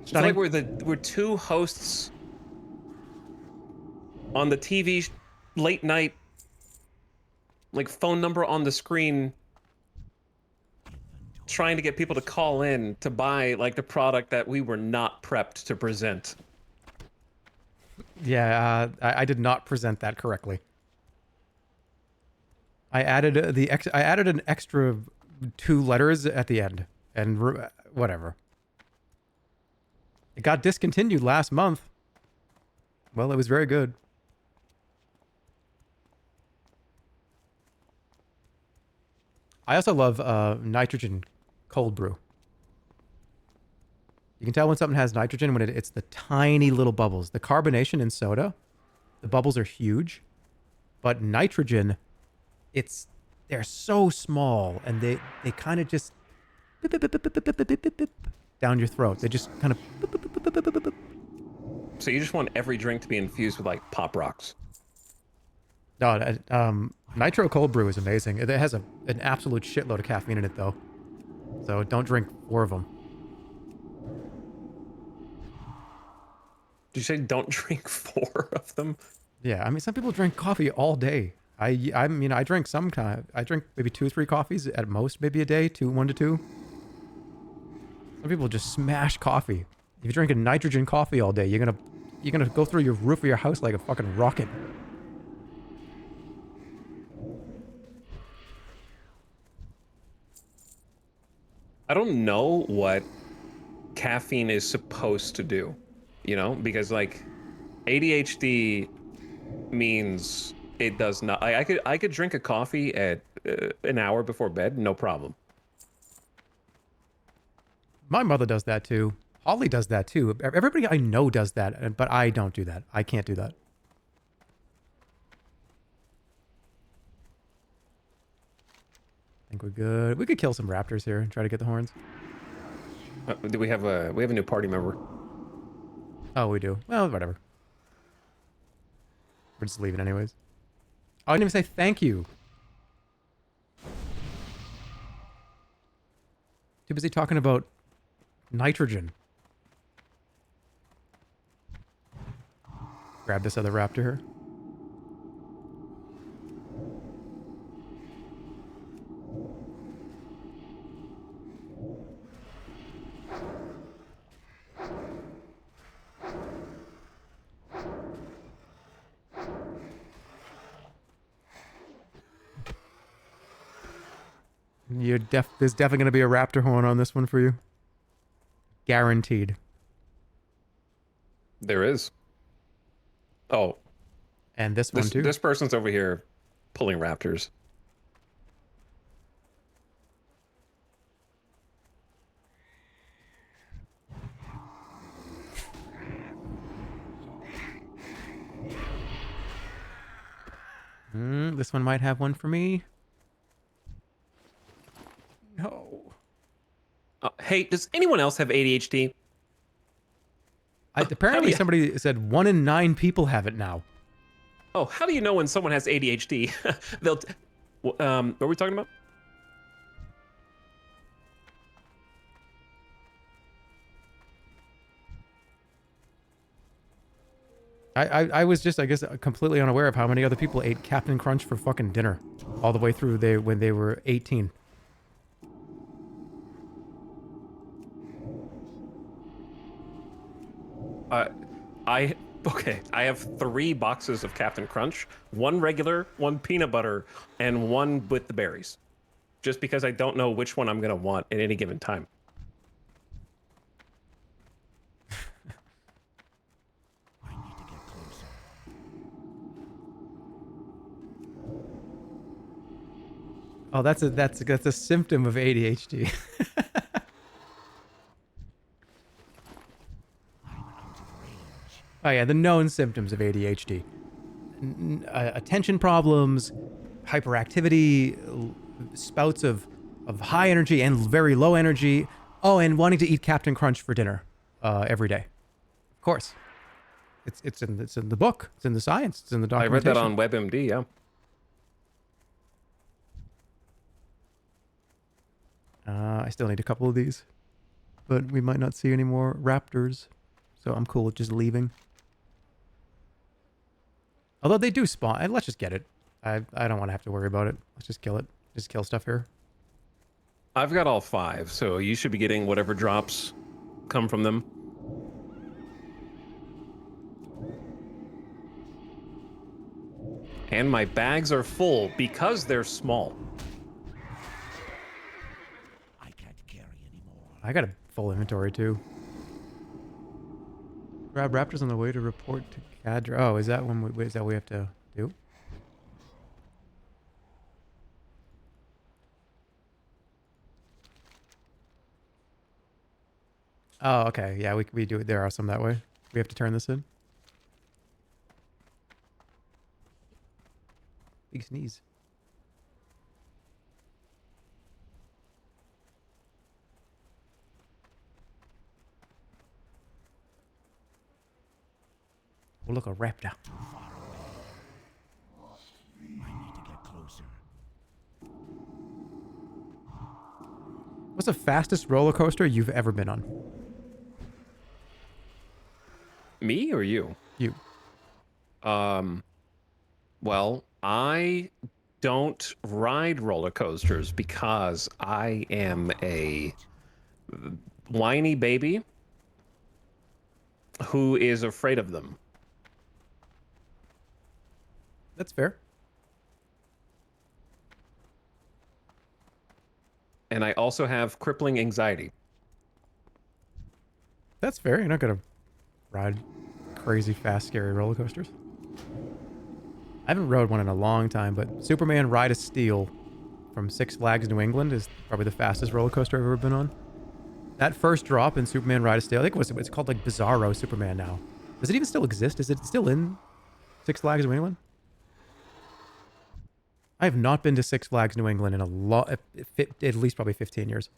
It's like we're two hosts on the TV late night, like phone number on the screen, trying to get people to call in to buy like the product that we were not prepped to present. Yeah, I did not present that correctly. I added an extra 2 letters at the end, and whatever. It got discontinued last month. Well, it was very good. I also love nitrogen cold brew. You can tell when something has nitrogen when it's the tiny little bubbles. The carbonation in soda, the bubbles are huge, but nitrogen, they're so small, and they kind of just down your throat. They just kind of. So you just want every drink to be infused with like Pop Rocks. No, Nitro Cold Brew is amazing. It has an absolute shitload of caffeine in it, though. So don't drink 4 of them. Did you say don't drink 4 of them? Yeah, I mean, some people drink coffee all day. I mean, I drink I drink maybe 2 or 3 coffees at most, maybe a day, 1 to 2. Some people just smash coffee. If you drink a nitrogen coffee all day, you're gonna go through your roof of your house like a fucking rocket. I don't know what caffeine is supposed to do, you know, because like ADHD means it does not. I could drink a coffee at an hour before bed, no problem. My mother does that too. Holly does that too. Everybody I know does that, but I don't do that. I can't do that. I think we're good. We could kill some raptors here and try to get the horns. Do we have a new party member? Oh, we do. Well, whatever. We're just leaving anyways. Oh, I didn't even say thank you. Too busy talking about nitrogen. Grab this other raptor here. There's definitely going to be a raptor horn on this one for you. Guaranteed. There is. Oh. And this one too. This person's over here pulling raptors. This one might have one for me. No. Hey, does anyone else have ADHD? Apparently somebody said 1 in 9 people have it now. Oh, how do you know when someone has ADHD? What are we talking about? I was just, I guess, completely unaware of how many other people ate Captain Crunch for fucking dinner all the way through when they were 18. I have 3 boxes of Captain Crunch, 1 regular, 1 peanut butter, and 1 with the berries. Just because I don't know which one I'm gonna want at any given time. Oh, that's a symptom of ADHD. Oh yeah, the known symptoms of ADHD: attention problems, hyperactivity, spouts of high energy and very low energy. Oh, and wanting to eat Captain Crunch for dinner every day. Of course, it's in the book. It's in the science. It's in the I read that documentation. on WebMD. Yeah. I still need a couple of these, but we might not see any more raptors, so I'm cool with just leaving. Although they do spawn. Let's just get it. I don't want to have to worry about it. Let's just kill it. Just kill stuff here. I've got all 5, so you should be getting whatever drops come from them. And my bags are full because they're small. I can't carry anymore. I got a full inventory too. Grab raptors on the way to report to Cadra. Oh, is that is that what we have to do? Oh, okay. Yeah, we do it. There are some that way. We have to turn this in. Big sneeze. Oh, look, a raptor. Too far away. I need to get closer. What's the fastest roller coaster you've ever been on? Me or you? You. Well, I don't ride roller coasters because I am a whiny baby who is afraid of them. That's fair. And I also have crippling anxiety. That's fair. You're not gonna ride crazy fast, scary roller coasters. I haven't rode one in a long time, but Superman Ride of Steel from Six Flags New England is probably the fastest roller coaster I've ever been on. That first drop in Superman Ride of Steel, I think it's called like Bizarro Superman now. Does it even still exist? Is it still in Six Flags New England? I have not been to Six Flags New England in a lot, at least probably 15 years.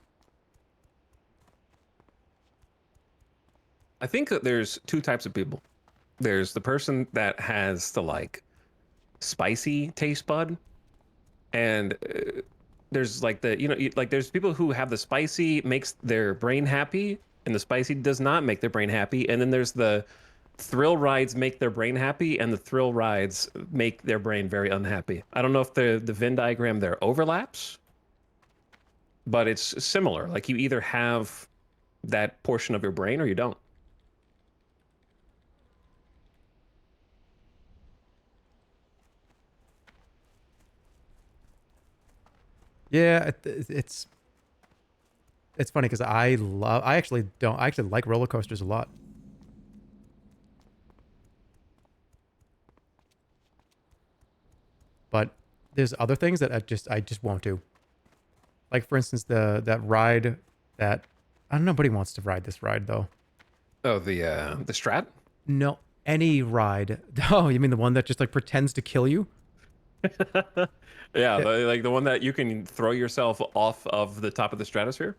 I think that there's 2 types of people. There's the person that has the like spicy taste bud, and there's like the like there's people who have the spicy makes their brain happy, and the spicy does not make their brain happy, and then there's the thrill rides make their brain happy, and the thrill rides make their brain very unhappy. I don't know if the Venn diagram there overlaps, but it's similar. Like you either have that portion of your brain or you don't. Yeah, it's funny because I actually like roller coasters a lot. But there's other things that I just won't do. Like for instance, that ride that I don't know, nobody wants to ride this ride though. Oh, the Strat? No, any ride. Oh, you mean the one that just like pretends to kill you? Yeah, like the one that you can throw yourself off of the top of the stratosphere.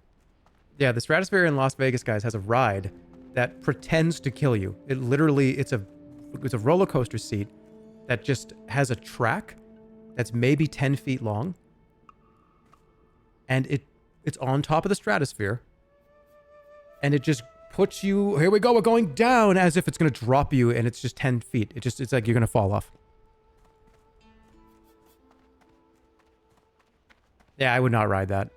Yeah, the Stratosphere in Las Vegas, guys, has a ride that pretends to kill you. It literally, it's a roller coaster seat that just has a track that's maybe 10 feet long, and it's on top of the stratosphere, and it just puts you. Here we go. We're going down as if it's gonna drop you, and it's just 10 feet. It's like you're gonna fall off. Yeah, I would not ride that.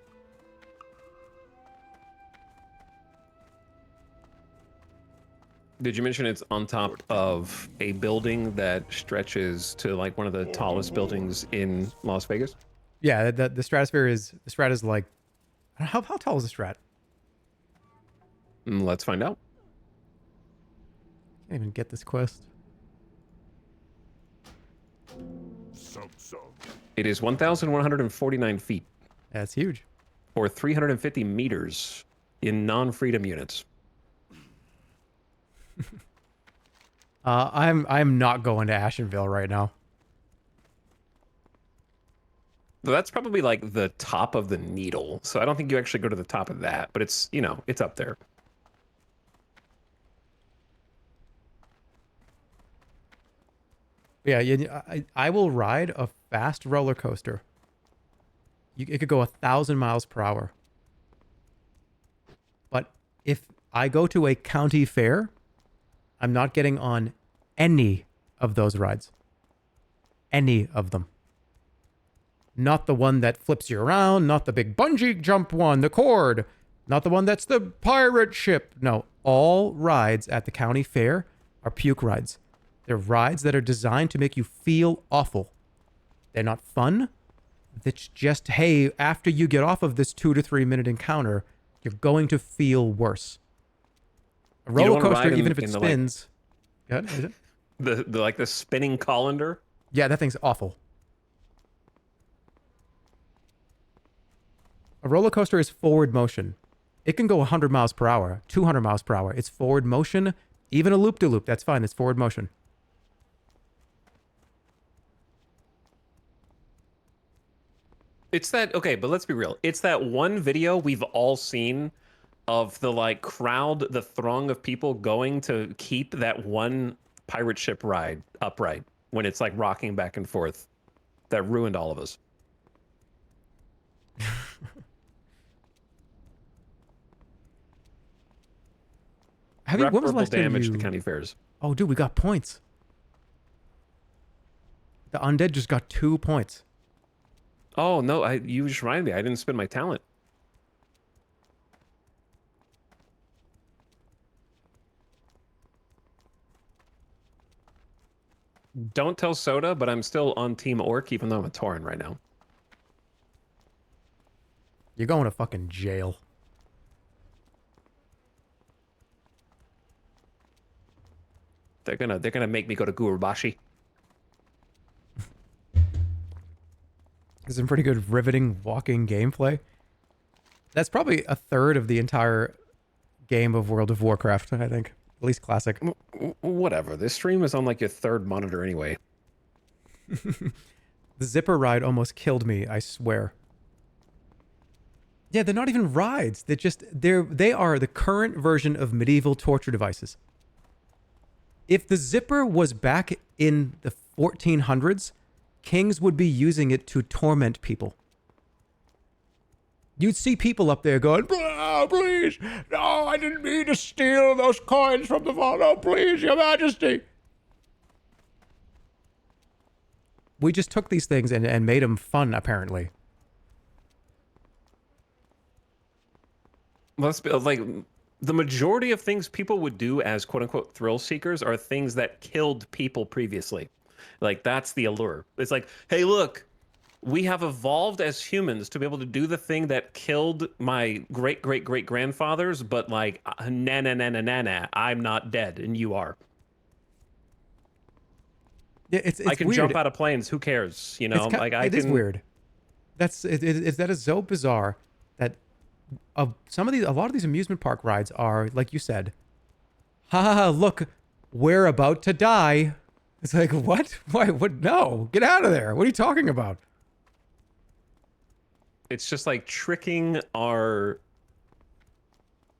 Did you mention it's on top of a building that stretches to like one of the tallest buildings in Las Vegas? Yeah, the stratosphere is the strat is like how tall is the strat? Let's find out. Can't even get this quest. It is 1,149 feet That's huge. or 350 meters in non-freedom units. I'm not going to Ashenville right now. So that's probably like the top of the needle. So I don't think you actually go to the top of that, but it's, you know, it's up there. Yeah, I will ride a fast roller coaster. It could go 1,000 miles per hour. But if I go to a county fair, I'm not getting on any of those rides. Any of them. Not the one that flips you around, not the big bungee jump one, the cord, not the one that's the pirate ship. No, all rides at the county fair are puke rides. They're rides that are designed to make you feel awful. They're not fun. It's just, hey, after you get off of this 2 to 3 minute encounter, you're going to feel worse. A roller coaster, even if it spins. Like, is it? The like the spinning colander. Yeah, that thing's awful. A roller coaster is forward motion. It can go 100 miles per hour, 200 miles per hour. It's forward motion. Even a loop-de-loop, that's fine. It's forward motion. It's that, okay, but let's be real. It's that one video we've all seen of the like crowd, the throng of people going to keep that one pirate ship ride upright when it's like rocking back and forth. That ruined all of us. When was the last time damage to county fairs. Oh, dude, we got points. The undead just got 2 points. Oh no! You just reminded me. I didn't spend my talent. Don't tell Soda, but I'm still on Team Orc, even though I'm a Tauren right now. You're going to fucking jail. They're gonna make me go to Gurubashi. Some pretty good riveting walking gameplay. That's probably a third of the entire game of World of Warcraft, I think. At least classic. Whatever. This stream is on like your third monitor anyway. The zipper ride almost killed me, I swear. Yeah, they're not even rides. They are the current version of medieval torture devices. If the zipper was back in the 1400s, kings would be using it to torment people. You'd see people up there going, oh, please, no, I didn't mean to steal those coins from the vault. Oh, please, your majesty. We just took these things and made them fun, apparently. Let's be like, the majority of things people would do as quote unquote thrill seekers are things that killed people previously. Like, that's the allure. It's like, hey, look, we have evolved as humans to be able to do the thing that killed my great-great-great-grandfathers, but like, na, I'm not dead and you are. Yeah, it's I can weird. jump out of planes. Who cares? You know, It is weird. That is so bizarre that a lot of these amusement park rides are, like you said, ha, look, we're about to die. It's like, what? Why? What? No, get out of there. What are you talking about? It's just like tricking our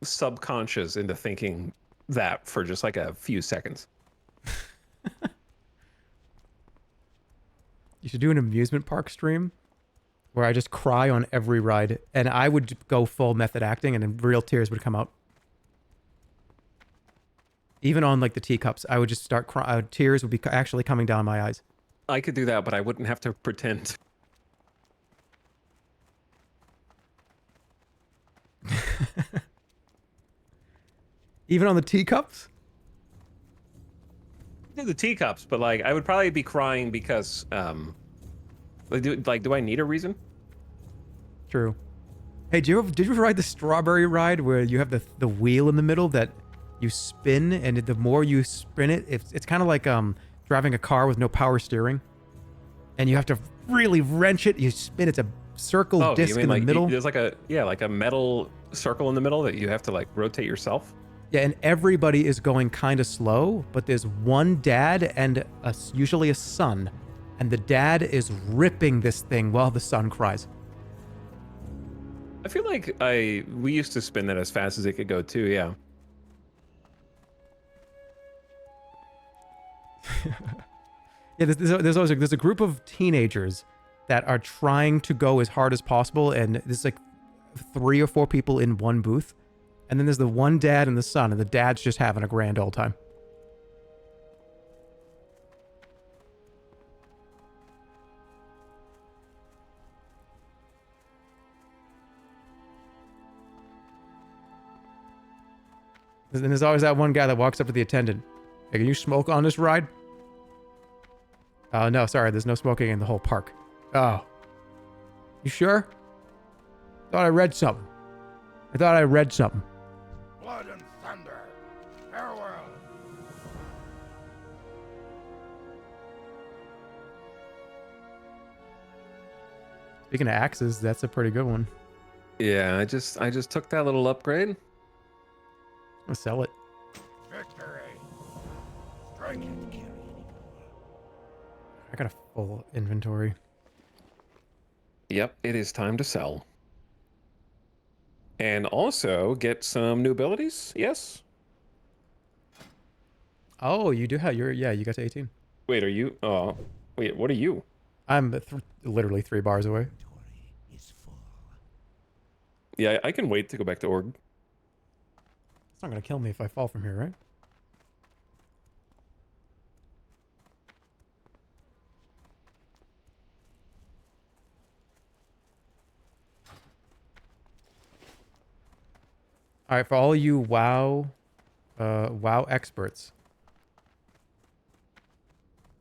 subconscious into thinking that for just like a few seconds. You should do an amusement park stream where I just cry on every ride, and I would go full method acting, and then real tears would come out. Even on like the teacups, I would just start crying. Tears would be actually coming down my eyes. I could do that, but I wouldn't have to pretend. Even on the teacups? Yeah, the teacups, but like I would probably be crying because do I need a reason? True. Hey, did you ever ride the strawberry ride where you have the wheel in the middle that you spin, and the more you spin it, it's kind of like driving a car with no power steering. and you have to really wrench it. You spin. It's a circle Oh, disc you mean in the like middle. there's like a metal circle in the middle that you have to like rotate yourself? Yeah, and everybody is going kind of slow, but there's one dad and usually a son, and the dad is ripping this thing while the son cries. I feel like we used to spin that as fast as it could go too, yeah. Yeah, there's a group of teenagers that are trying to go as hard as possible, and there's like 3 or 4 people in one booth, and then there's the one dad and the son, and the dad's just having a grand old time. And there's always that one guy that walks up to the attendant. Hey, can you smoke on this ride? Oh, no, sorry, there's no smoking in the whole park. Oh. You sure? Thought I read something. Blood and thunder. Farewell. Speaking of axes, that's a pretty good one. Yeah, I just took that little upgrade. I'll sell it. Victory. Strike it, carry. I got a full inventory. Yep, it is time to sell. And also get some new abilities, yes? Oh, you do have you got to 18. Wait, are you wait, what are you? I'm literally 3 bars away. Inventory is full. Yeah, I can wait to go back to org. It's not gonna kill me if I fall from here, right? All right, for all you WoW experts,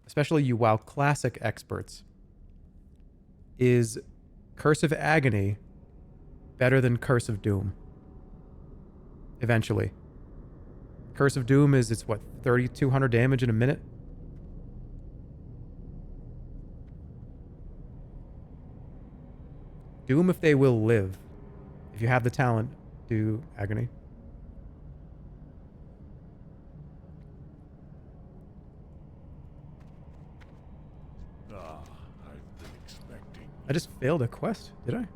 especially you WoW Classic experts, is Curse of Agony better than Curse of Doom? Eventually. Curse of Doom is, it's what, 3,200 damage in a minute? Doom, if they will live. If you have the talent, do Agony. I've been expecting. I just failed a quest, did I?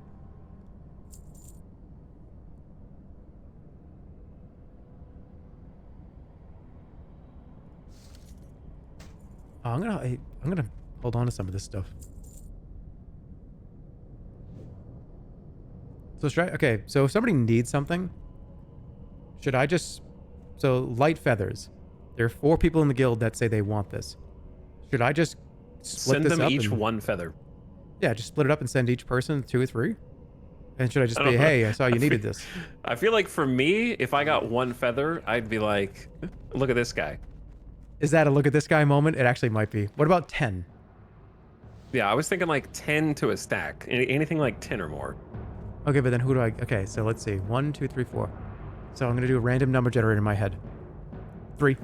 Oh, I'm gonna hold on to some of this stuff. So okay, so if somebody needs something, should I just, so light feathers. There are 4 people in the guild that say they want this. Should I just split Send this them up each and, one feather. yeah, just split it up and send each person 2 or 3? And should I just I be, don't know. hey, I saw you needed this? I feel like for me, if I got one feather, I'd be like, look at this guy. Is that a look at this guy moment? It actually might be. What about 10? Yeah, I was thinking like 10 to a stack. Anything like 10 or more. Okay, but then who do I, okay, so let's see. 1, 2, 3, 4. So I'm gonna do a random number generator in my head. 3.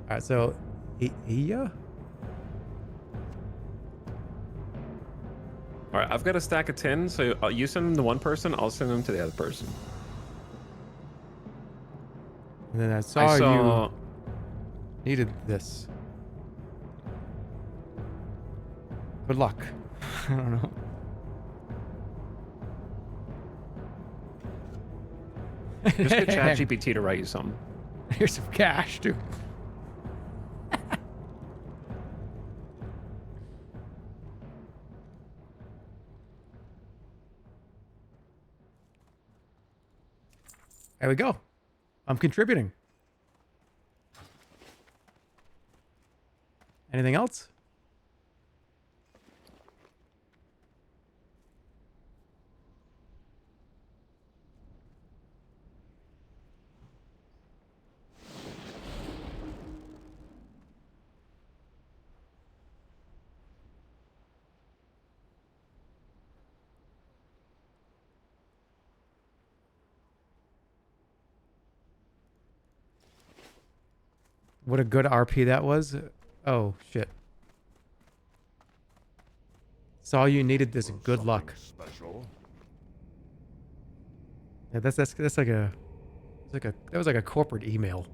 Alright, so Iya? All right, I've got a stack of 10, so you send them to one person, I'll send them to the other person. And then I saw you needed this. Good luck. I don't know. Just get ChatGPT to write you something. Here's some cash, too. There we go. I'm contributing. Anything else? What a good RP that was. Oh, shit. Saw you needed this good luck. Special. Yeah, that's like a... that was like a corporate email.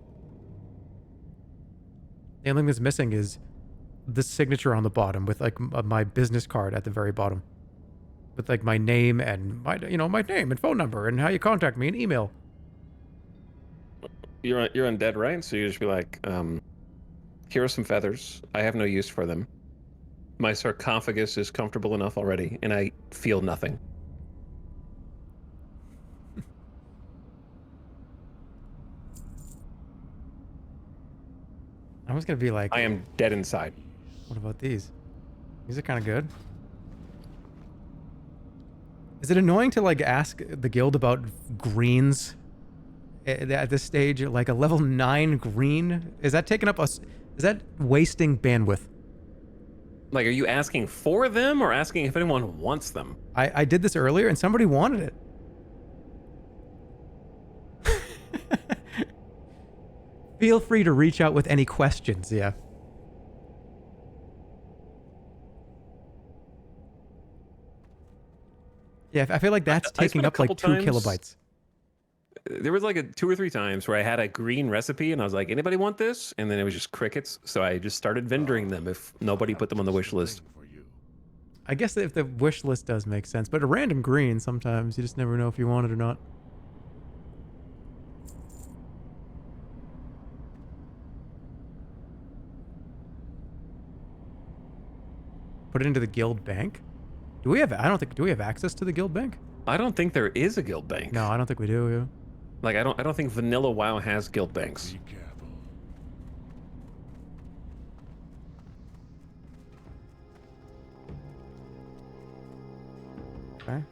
The only thing that's missing is the signature on the bottom with like my business card at the very bottom. With like my name and my name and phone number and how you contact me and email. You're undead, right? So you just be like, here are some feathers. I have no use for them. My sarcophagus is comfortable enough already, and I feel nothing. I was gonna be like, I am dead inside. what about these? These are kind of good. Is it annoying to like ask the guild about greens at this stage? Like a level 9 green? Is that taking up is that wasting bandwidth? Like, are you asking for them or asking if anyone wants them? I did this earlier and somebody wanted it. Feel free to reach out with any questions, yeah. Yeah, I feel like that's taking up like 2 kilobytes. There was like 2 or 3 times where I had a green recipe and I was like, anybody want this? And then it was just crickets. So I just started vendoring them if nobody put them on the wish list. I guess if the wish list does make sense, but a random green sometimes you just never know if you want it or not. Put it into the guild bank? Do we have access to the guild bank? I don't think there is a guild bank. No, I don't think we do, yeah. Like, I don't think vanilla WoW has guild banks. Be careful. Okay.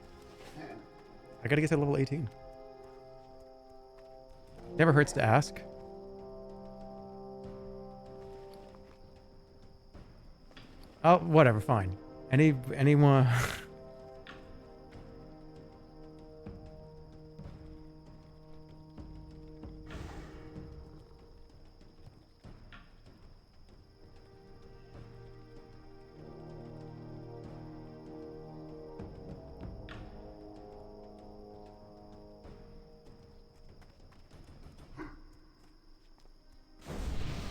I gotta get to level 18. Never hurts to ask. Oh, whatever, fine. Anyone...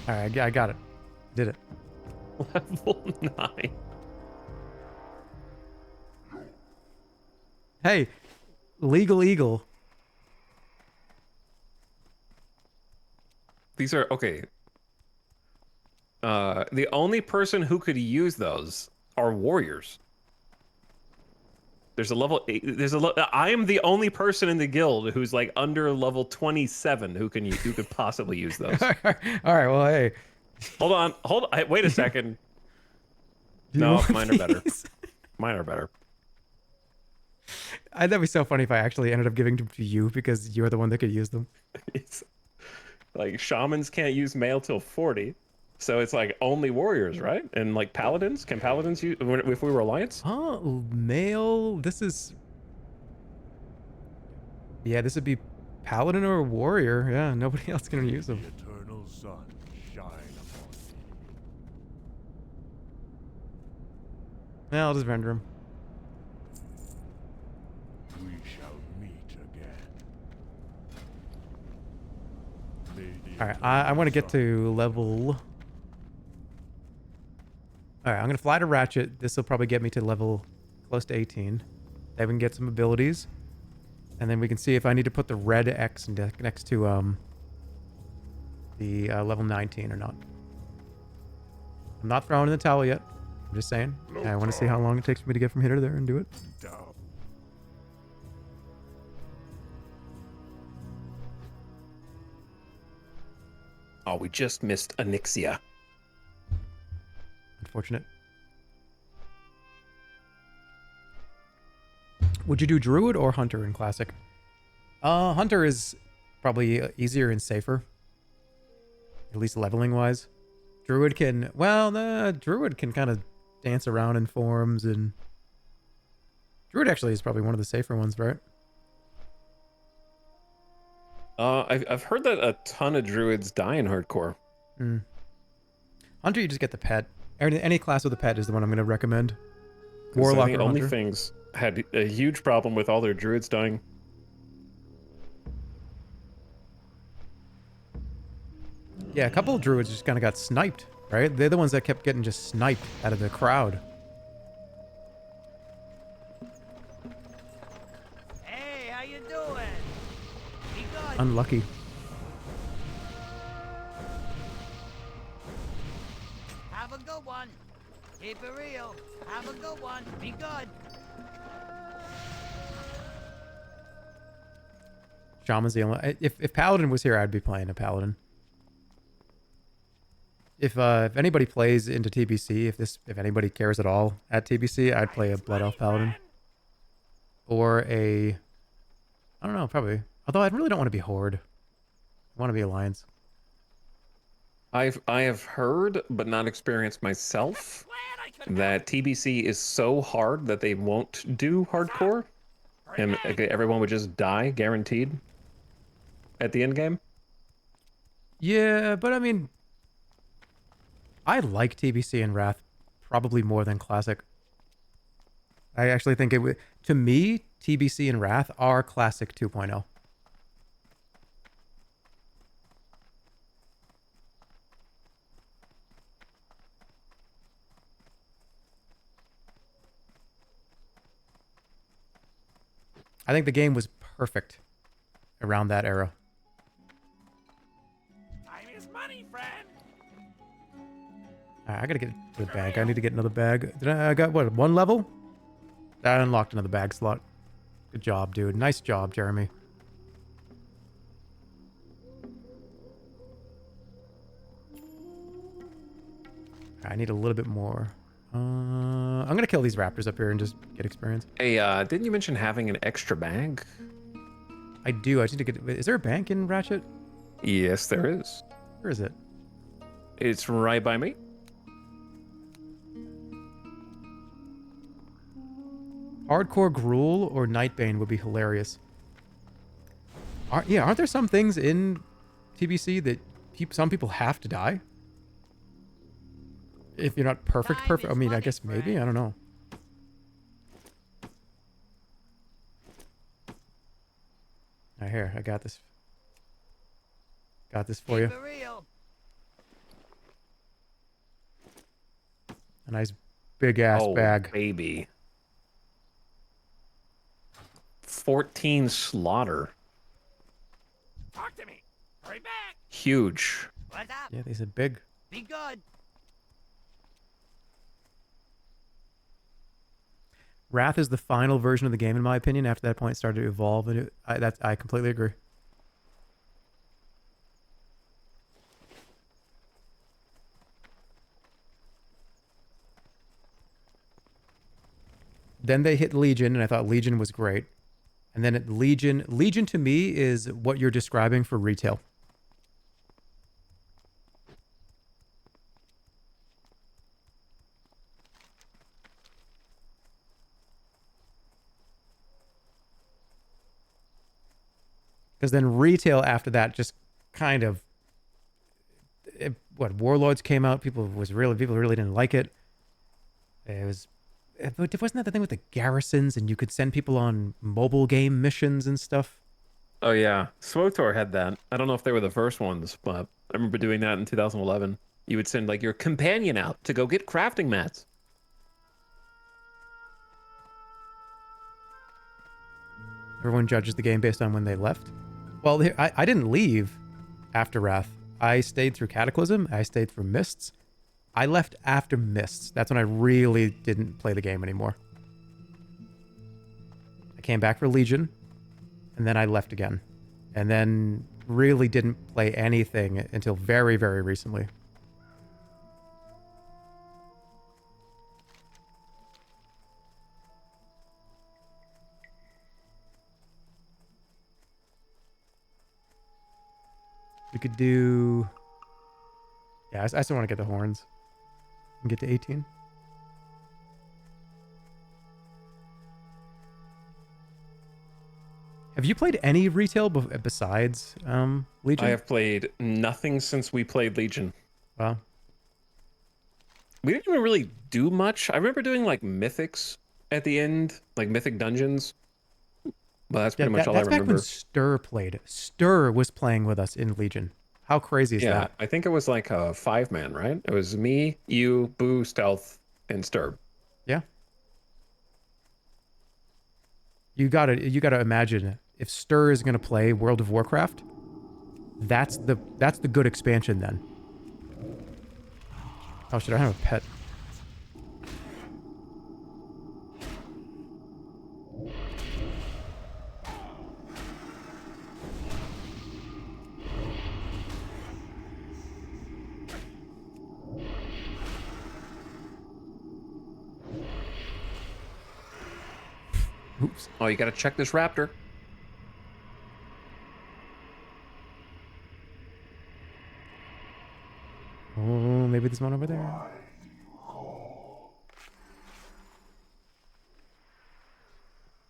Alright, I got it. Did it. Level 9. Hey, Legal Eagle. These are, okay. The only person who could use those are warriors. There's a level 8. I am the only person in the guild who's like under level 27 who could possibly use those. All right, well, hey. Hold on. Wait a second. No, mine are better. Mine are better. That'd be so funny if I actually ended up giving them to you because you're the one that could use them. It's like shamans can't use mail till 40. So it's like only warriors, right? And like paladins, can paladins use if we were alliance? Oh, male. This is... Yeah, this would be paladin or warrior. Yeah, nobody else can use them. The eternal sun shine upon thee. Yeah, I'll just render them. We shall meet again. All right, I want to get to level... All right, I'm going to fly to Ratchet. This will probably get me to level close to 18. Then we can get some abilities. And then we can see if I need to put the red X next to the level 19 or not. I'm not throwing in the towel yet. I'm just saying. I want to see how long it takes for me to get from here to there and do it. Oh, we just missed Onyxia. Unfortunate. Would you do Druid or Hunter in Classic? Hunter is probably easier and safer. At least leveling wise. Druid can... Well, Druid can kind of dance around in forms and... Druid actually is probably one of the safer ones, right? I've heard that a ton of druids die in hardcore. Mm. Hunter, you just get the pet. Any class with a pet is the one I'm going to recommend. 'Cause Warlock I think or only Hunter. things had a huge problem with all their druids dying. Yeah, a couple of druids just kind of got sniped, right? They're the ones that kept getting just sniped out of the crowd. Hey, how you doing? Be good. Unlucky. Have a good one. Keep it real. Have a good one. Be good. Shaman's the only... If Paladin was here, I'd be playing a Paladin. If anybody plays into TBC, if anybody cares at all at TBC, I'd play a Blood Elf Paladin. Or a... I don't know, probably. Although I really don't want to be Horde. I want to be Alliance. I have heard, but not experienced myself, that TBC is so hard that they won't do hardcore, and everyone would just die, guaranteed, at the end game. Yeah, but I mean... I like TBC and Wrath probably more than Classic. I actually think it would... To me, TBC and Wrath are Classic 2.0. I think the game was perfect around that era. Time is money, friend. I gotta get to the bag. I need to get another bag. I got, what, 1 level? I unlocked another bag slot. Good job, dude. Nice job, Jeremy. I need a little bit more. I'm gonna kill these raptors up here and just get experience. Hey, didn't you mention having an extra bag? I do. I just need to get... Is there a bank in Ratchet? Yes, there is. Where is it? It's right by me. Hardcore Gruul or Nightbane would be hilarious. Aren't there some things in TBC that some people have to die? If you're not perfect. I mean, I guess maybe. I don't know. Right here, I got this. Got this for you. Keep it real. A nice big ass bag. Baby. 14 slaughter. Talk to me. Hurry back. Huge. What's up? Yeah, they said big. Be good. Wrath is the final version of the game, in my opinion. After that point, it started to evolve, and I completely agree. Then they hit Legion, and I thought Legion was great. And then Legion to me is what you're describing for retail. Because then retail after that just kind of... Warlords came out, people really didn't like it. Wasn't that the thing with the garrisons and you could send people on mobile game missions and stuff? Oh yeah, SWTOR had that. I don't know if they were the first ones, but I remember doing that in 2011. You would send like your companion out to go get crafting mats. Everyone judges the game based on when they left. Well, I didn't leave after Wrath. I stayed through Cataclysm. I stayed through Mists. I left after Mists. That's when I really didn't play the game anymore. I came back for Legion, and then I left again. And then really didn't play anything until very, very recently. We could do... Yeah, I still want to get the horns. And get to 18. Have you played any retail besides Legion? I have played nothing since we played Legion. Well, We didn't even really do much. I remember doing like mythics at the end, like mythic dungeons. But that's yeah, pretty much all I that's back when remember. Stir played. Stir was playing with us in Legion. How crazy is Yeah, that? I think it was like a 5-man, right? It was me, you, Boo, Stealth, and Sturb. Yeah. You gotta imagine if Stir is gonna play World of Warcraft, that's the good expansion then. Oh shit, I have a pet. Oops. Oh, you gotta check this raptor. Oh, maybe there's one over there.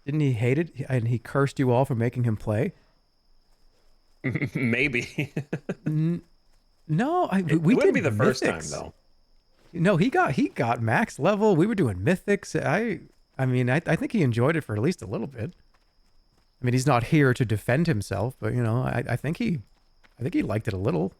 Didn't he hate it? And he cursed you all for making him play? Maybe. No, It we wouldn't did be the first time mythics. though. No, he got max level. We were doing mythics. I think he enjoyed it for at least a little bit. I mean, he's not here to defend himself, but you know, I think he liked it a little.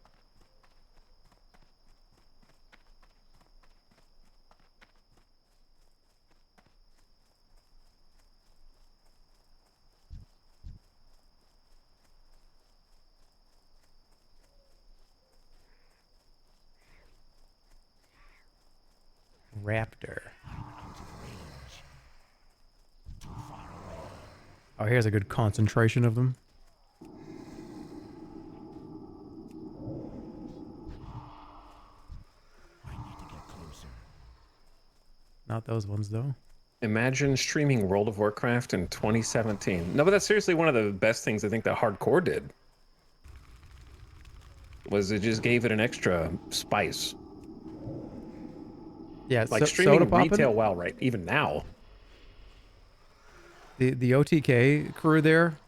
Raptor. Oh, here's a good concentration of them. Not those ones though. Imagine streaming World of Warcraft in 2017. No, but that's seriously one of the best things I think that hardcore did. Was it just gave it an extra spice. Yeah, Like streaming retail WoW right even now. The OTK crew there,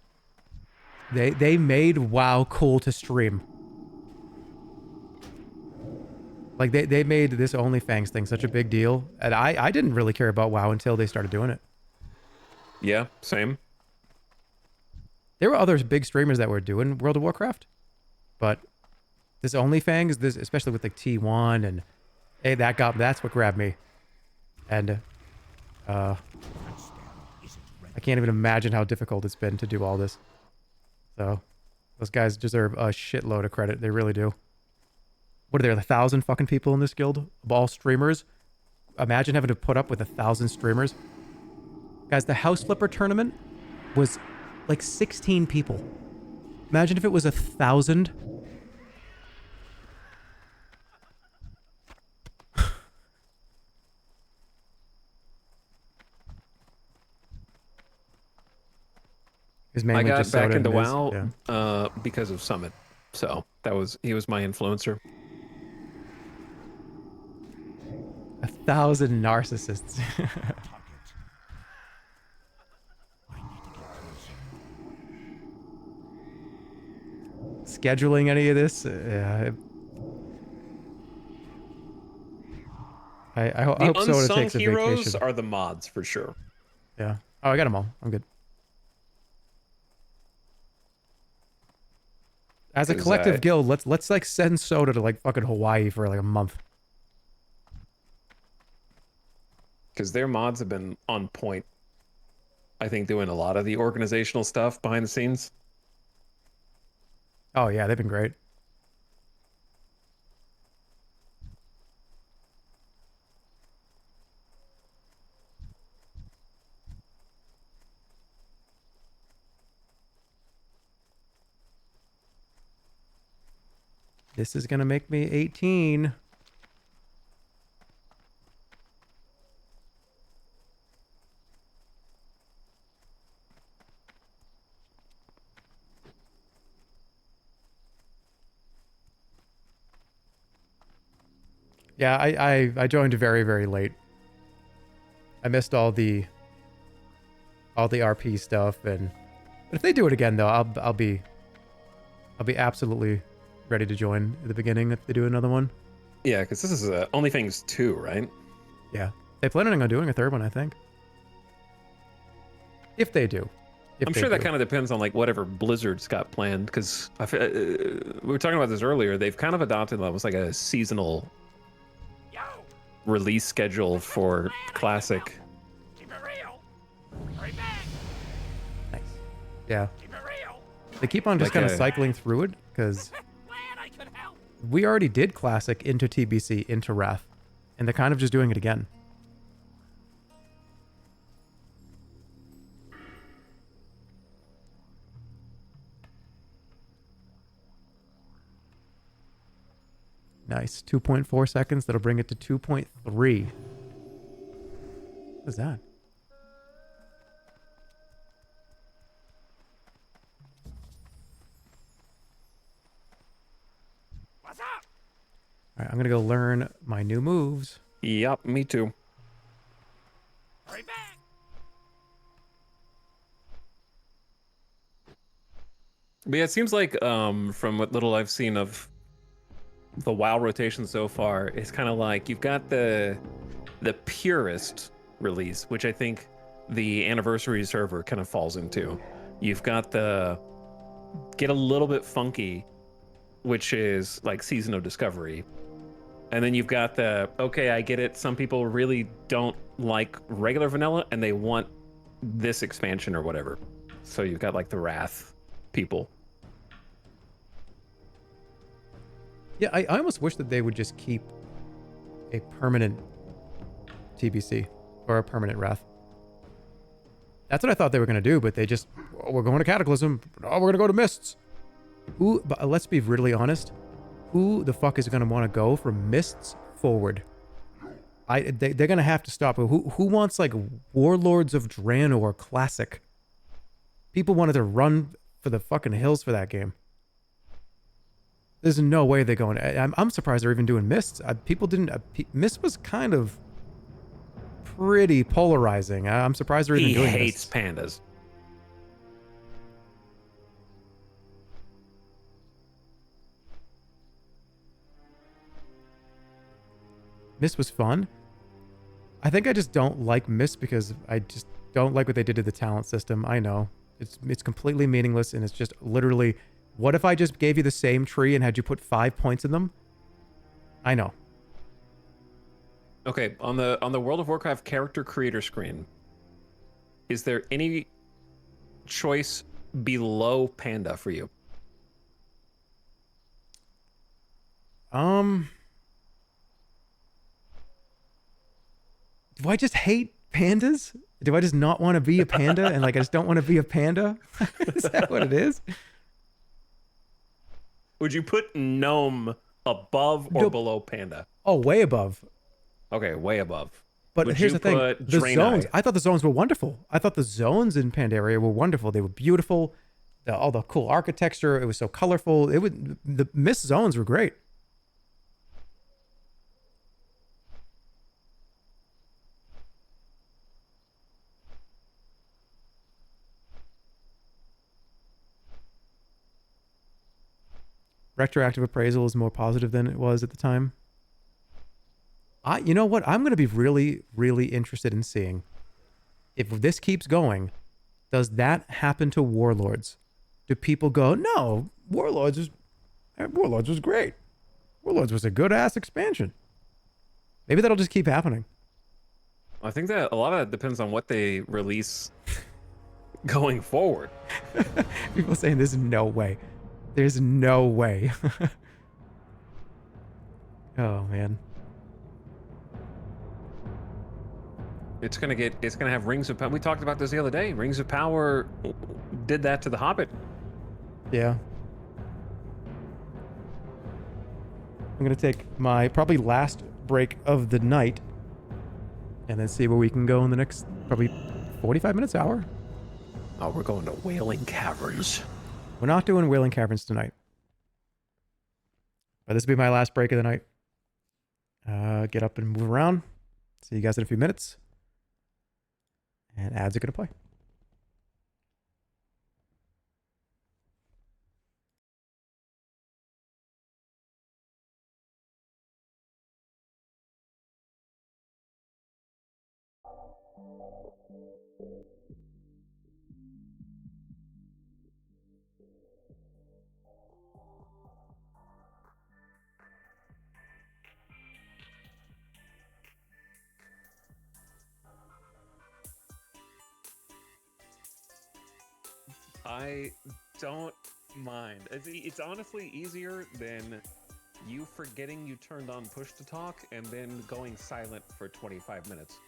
they made WoW cool to stream. Like they made this OnlyFans thing such a big deal, and I didn't really care about WoW until they started doing it. Yeah, same. There were other big streamers that were doing World of Warcraft, but this OnlyFans, this especially with like T1 and hey, that's what grabbed me, and I can't even imagine how difficult it's been to do all this. So those guys deserve a shitload of credit. They really do. What are there, 1,000 fucking people in this guild? Of all streamers? Imagine having to put up with 1,000 streamers. Guys, the House Flipper tournament was like 16 people. Imagine if it was 1,000. I got back into WoW yeah. because of Summit. So he was my influencer. 1,000 narcissists. Scheduling any of this? I hope Soda unsung takes a heroes vacation. are the mods for sure. Yeah. Oh, I got them all. I'm good. As a collective guild, let's like send Soda to like fucking Hawaii for like a month. Because their mods have been on point. I think doing a lot of the organizational stuff behind the scenes. Oh yeah, they've been great. This is gonna make me 18. Yeah, I joined very, very late. I missed all the RP stuff, but if they do it again though, I'll be absolutely ready to join at the beginning if they do another one. Yeah, because this is Only Things 2, right? Yeah. They planning on doing a third one, I think. If they do. If I'm they sure that do. kind of depends on like whatever Blizzard's got planned. Because we were talking about this earlier. They've kind of adopted almost like a seasonal Yo! release schedule I'm for glad I could Classic. help. Keep it real. Hurry back. Nice. Yeah. Keep it real. They keep on just Like kind of a- cycling through it because Glad I could help. we already did Classic into TBC into Wrath, and they're kind of just doing it again. Nice. 2.4 seconds. That'll bring it to 2.3. What is that? What's up? All right, I'm going to go learn my new moves. Yep, me too. Hurry back. But yeah, it seems like from what little I've seen of the WoW rotation so far, it's kind of like you've got the purest release, which I think the anniversary server kind of falls into. You've got the get a little bit funky, which is like Season of Discovery. And then you've got the, okay, I get it. Some people really don't like regular vanilla and they want this expansion or whatever. So you've got like the Wrath people. Yeah, I almost wish that they would just keep a permanent TBC or a permanent Wrath. That's what I thought they were going to do, but they just, oh, we're going to Cataclysm. Oh, we're going to go to Mists. Who, but let's be really honest. Who the fuck is going to want to go from Mists forward? They're going to have to stop. Who wants like Warlords of Draenor Classic? People wanted to run for the fucking hills for that game. There's no way they're going. I'm surprised they're even doing Mists. People didn't. Mist was kind of pretty polarizing. I'm surprised they're even He doing hates Mists. pandas. Mist was fun. I think I just don't like Mist because I just don't like what they did to the talent system. I know. It's completely meaningless and it's just literally, what if I just gave you the same tree and had you put 5 points in them? I know. Okay, on the World of Warcraft character creator screen, is there any choice below panda for you? Do I just hate pandas? Do I just not want to be a panda and like I just don't want to be a panda? Is that what it is? Would you put gnome above or No. below panda? Oh, way above. Okay, way above. But Would here's you the thing. put The Draenei? zones, I thought the zones were wonderful. I thought the zones in Pandaria were wonderful. They were beautiful. All the cool architecture. It was so colorful. The mist zones were great. Retroactive appraisal is more positive than it was at the time. You know what? I'm going to be really, really interested in seeing if this keeps going. Does that happen to Warlords? Do people go, no, Warlords was great. Warlords was a good ass expansion. Maybe that'll just keep happening. I think that a lot of that depends on what they release going forward. People saying there's no way. There's no way. Oh man. It's gonna have Rings of Power. We talked about this the other day. Rings of Power did that to the Hobbit. Yeah. I'm gonna take my probably last break of the night and then see where we can go in the next probably 45 minutes, hour. Oh, we're going to Wailing Caverns. We're not doing Wailing Caverns tonight. But this will be my last break of the night. Get up and move around. See you guys in a few minutes. And ads are gonna play. I don't mind. It's honestly easier than you forgetting you turned on push to talk and then going silent for 25 minutes.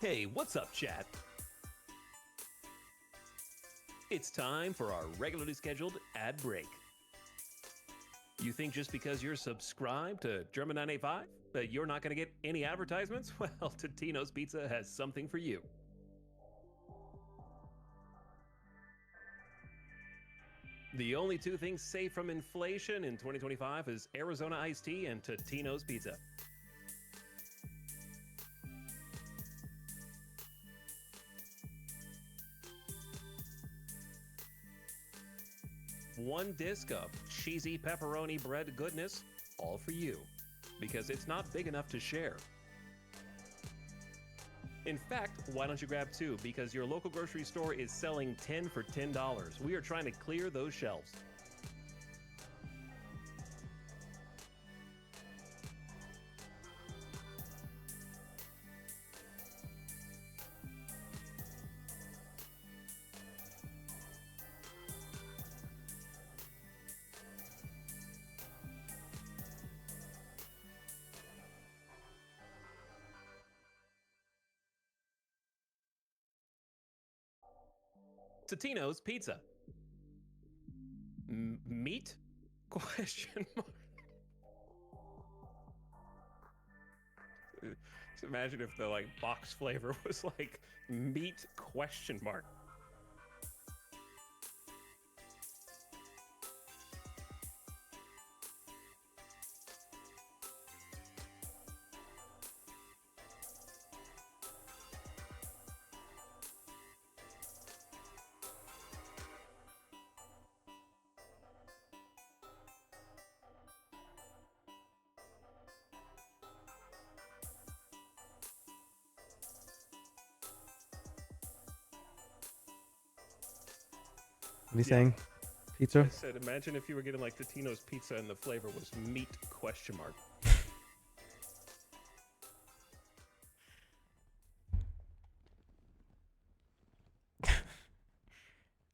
Hey, what's up, chat? It's time for our regularly scheduled ad break. You think just because you're subscribed to Jerma 985 that you're not going to get any advertisements? Well, Totino's Pizza has something for you. The only two things safe from inflation in 2025 is Arizona iced tea and Totino's Pizza. One disc of cheesy pepperoni bread goodness, all for you, because it's not big enough to share. In fact, why don't you grab two? Because your local grocery store is selling 10 for $10. We are trying to clear those shelves. Totino's Pizza. Meat? Question mark. Just imagine if the box flavor was meat question mark. What are you saying? Pizza? I said, imagine if you were getting Totino's Pizza and the flavor was meat question mark.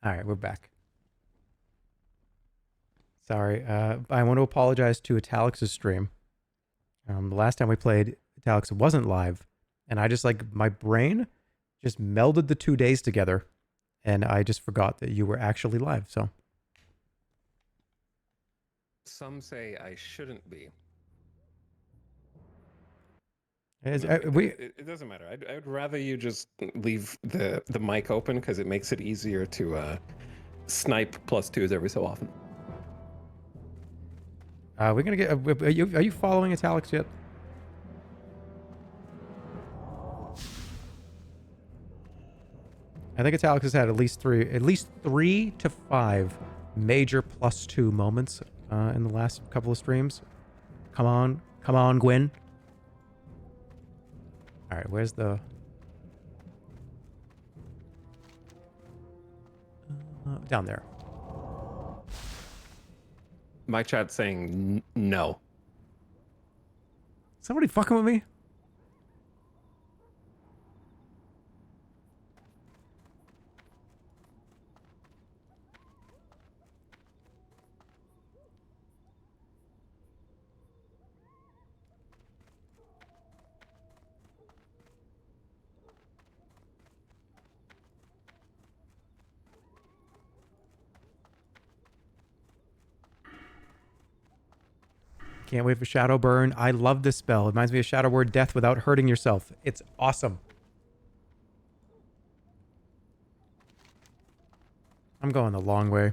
All right, we're back. Sorry, I want to apologize to Etalyx's stream. The last time we played, Etalyx wasn't live, and I just my brain just melded the 2 days together, and I just forgot that you were actually live. So Some say I shouldn't be. it It doesn't matter. I'd rather you just leave the mic open because it makes it easier to snipe +2s every so often. we're gonna get. Are you following Etalyx yet? I think Etalyx has had at least 3 to 5 major +2 moments in the last couple of streams. Come on, Gwen. All right, where's the? Down there. My chat's saying no. Somebody fucking with me? Can't wait for Shadow Burn. I love this spell. It reminds me of Shadow Word Death without hurting yourself. It's awesome. I'm going the long way.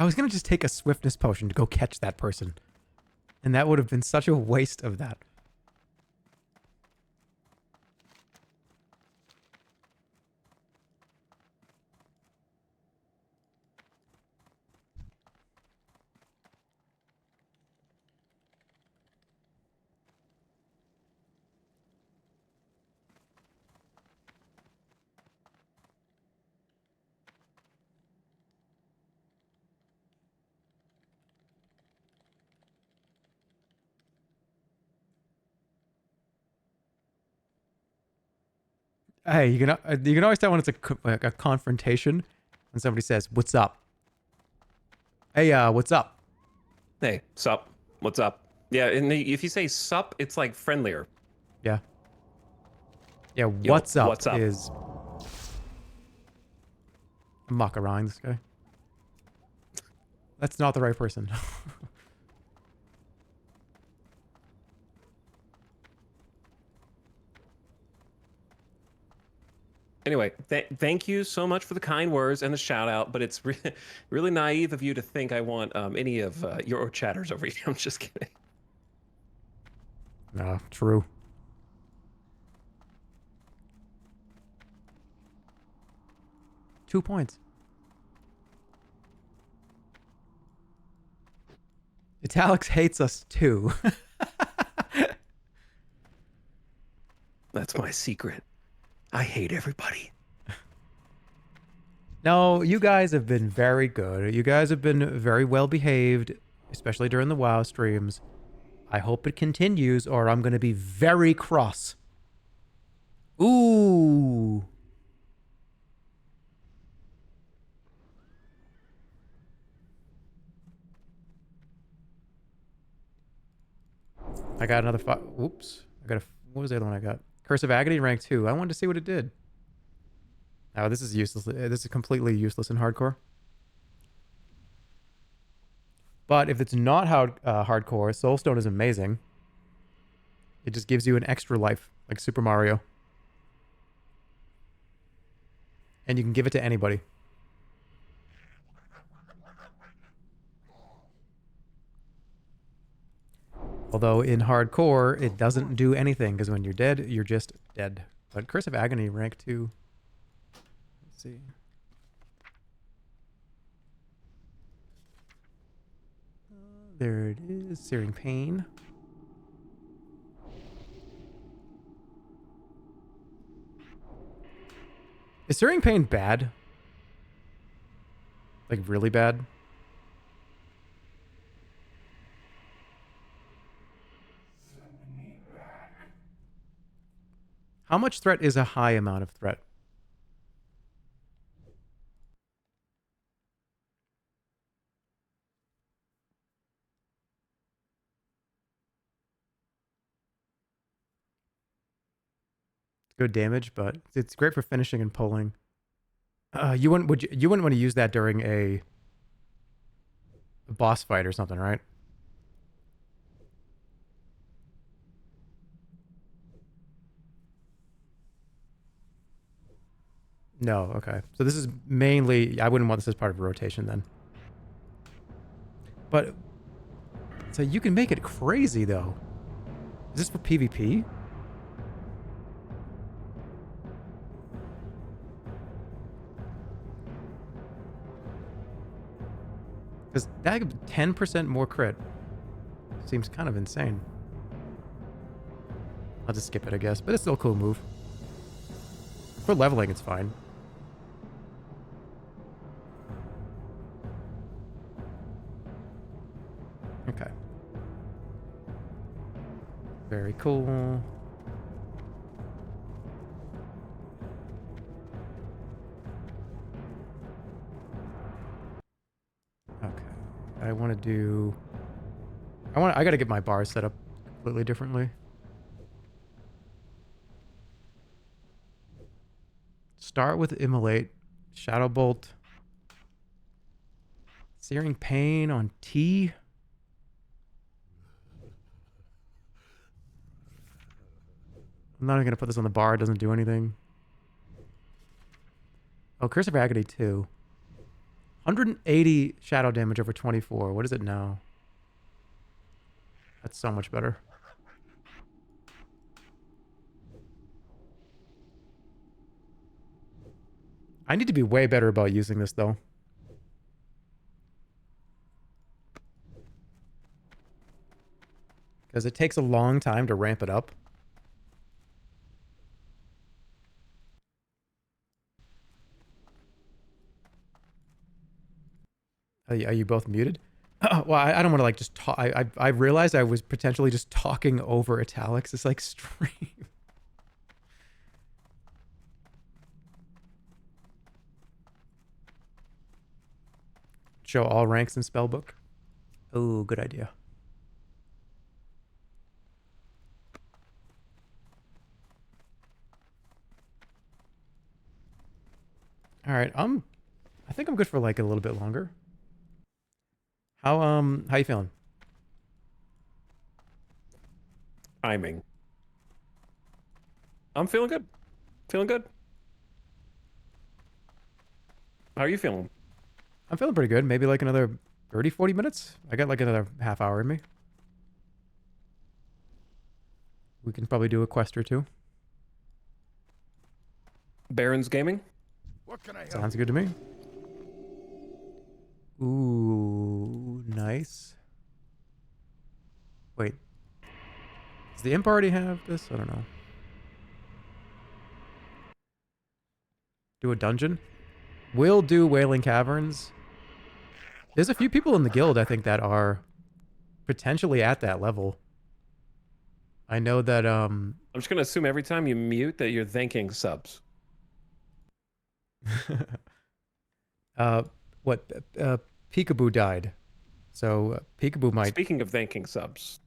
I was going to just take a swiftness potion to go catch that person. And that would have been such a waste of that. Hey, you can always tell when it's a confrontation when somebody says, "What's up?" Hey, what's up? Hey, sup? What's up? Yeah, and if you say sup, it's like friendlier. Yeah. Yeah, Yo, what's up what's up? is... Muck around this guy. That's not the right person. Anyway, thank you so much for the kind words and the shout out, but it's really naive of you to think I want any of your chatters over here. I'm just kidding. No, true. Two points. Etalyx hates us too. That's my secret. I hate everybody. No, you guys have been very good. You guys have been very well behaved, especially during the WoW streams. I hope it continues, or I'm going to be very cross. Ooh. I got another five. Oops. What was the other one I got? Curse of Agony, rank 2. I wanted to see what it did. Oh, this is useless. This is completely useless in hardcore. But if it's not hardcore, Soulstone is amazing. It just gives you an extra life, like Super Mario. And you can give it to anybody. Although in hardcore, it doesn't do anything, because when you're dead, you're just dead. But Curse of Agony, rank 2. Let's see. There it is. Searing Pain. Is Searing Pain bad? Like, really bad? How much threat is a high amount of threat? Good damage, but it's great for finishing and pulling. You wouldn't want to use that during a boss fight or something, right? No, okay. So this is mainly... I wouldn't want this as part of a rotation then. But... So you can make it crazy, though. Is this for PvP? Because that 10% more crit seems kind of insane. I'll just skip it, I guess. But it's still a cool move. For leveling, it's fine. Okay. Very cool. Okay. I want to do... I got to get my bar set up completely differently. Start with Immolate. Shadow Bolt. Searing Pain on T. I'm not even going to put this on the bar. It doesn't do anything. Oh, Curse of Agony too. 180 shadow damage over 24. What is it now? That's so much better. I need to be way better about using this, though. Because it takes a long time to ramp it up. Are you both muted? Well, I don't want to like just talk. I realized I was potentially just talking over Etalyx. It's like stream. Show all ranks in spellbook. Oh, good idea. All right, I think I'm good for like a little bit longer. How you feeling? Timing. I'm feeling good. Feeling good. How are you feeling? I'm feeling pretty good. Maybe like another 30, 40 minutes. I got like another half hour in me. We can probably do a quest or two. Baron's Gaming? What can I help? Sounds good to me. Ooh, nice. Wait. Does the imp already have this? I don't know. Do a dungeon? We'll do Wailing Caverns. There's a few people in the guild, I think, that are potentially at that level. I know that, I'm just going to assume every time you mute that you're thanking subs. Peekaboo died. So, Peekaboo might... Speaking of thanking subs.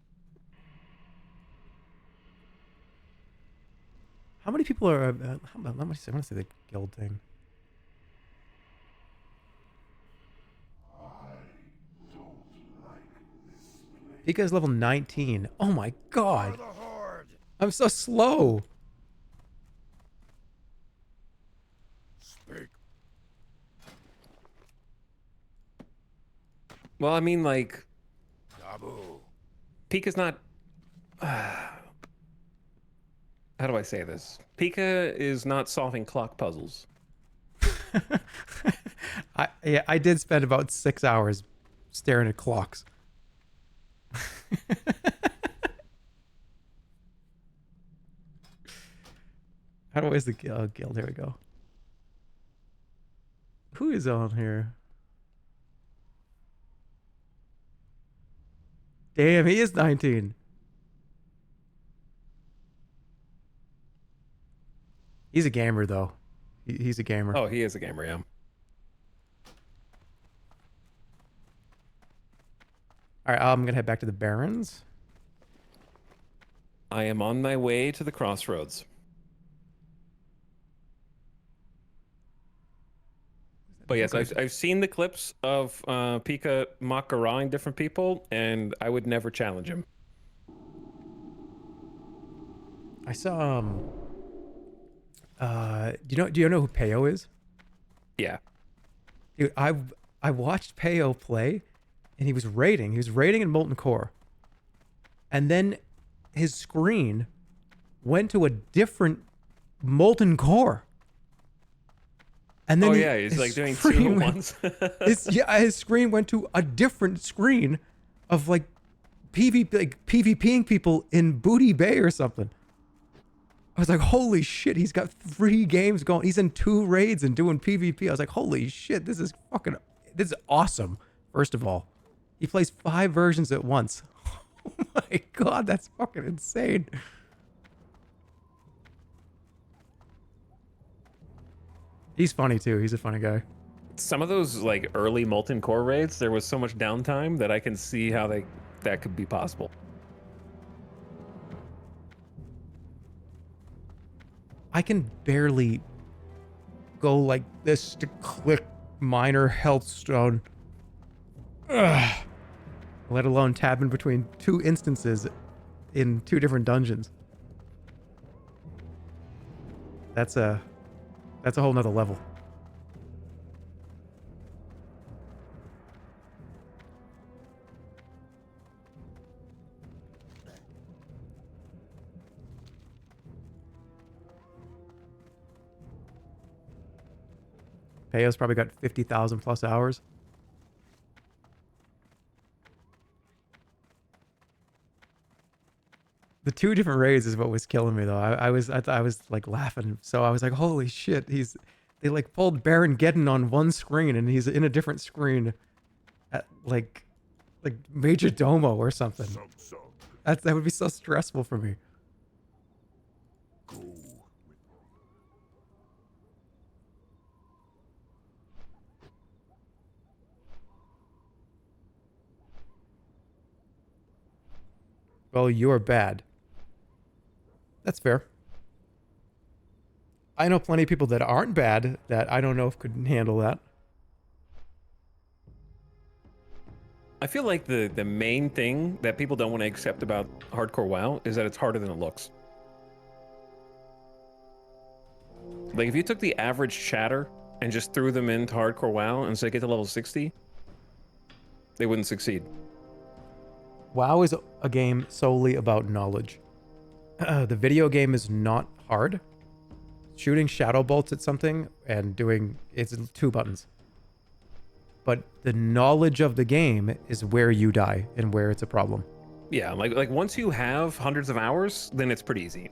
How many people are... I want to say the guild thing. Pika's level 19. Oh my god. I'm so slow. Speak. Well, I mean, like, Taboo. Pika's not... how do I say this? Pika is not solving clock puzzles. I did spend about 6 hours staring at clocks. How do I is the guild? Here we go. Who is on here? Damn, he is 19. He's a gamer, though. He's a gamer. Oh, he is a gamer, yeah. All right, I'm going to head back to the Barrens. I am on my way to the crossroads. But yes, I've seen the clips of Pika mock-arawing different people, and I would never challenge him. I saw do you know who Peo is? Yeah. Dude, I watched Peo play, and he was raiding in Molten Core. And then his screen went to a different Molten Core. And then he's like doing two at once. his screen went to a different screen of like PvPing people in Booty Bay or something. I was like, holy shit, he's got 3 games going. He's in 2 raids and doing PvP. I was like, holy shit, this is awesome. First of all, he plays 5 versions at once. Oh my god, that's fucking insane. He's funny too. He's a funny guy. Some of those like early Molten Core raids, there was so much downtime that I can see how that could be possible. I can barely go like this to click minor health stone. Ugh. Let alone tab in between 2 instances in 2 different dungeons. That's a whole nother level. Peyo's probably got 50,000 plus hours. The 2 different raids is what was killing me though. I was like laughing. So I was like, holy shit, they like pulled Baron Geddon on one screen and he's in a different screen at like Major Domo or something. That would be so stressful for me. Well, you're bad. That's fair. I know plenty of people that aren't bad that I don't know if could handle that. I feel like the main thing that people don't want to accept about hardcore WoW is that it's harder than it looks. Like if you took the average chatter and just threw them into hardcore WoW and said get to level 60, they wouldn't succeed. WoW is a game solely about knowledge. The video game is not hard. Shooting shadow bolts at something and doing it's 2 buttons. But the knowledge of the game is where you die and where it's a problem. Yeah, like once you have hundreds of hours, then it's pretty easy.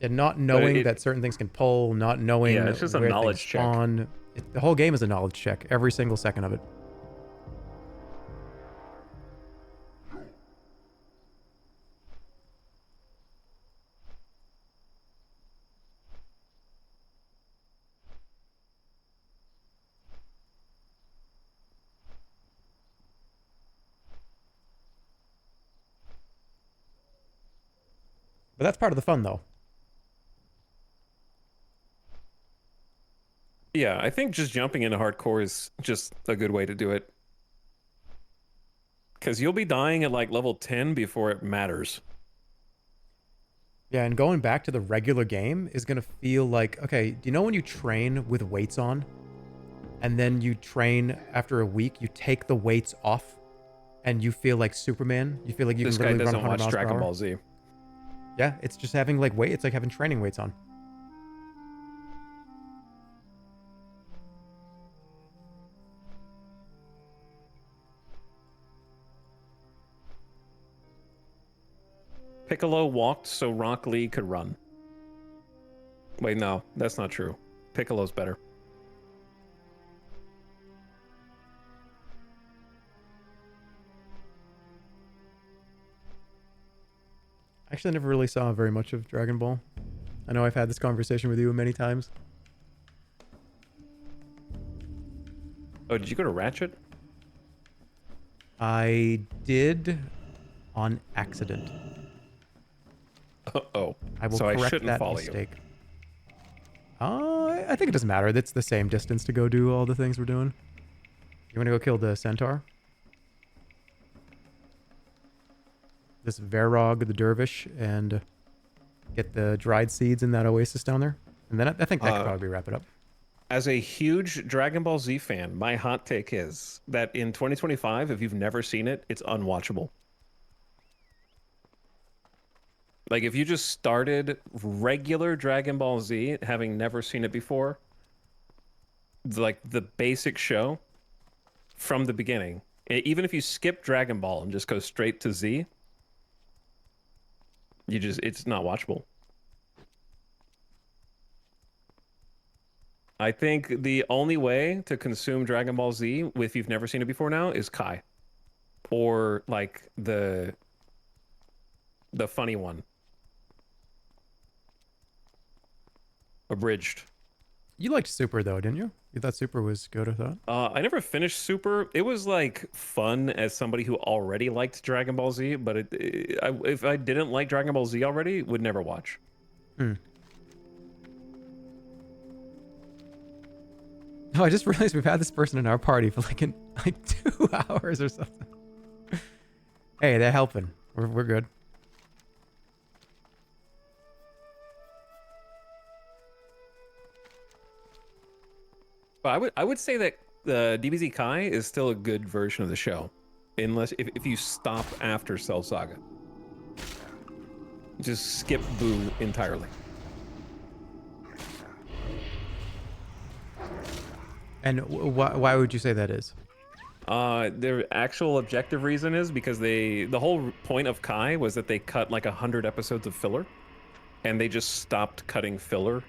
And not knowing that certain things can pull, not knowing it's just a where knowledge things check. spawn. The whole game is a knowledge check, every single second of it. But that's part of the fun, though. Yeah, I think just jumping into hardcore is just a good way to do it. Because you'll be dying at like level 10 before it matters. Yeah, and going back to the regular game is going to feel like, okay, do you know when you train with weights on? And then you train after a week, you take the weights off, and you feel like Superman? You feel like you This can guy literally run doesn't 100 watch miles per Dragon hour? Ball Z. Yeah, it's just having like weight. It's like having training weights on. Piccolo walked so Rock Lee could run. Wait, no, that's not true. Piccolo's better. Actually, I never really saw very much of Dragon Ball. I know I've had this conversation with you many times. Oh, did you go to Ratchet? I did on accident. Oh, I will so I correct shouldn't that follow mistake. I think it doesn't matter. It's the same distance to go do all the things we're doing. You want to go kill the centaur? This Verog, the dervish, and get the dried seeds in that oasis down there. And then I think that could probably wrap it up. As a huge Dragon Ball Z fan, my hot take is that in 2025, if you've never seen it, it's unwatchable. Like, if you just started regular Dragon Ball Z, having never seen it before, like the basic show from the beginning, even if you skip Dragon Ball and just go straight to Z, it's not watchable. I think the only way to consume Dragon Ball Z, if you've never seen it before now, is Kai. Or, like, the funny one. Abridged. You liked Super, though, didn't you? You thought Super was good, I thought? I never finished Super. It was, like, fun as somebody who already liked Dragon Ball Z, but if I didn't like Dragon Ball Z already, would never watch. Oh, I just realized we've had this person in our party for like 2 hours or something. Hey, they're helping. We're good. But I would say that DBZ Kai is still a good version of the show, unless if you stop after Cell Saga. Just skip Boo entirely. And why would you say that is? Their actual objective reason is because the whole point of Kai was that they cut like 100 episodes of filler, and they just stopped cutting filler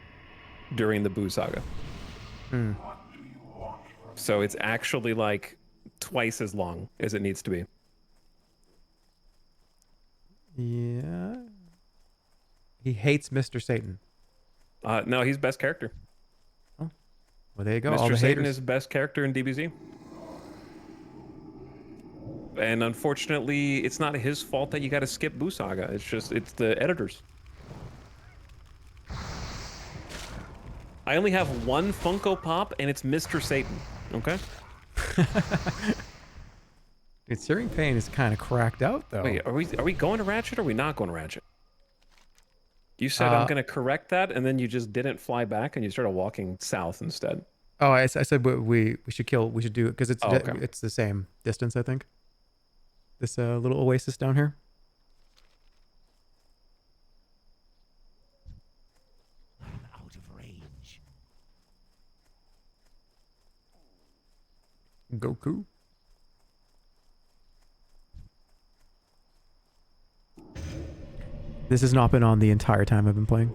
during the Boo Saga. Hmm. So it's actually like twice as long as it needs to be. Yeah. He hates Mr. Satan. No, he's best character. Oh, well, there you go. All Mr. the Satan haters. is best character in DBZ. And unfortunately, it's not his fault that you got to skip Boo Saga. It's the editors. I only have one Funko Pop, and it's Mr. Satan. Okay. Dude, Searing Pain is kind of cracked out, though. Wait, are we going to Ratchet or are we not going to Ratchet? You said I'm going to correct that, and then you just didn't fly back, and you started walking south instead. Oh, I said we should do it because okay. it's the same distance, I think. This little oasis down here. I'm out of range. Goku. This has not been on the entire time I've been playing.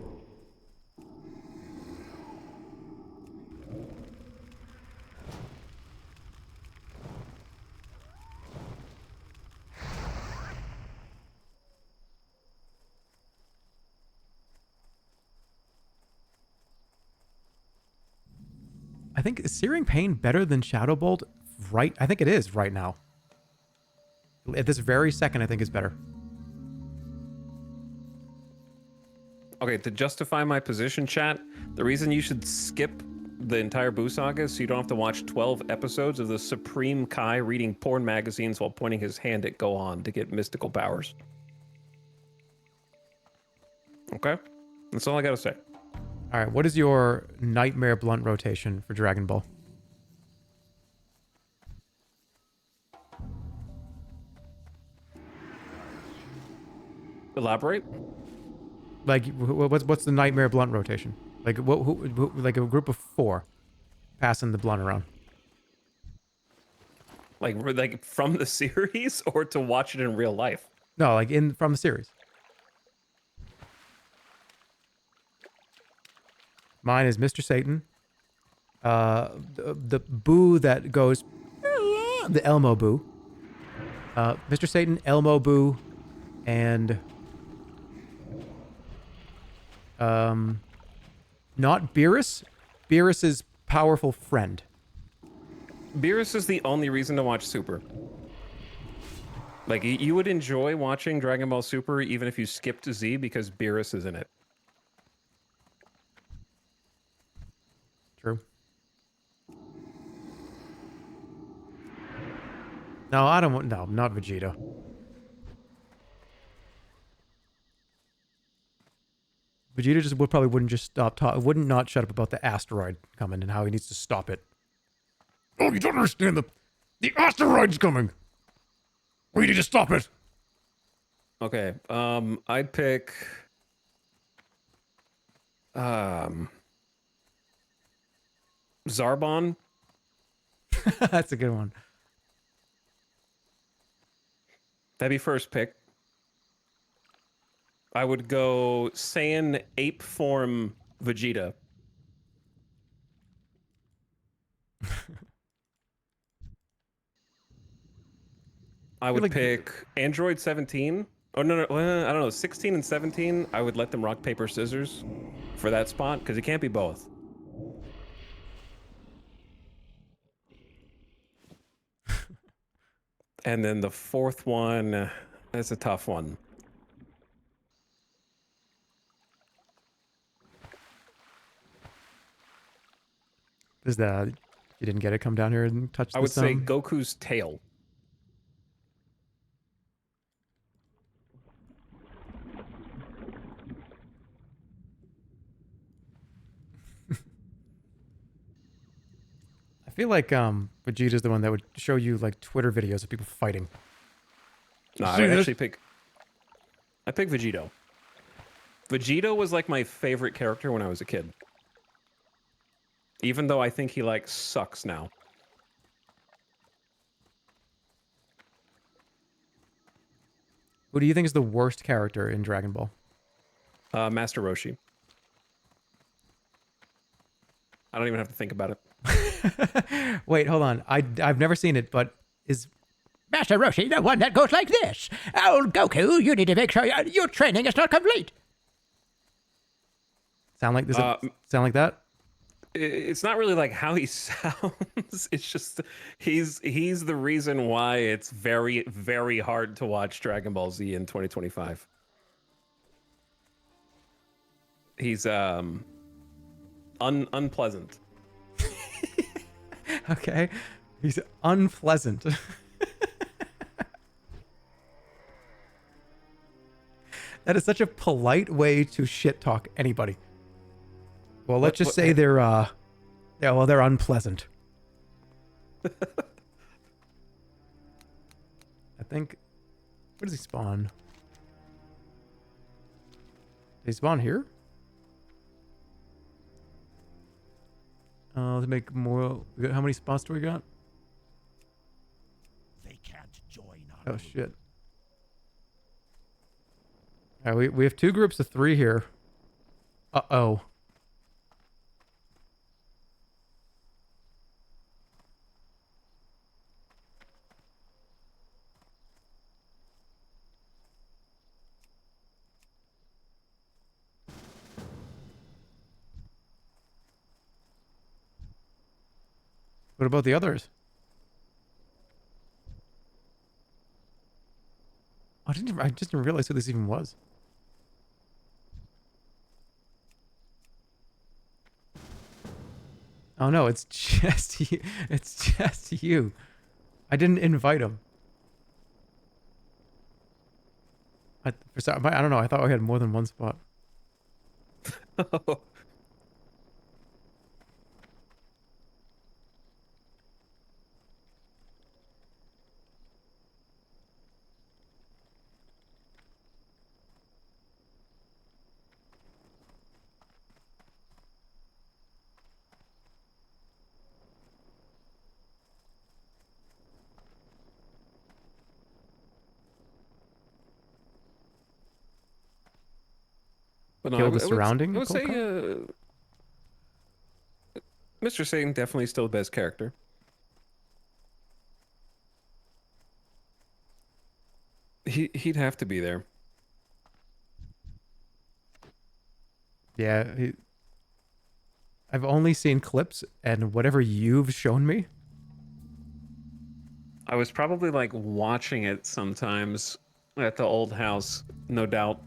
I think is Searing Pain better than Shadow Bolt? Right, I think it is right now. At this very second, I think is better. Okay, to justify my position, chat, the reason you should skip the entire Boo Saga is so you don't have to watch 12 episodes of the Supreme Kai reading porn magazines while pointing his hand at Gohan to get mystical powers. Okay? That's all I gotta say. All right, what is your Nightmare Blunt rotation for Dragon Ball? Elaborate? Like, what's the Nightmare Blunt rotation? Like, who like a group of 4 passing the blunt around. Like from the series or to watch it in real life? No, like from the series. Mine is Mr. Satan. The Boo that goes, the Elmo Boo. Mr. Satan, Elmo Boo, and not Beerus. Beerus's powerful friend. Beerus is the only reason to watch Super. Like, you would enjoy watching Dragon Ball Super even if you skipped Z because Beerus is in it. True. No, I don't want... No, not Vegeta. Vegeta just probably wouldn't just stop talking... Wouldn't not shut up about the asteroid coming and how he needs to stop it. Oh, you don't understand. The asteroid's coming. We need to stop it. Okay, I'd pick... Zarbon. That's a good one. That'd be first pick. I would go Saiyan ape form Vegeta. I would pick Android 17. Oh, no, I don't know. 16 and 17, I would let them rock, paper, scissors for that spot, because it can't be both. And then the fourth one, that's a tough one. Is that... You didn't get it? Come down here and touch the I would say thumb? Goku's tail. I feel like Vegeta's the one that would show you like Twitter videos of people fighting. No, I would actually pick... I pick Vegito. Vegito was like my favorite character when I was a kid. Even though I think he like sucks now. Who do you think is the worst character in Dragon Ball? Master Roshi. I don't even have to think about it. Wait, hold on. I've never seen it, but is Master Roshi, the one that goes like this. Oh, Goku, you need to make sure your training is not complete. sound like sound like that? It's not really like how he sounds. It's just he's the reason why it's very, very hard to watch Dragon Ball Z in 2025. He's unpleasant. Okay. He's unpleasant. That is such a polite way to shit talk anybody. Well, let's just say they're they're unpleasant. I think, where does he spawn? Did he spawn here? Let's make more. How many spots do we got? They can't join Oh our shit. All right, we have 2 groups of 3 here. Uh-oh. What about the others? I just didn't realize who this even was. Oh no, it's just you. It's just you. I didn't invite him. I don't know. I thought we had more than one spot. But no, Kill the surrounding I would say Pokemon? Mr. Satan definitely still the best character. He'd have to be there. Yeah, I've only seen clips and whatever you've shown me. I was probably like watching it sometimes at the old house, no doubt.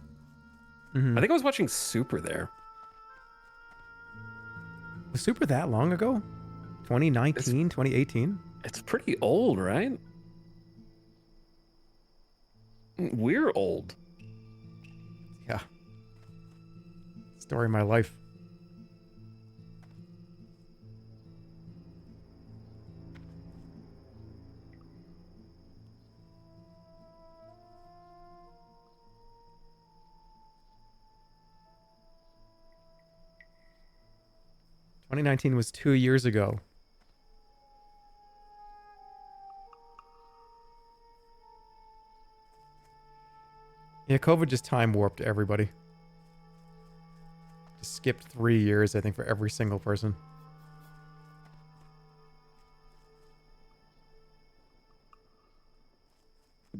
I think I was watching Super there. Was Super that long ago? 2019, 2018? It's pretty old, right? We're old. Yeah. Story of my life. "2019 was 2 years ago." Yeah, COVID just time warped everybody. Just skipped 3 years, I think, for every single person.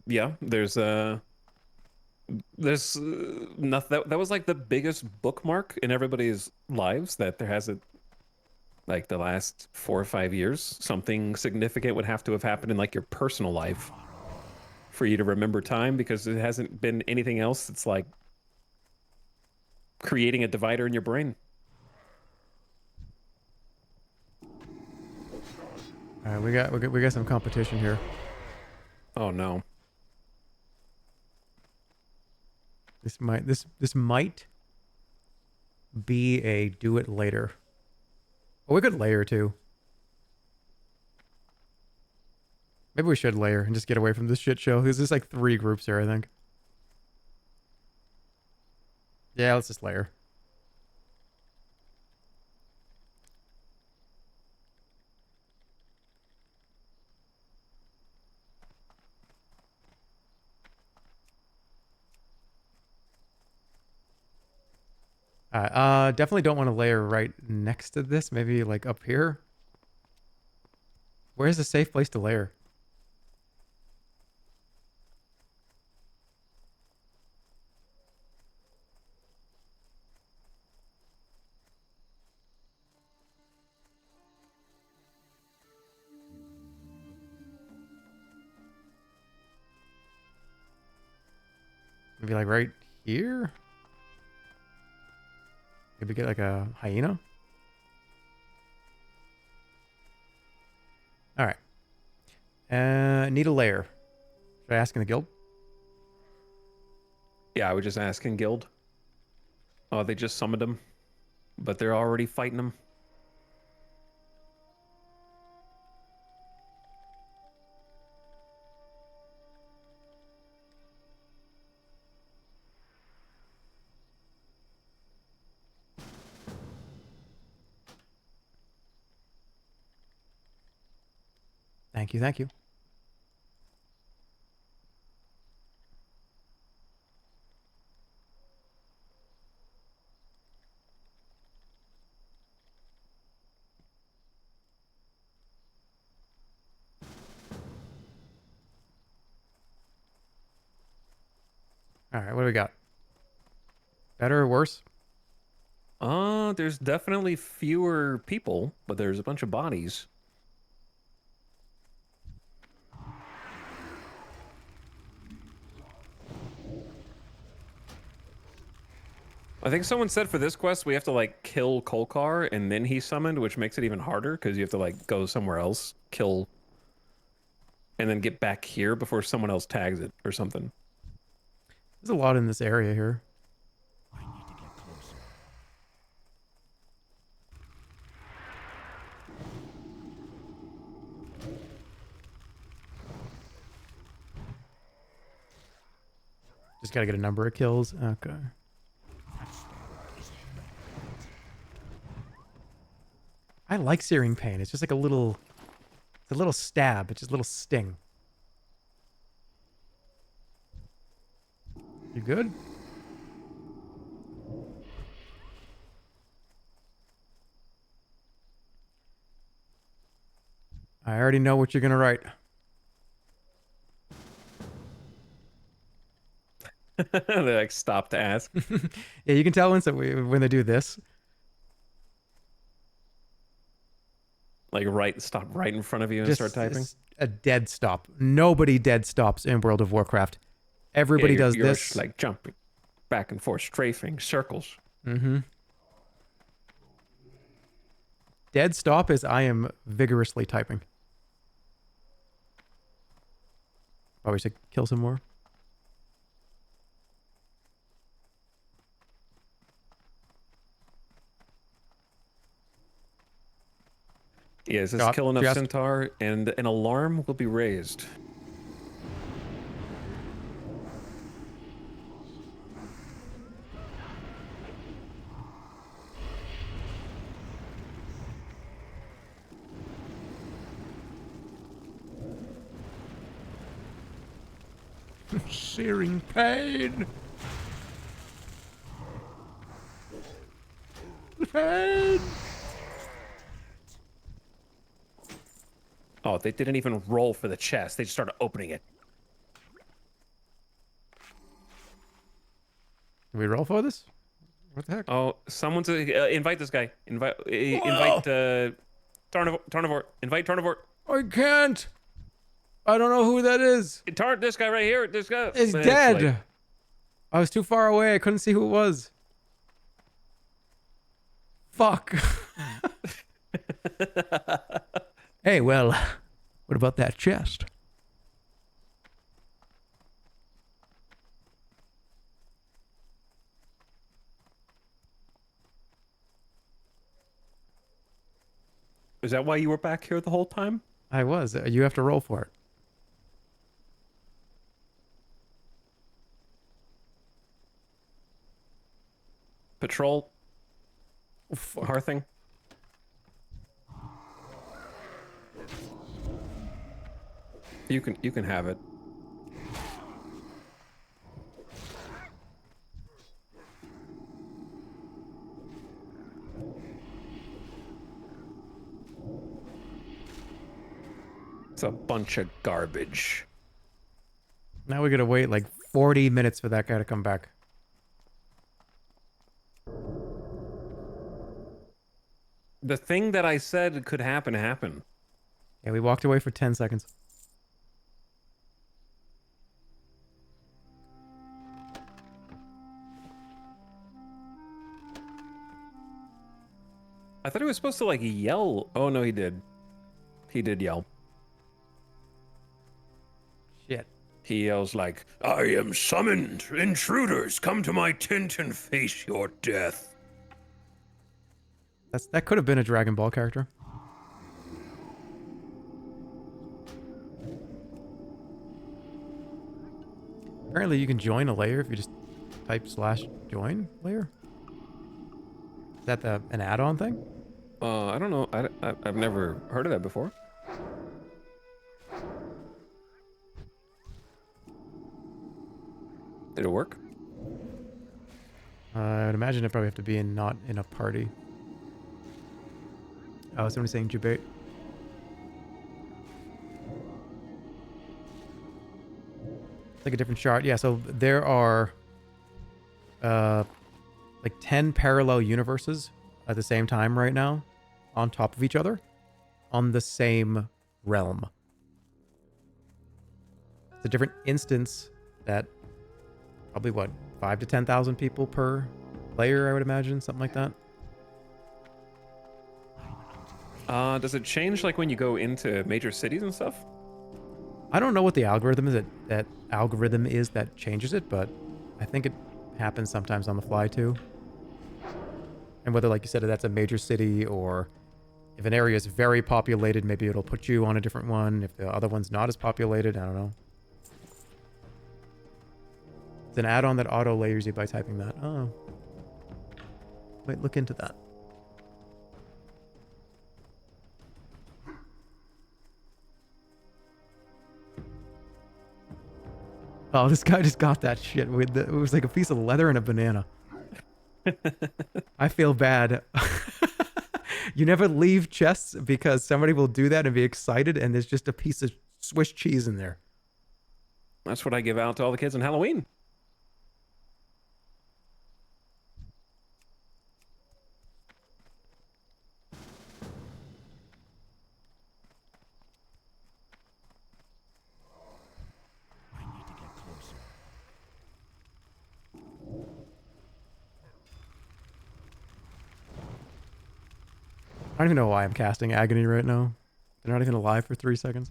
Yeah, there's nothing that was like the biggest bookmark in everybody's lives that there hasn't, like, the last 4 or 5 years. Something significant would have to have happened in like your personal life for you to remember time, because it hasn't been anything else that's like creating a divider in your brain. All right, we got some competition here. Oh no. This might be a do it later. Oh, we could layer too. Maybe we should layer and just get away from this shit show. There's just like 3 groups here, I think. Yeah, let's just layer. Definitely don't want to layer right next to this. Maybe like up here. Where's a safe place to layer? Maybe like right here? Maybe get like a hyena? Alright. Need a layer. Should I ask in the guild? Yeah, I was just asking guild. Oh, they just summoned him, but they're already fighting him. Thank you, thank you. Alright, what do we got? Better or worse? There's definitely fewer people, but there's a bunch of bodies. I think someone said for this quest we have to like kill Kolkar and then he's summoned, which makes it even harder because you have to like go somewhere else, kill, and then get back here before someone else tags it or something. There's a lot in this area here. I need to get closer. Just gotta get a number of kills. Okay. I like Searing Pain. It's just like a little stab. It's just a little sting. You good? I already know what you're gonna write. They like stop to ask. Yeah, you can tell when they do this. Like stop right in front of you and Just start typing. a dead stop. Nobody dead stops in World of Warcraft. Everybody Yeah, does you're this. just, like jumping back and forth, strafing, circles. Mm-hmm. Dead stop is I am vigorously typing. Probably should kill some more. Yeah, it says Scott, kill enough just- centaur and an alarm will be raised. Searing Pain. Pain. Oh, they didn't even roll for the chest. They just started opening it. Can we roll for this? What the heck? Oh, someone's invite this guy. Invite Tarnivore. Invite Tarnivore. I can't. I don't know who that is. This guy right here. This guy. It's It's dead. like- I was too far away. I couldn't see who it was. Fuck. Hey, well, what about that chest? Is that why you were back here the whole time? I was. You have to roll for it. Patrol. Oh, fuck. Hearthing. You can have it. It's a bunch of garbage. Now we gotta wait like 40 minutes for that guy to come back. The thing that I said could happen happened. Yeah, we walked away for 10 seconds. I thought he was supposed to like yell. Oh no, he did. He did yell. Shit. He yells like, "I am summoned. Intruders, come to my tent and face your death." That could have been a Dragon Ball character. Apparently you can join a layer if you just type /join layer. Is that an add-on thing? I don't know. I've never heard of that before. Did it work? I'd imagine it probably have to be not in a party. Oh, somebody's saying debate. It's like a different chart. Yeah, so there are like 10 parallel universes at the same time right now on top of each other on the same realm. It's a different instance that probably what, 5 to 10,000 people per player, I would imagine, something like that. Does it change like when you go into major cities and stuff? I don't know what the algorithm is that changes it, but I think it happens sometimes on the fly too. And whether, like you said, that's a major city, or if an area is very populated, maybe it'll put you on a different one. If the other one's not as populated, I don't know. It's an add-on that auto layers you by typing that. Oh. Wait, look into that. Oh, this guy just got that shit with it was like a piece of leather and a banana. I feel bad. You never leave chests because somebody will do that and be excited, and there's just a piece of Swiss cheese in there. That's what I give out to all the kids on Halloween. I don't even know why I'm casting Agony right now. They're not even alive for 3 seconds.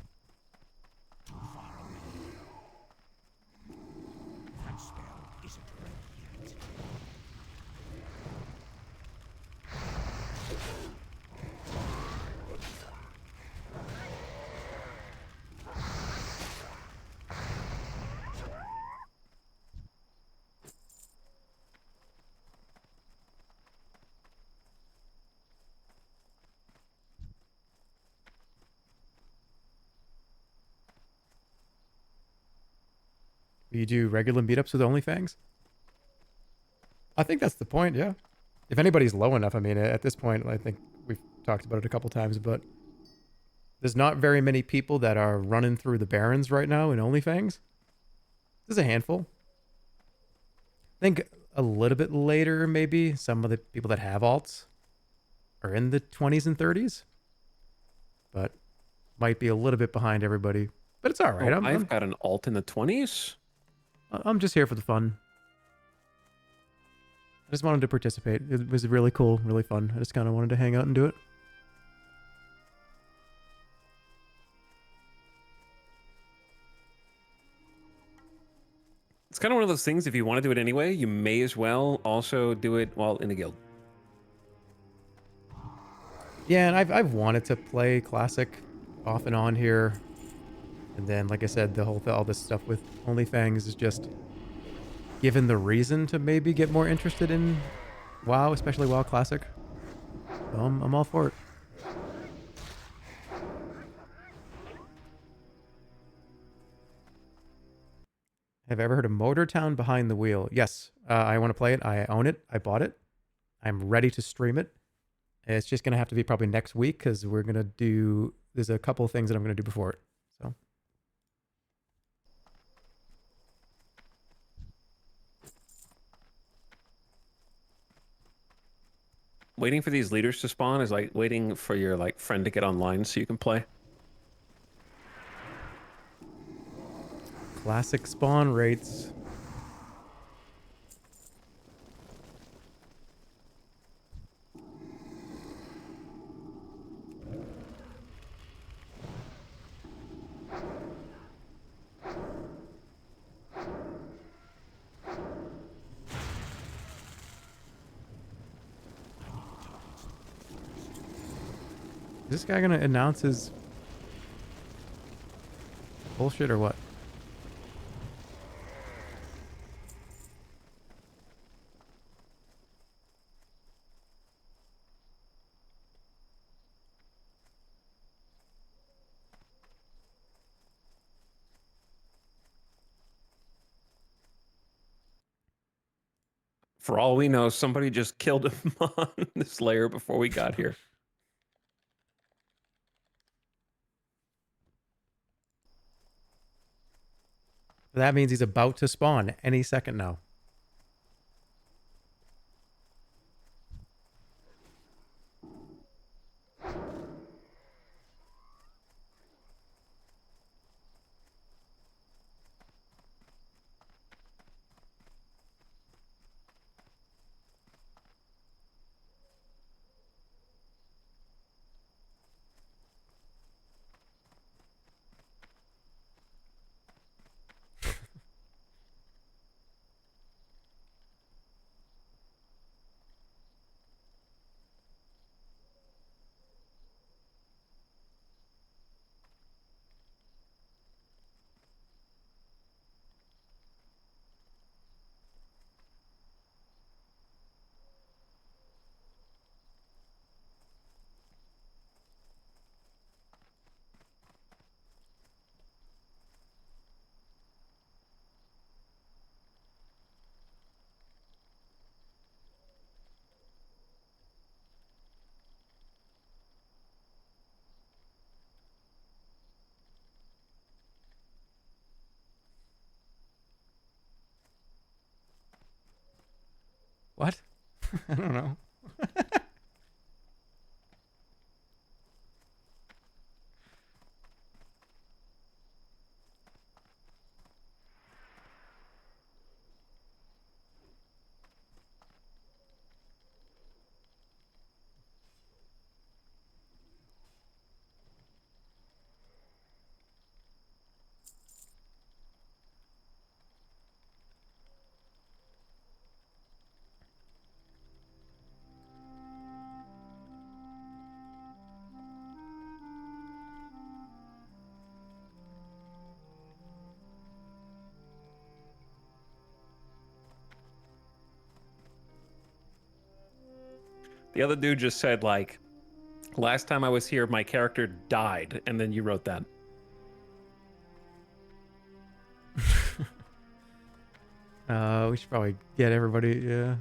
You do regular meetups with OnlyFangs? I think that's the point, yeah. If anybody's low enough, I mean, at this point, I think we've talked about it a couple times, but there's not very many people that are running through the Barrens right now in OnlyFangs. There's a handful. I think a little bit later, maybe, some of the people that have alts are in the 20s and 30s, but might be a little bit behind everybody. But it's all right. Oh, I've got an alt in the 20s. I'm just here for the fun. I just wanted to participate. It was really cool, really fun. I just kind of wanted to hang out and do it. It's kind of one of those things, if you want to do it anyway, you may as well also do it while in a guild. Yeah, and I've wanted to play Classic off and on here. And then, like I said, all this stuff with OnlyFangs is just given the reason to maybe get more interested in WoW, especially WoW Classic. So I'm all for it. Have you ever heard of Motor Town Behind the Wheel? Yes, I want to play it. I own it. I bought it. I'm ready to stream it. It's just going to have to be probably next week because we're going to do... There's a couple of things that I'm going to do before it. Waiting for these leaders to spawn is like waiting for your like friend to get online so you can play. Classic spawn rates. Is this guy gonna announce his bullshit or what? For all we know, somebody just killed him on this layer before we got here. That means he's about to spawn any second now. What? I don't know. The other dude just said like, last time I was here, my character died, and then you wrote that. We should probably get everybody. Yeah.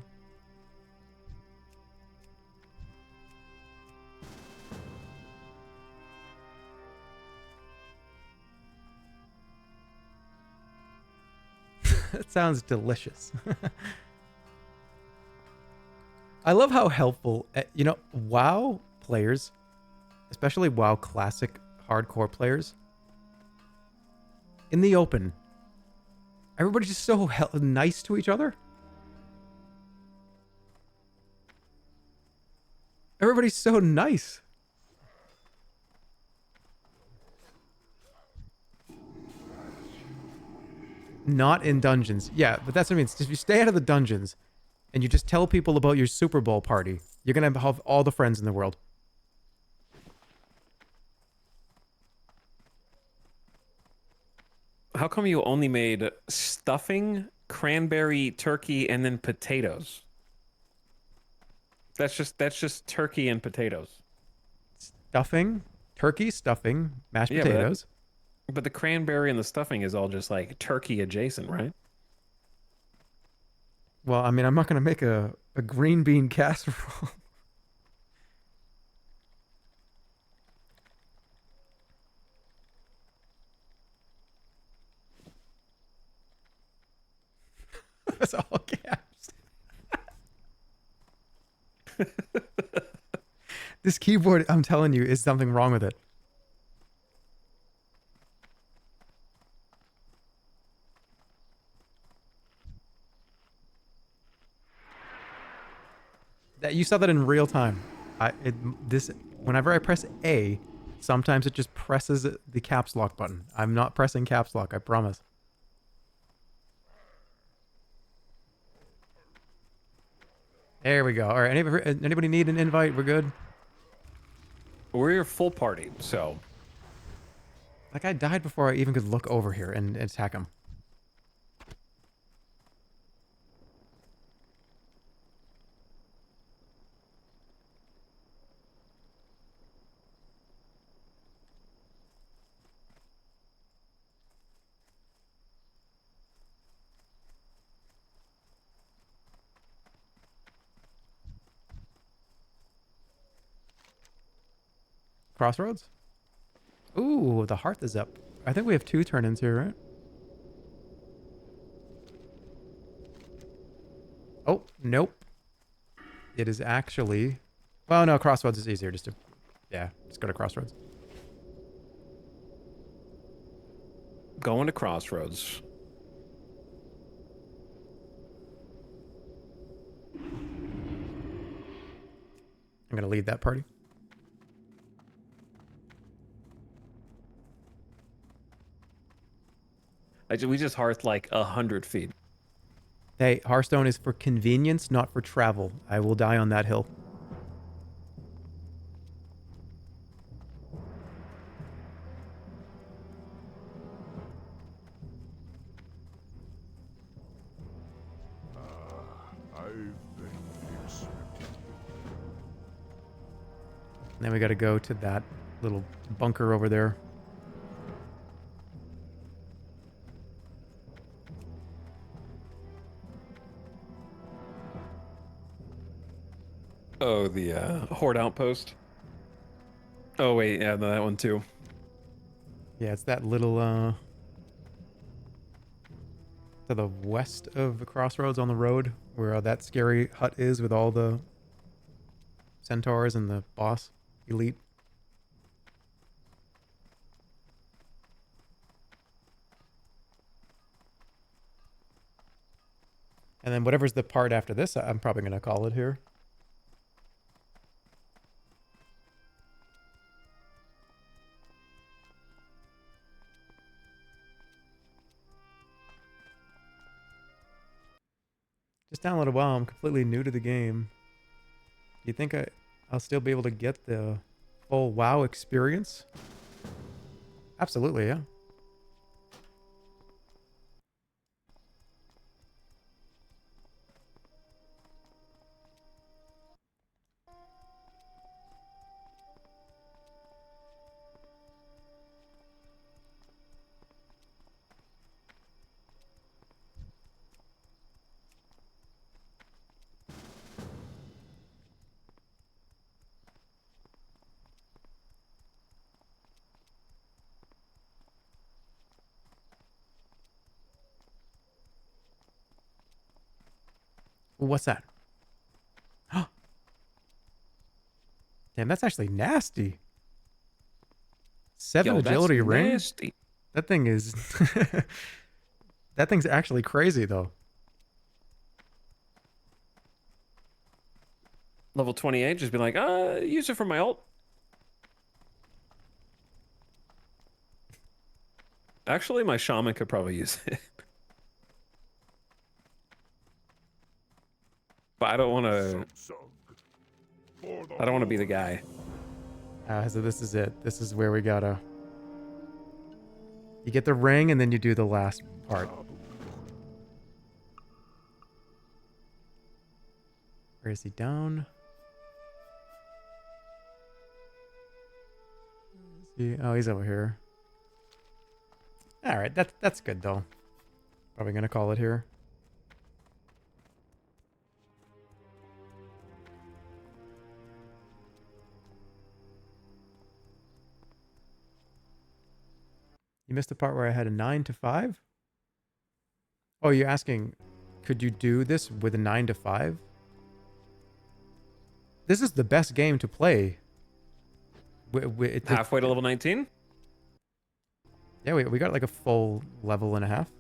That sounds delicious. I love how helpful, you know, WoW players, especially WoW Classic Hardcore players, in the open, everybody's just so nice to each other. Everybody's so nice. Not in dungeons. Yeah, but that's what I mean. If you stay out of the dungeons and you just tell people about your Super Bowl party, you're going to have all the friends in the world. How come you only made stuffing, cranberry, turkey, and then potatoes? That's just turkey and potatoes. Stuffing, turkey stuffing, mashed Yeah, potatoes. But the cranberry and the stuffing is all just like turkey adjacent, right? Well, I mean, I'm not going to make a green bean casserole. That's all caps. This keyboard, I'm telling you, is something wrong with it. That you saw that in real time. Whenever I press A, sometimes it just presses the caps lock button. I'm not pressing caps lock, I promise. There we go. All right, anybody need an invite? We're good. We're your full party, so That guy died before I even could look over here and attack him. Crossroads? Ooh, the hearth is up. I think we have 2 turn-ins here, right? Oh, nope. It is actually... Well, no, Crossroads is easier just to... Yeah, just go to Crossroads. going to Crossroads. I'm going to lead that party. We just hearth like 100 feet. Hey, Hearthstone is for convenience, not for travel. I will die on that hill. And then we got to go to that little bunker over there. Oh, the Horde Outpost. Oh, wait, yeah, that one too. Yeah, it's that little, to the west of the Crossroads on the road, where that scary hut is with all the centaurs and the boss elite. And then whatever's the part after this, I'm probably going to call it here. Just download a while. I'm completely new to the game. Do you think I'll still be able to get the full WoW experience? Absolutely, yeah. What's that? Damn, that's actually nasty. 7 Yo, that's agility ring? nasty. That thing is... That thing's actually crazy, though. Level 28, just be like, use it for my ult. Actually, my shaman could probably use it. But I don't want to... I don't want to be the guy. So this is it. This is where we gotta... You get the ring, and then you do the last part. Where is he? Down? Oh, he's over here. All right, that's good though. Probably gonna call it here. You missed the part where I had a 9 to 5? Oh, you're asking, could you do this with a 9 to 5? This is the best game to play Halfway to level 19? Yeah, we got like a full level and a half.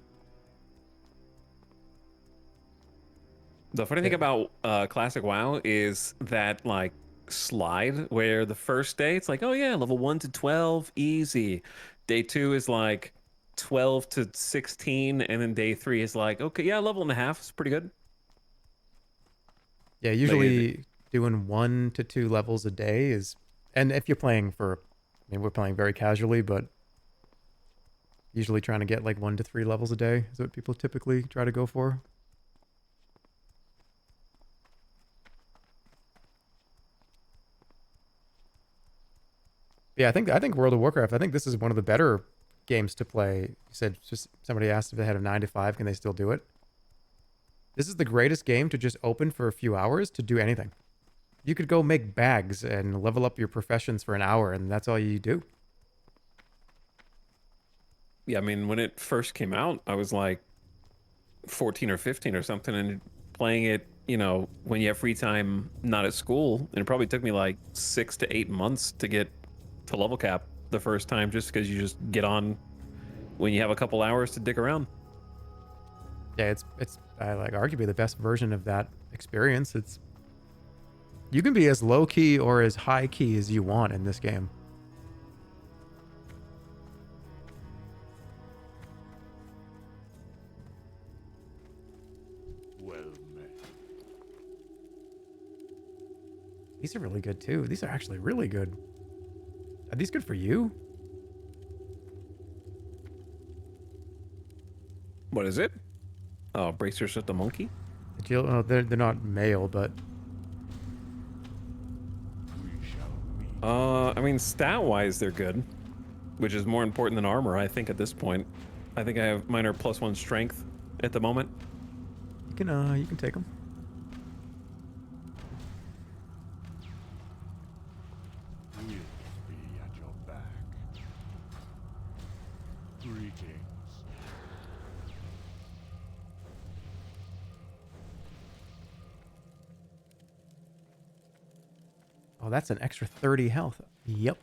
The funny thing about Classic WoW is that like slide where the first day it's like, oh yeah, level 1 to 12, easy. Day 2 is like 12 to 16, and then day 3 is like, okay, yeah, level and a half is pretty good. Yeah, usually doing 1 to 2 levels a day is, and if you're playing for, I mean, we're playing very casually, but usually trying to get like 1 to 3 levels a day is what people typically try to go for. Yeah, I think World of Warcraft, I think this is one of the better games to play. You said just somebody asked if they had a 9 to 5, can they still do it? This is the greatest game to just open for a few hours to do anything. You could go make bags and level up your professions for an hour, and that's all you do. Yeah, I mean, when it first came out, I was like 14 or 15 or something, and playing it, you know, when you have free time, not at school, and it probably took me like 6 to 8 months to get to level cap the first time, just because you just get on when you have a couple hours to dick around. Yeah, it's like arguably the best version of that experience. It's, you can be as low key or as high key as you want in this game. Well met. These are really good too. These are actually really good. Are these good for you? What is it? Oh, brace yourself, the monkey. Oh, they're not male, but We shall meet. I mean, stat-wise, they're good, which is more important than armor, I think, at this point. I think I have minor +1 strength at the moment. you can take them. We'll be at your back. Greetings. Oh, that's an extra 30 health. Yep.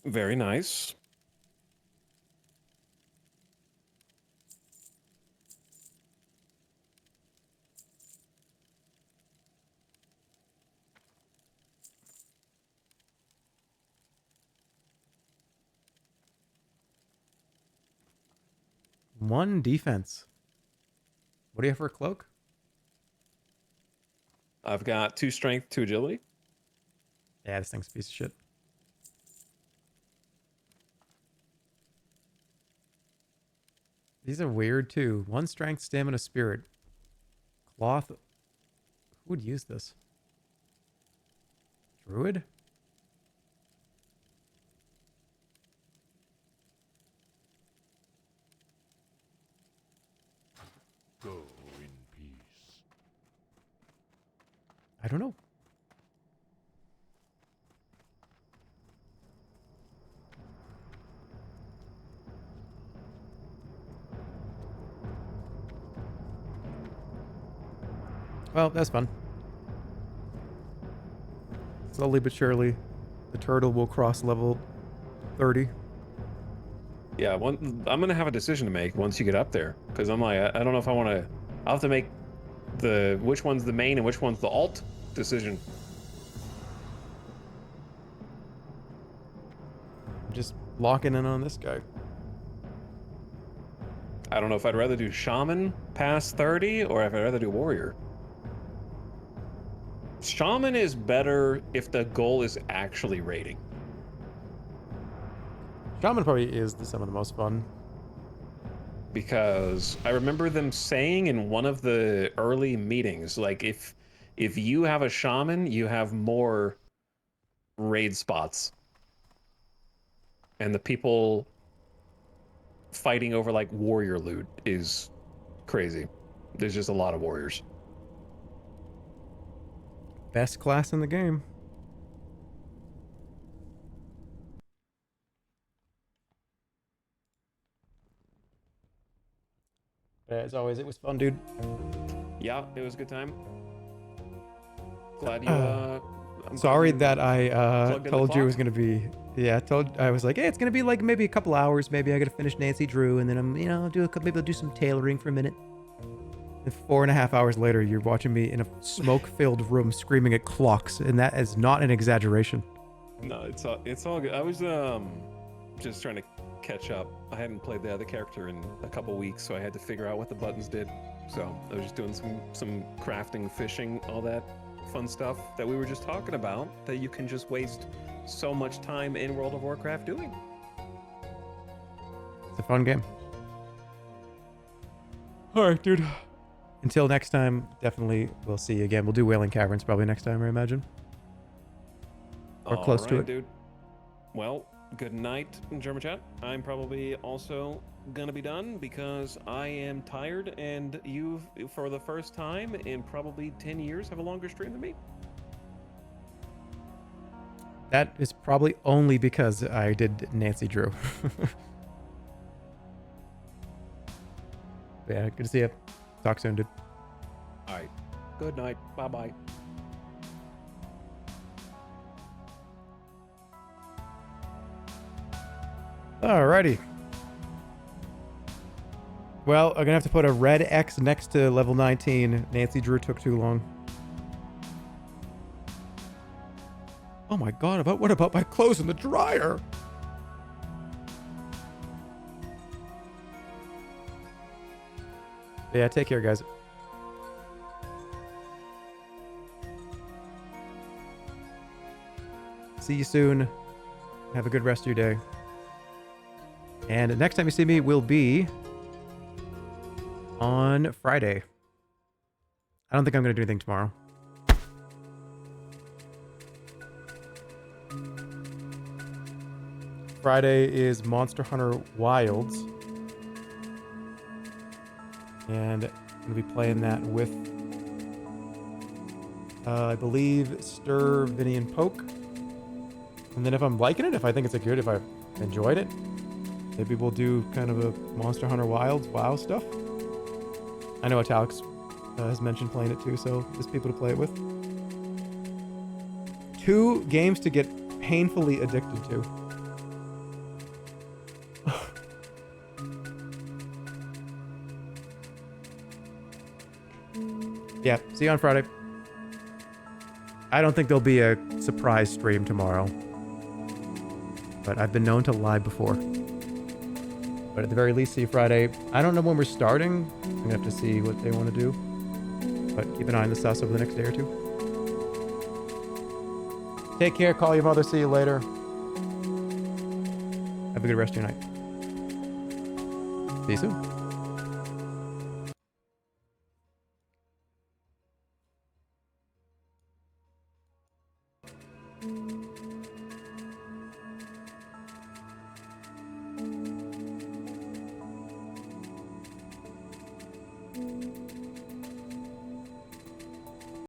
Very nice. One defense. What do you have for a cloak? I've got 2 strength, 2 agility. Yeah, this thing's a piece of shit. These are weird too. 1 strength, stamina, spirit. Cloth. Who would use this? Druid? Go in peace. I don't know. Well, that's fun. Slowly but surely, the turtle will cross level 30. Yeah, I'm gonna have a decision to make once you get up there, because I'm like, I don't know if I want to. I'll have to make which one's the main and which one's the alt decision. I'm just locking in on this guy. I don't know if I'd rather do shaman past 30 or if I'd rather do warrior. Shaman is better if the goal is actually raiding. Shaman probably is some of the most fun. Because I remember them saying in one of the early meetings, like if you have a shaman, you have more raid spots. And the people fighting over like warrior loot is crazy. There's just a lot of warriors. Best class in the game. But as always, it was fun, dude. Yeah, it was a good time. Glad you. I'm Sorry glad you that I plugged in the told you it was clock. gonna be. Yeah, I was like, hey, it's gonna be like maybe a couple hours. Maybe I gotta finish Nancy Drew, and then I'm, maybe I'll do some tailoring for a minute. And 4.5 hours later, you're watching me in a smoke-filled room screaming at clocks, and that is not an exaggeration. No, it's all good. I was just trying to catch up. I hadn't played the other character in a couple weeks, so I had to figure out what the buttons did. So I was just doing some crafting, fishing, all that fun stuff that we were just talking about that you can just waste so much time in World of Warcraft doing. It's a fun game. All right, dude. Until next time, definitely we'll see you again. We'll do Wailing Caverns probably next time, I imagine. Or close to it. Dude. Well, good night, Jerma chat. I'm probably also gonna be done because I am tired, and you, for the first time in probably 10 years, have a longer stream than me. That is probably only because I did Nancy Drew. Yeah, good to see you. Talk soon, dude. All right. Good night. Bye-bye. Alrighty. Well, I'm gonna have to put a red X next to level 19. Nancy Drew took too long. Oh my god, what about my clothes in the dryer? Yeah, take care, guys. See you soon. Have a good rest of your day. And next time you see me will be on Friday. I don't think I'm going to do anything tomorrow. Friday is Monster Hunter Wilds. And I'm going to be playing that with, I believe, Stir, Vinny, and Poke. And then if I'm liking it, if I think it's if I enjoyed it, maybe we'll do kind of a Monster Hunter Wilds WoW stuff. I know Etalyx has mentioned playing it too, so there's people to play it with. 2 games to get painfully addicted to. Yeah, see you on Friday. I don't think there'll be a surprise stream tomorrow. But I've been known to lie before. But at the very least, see you Friday. I don't know when we're starting. I'm going to have to see what they want to do. But keep an eye on the sus over the next day or 2. Take care. Call your mother. See you later. Have a good rest of your night. See you soon.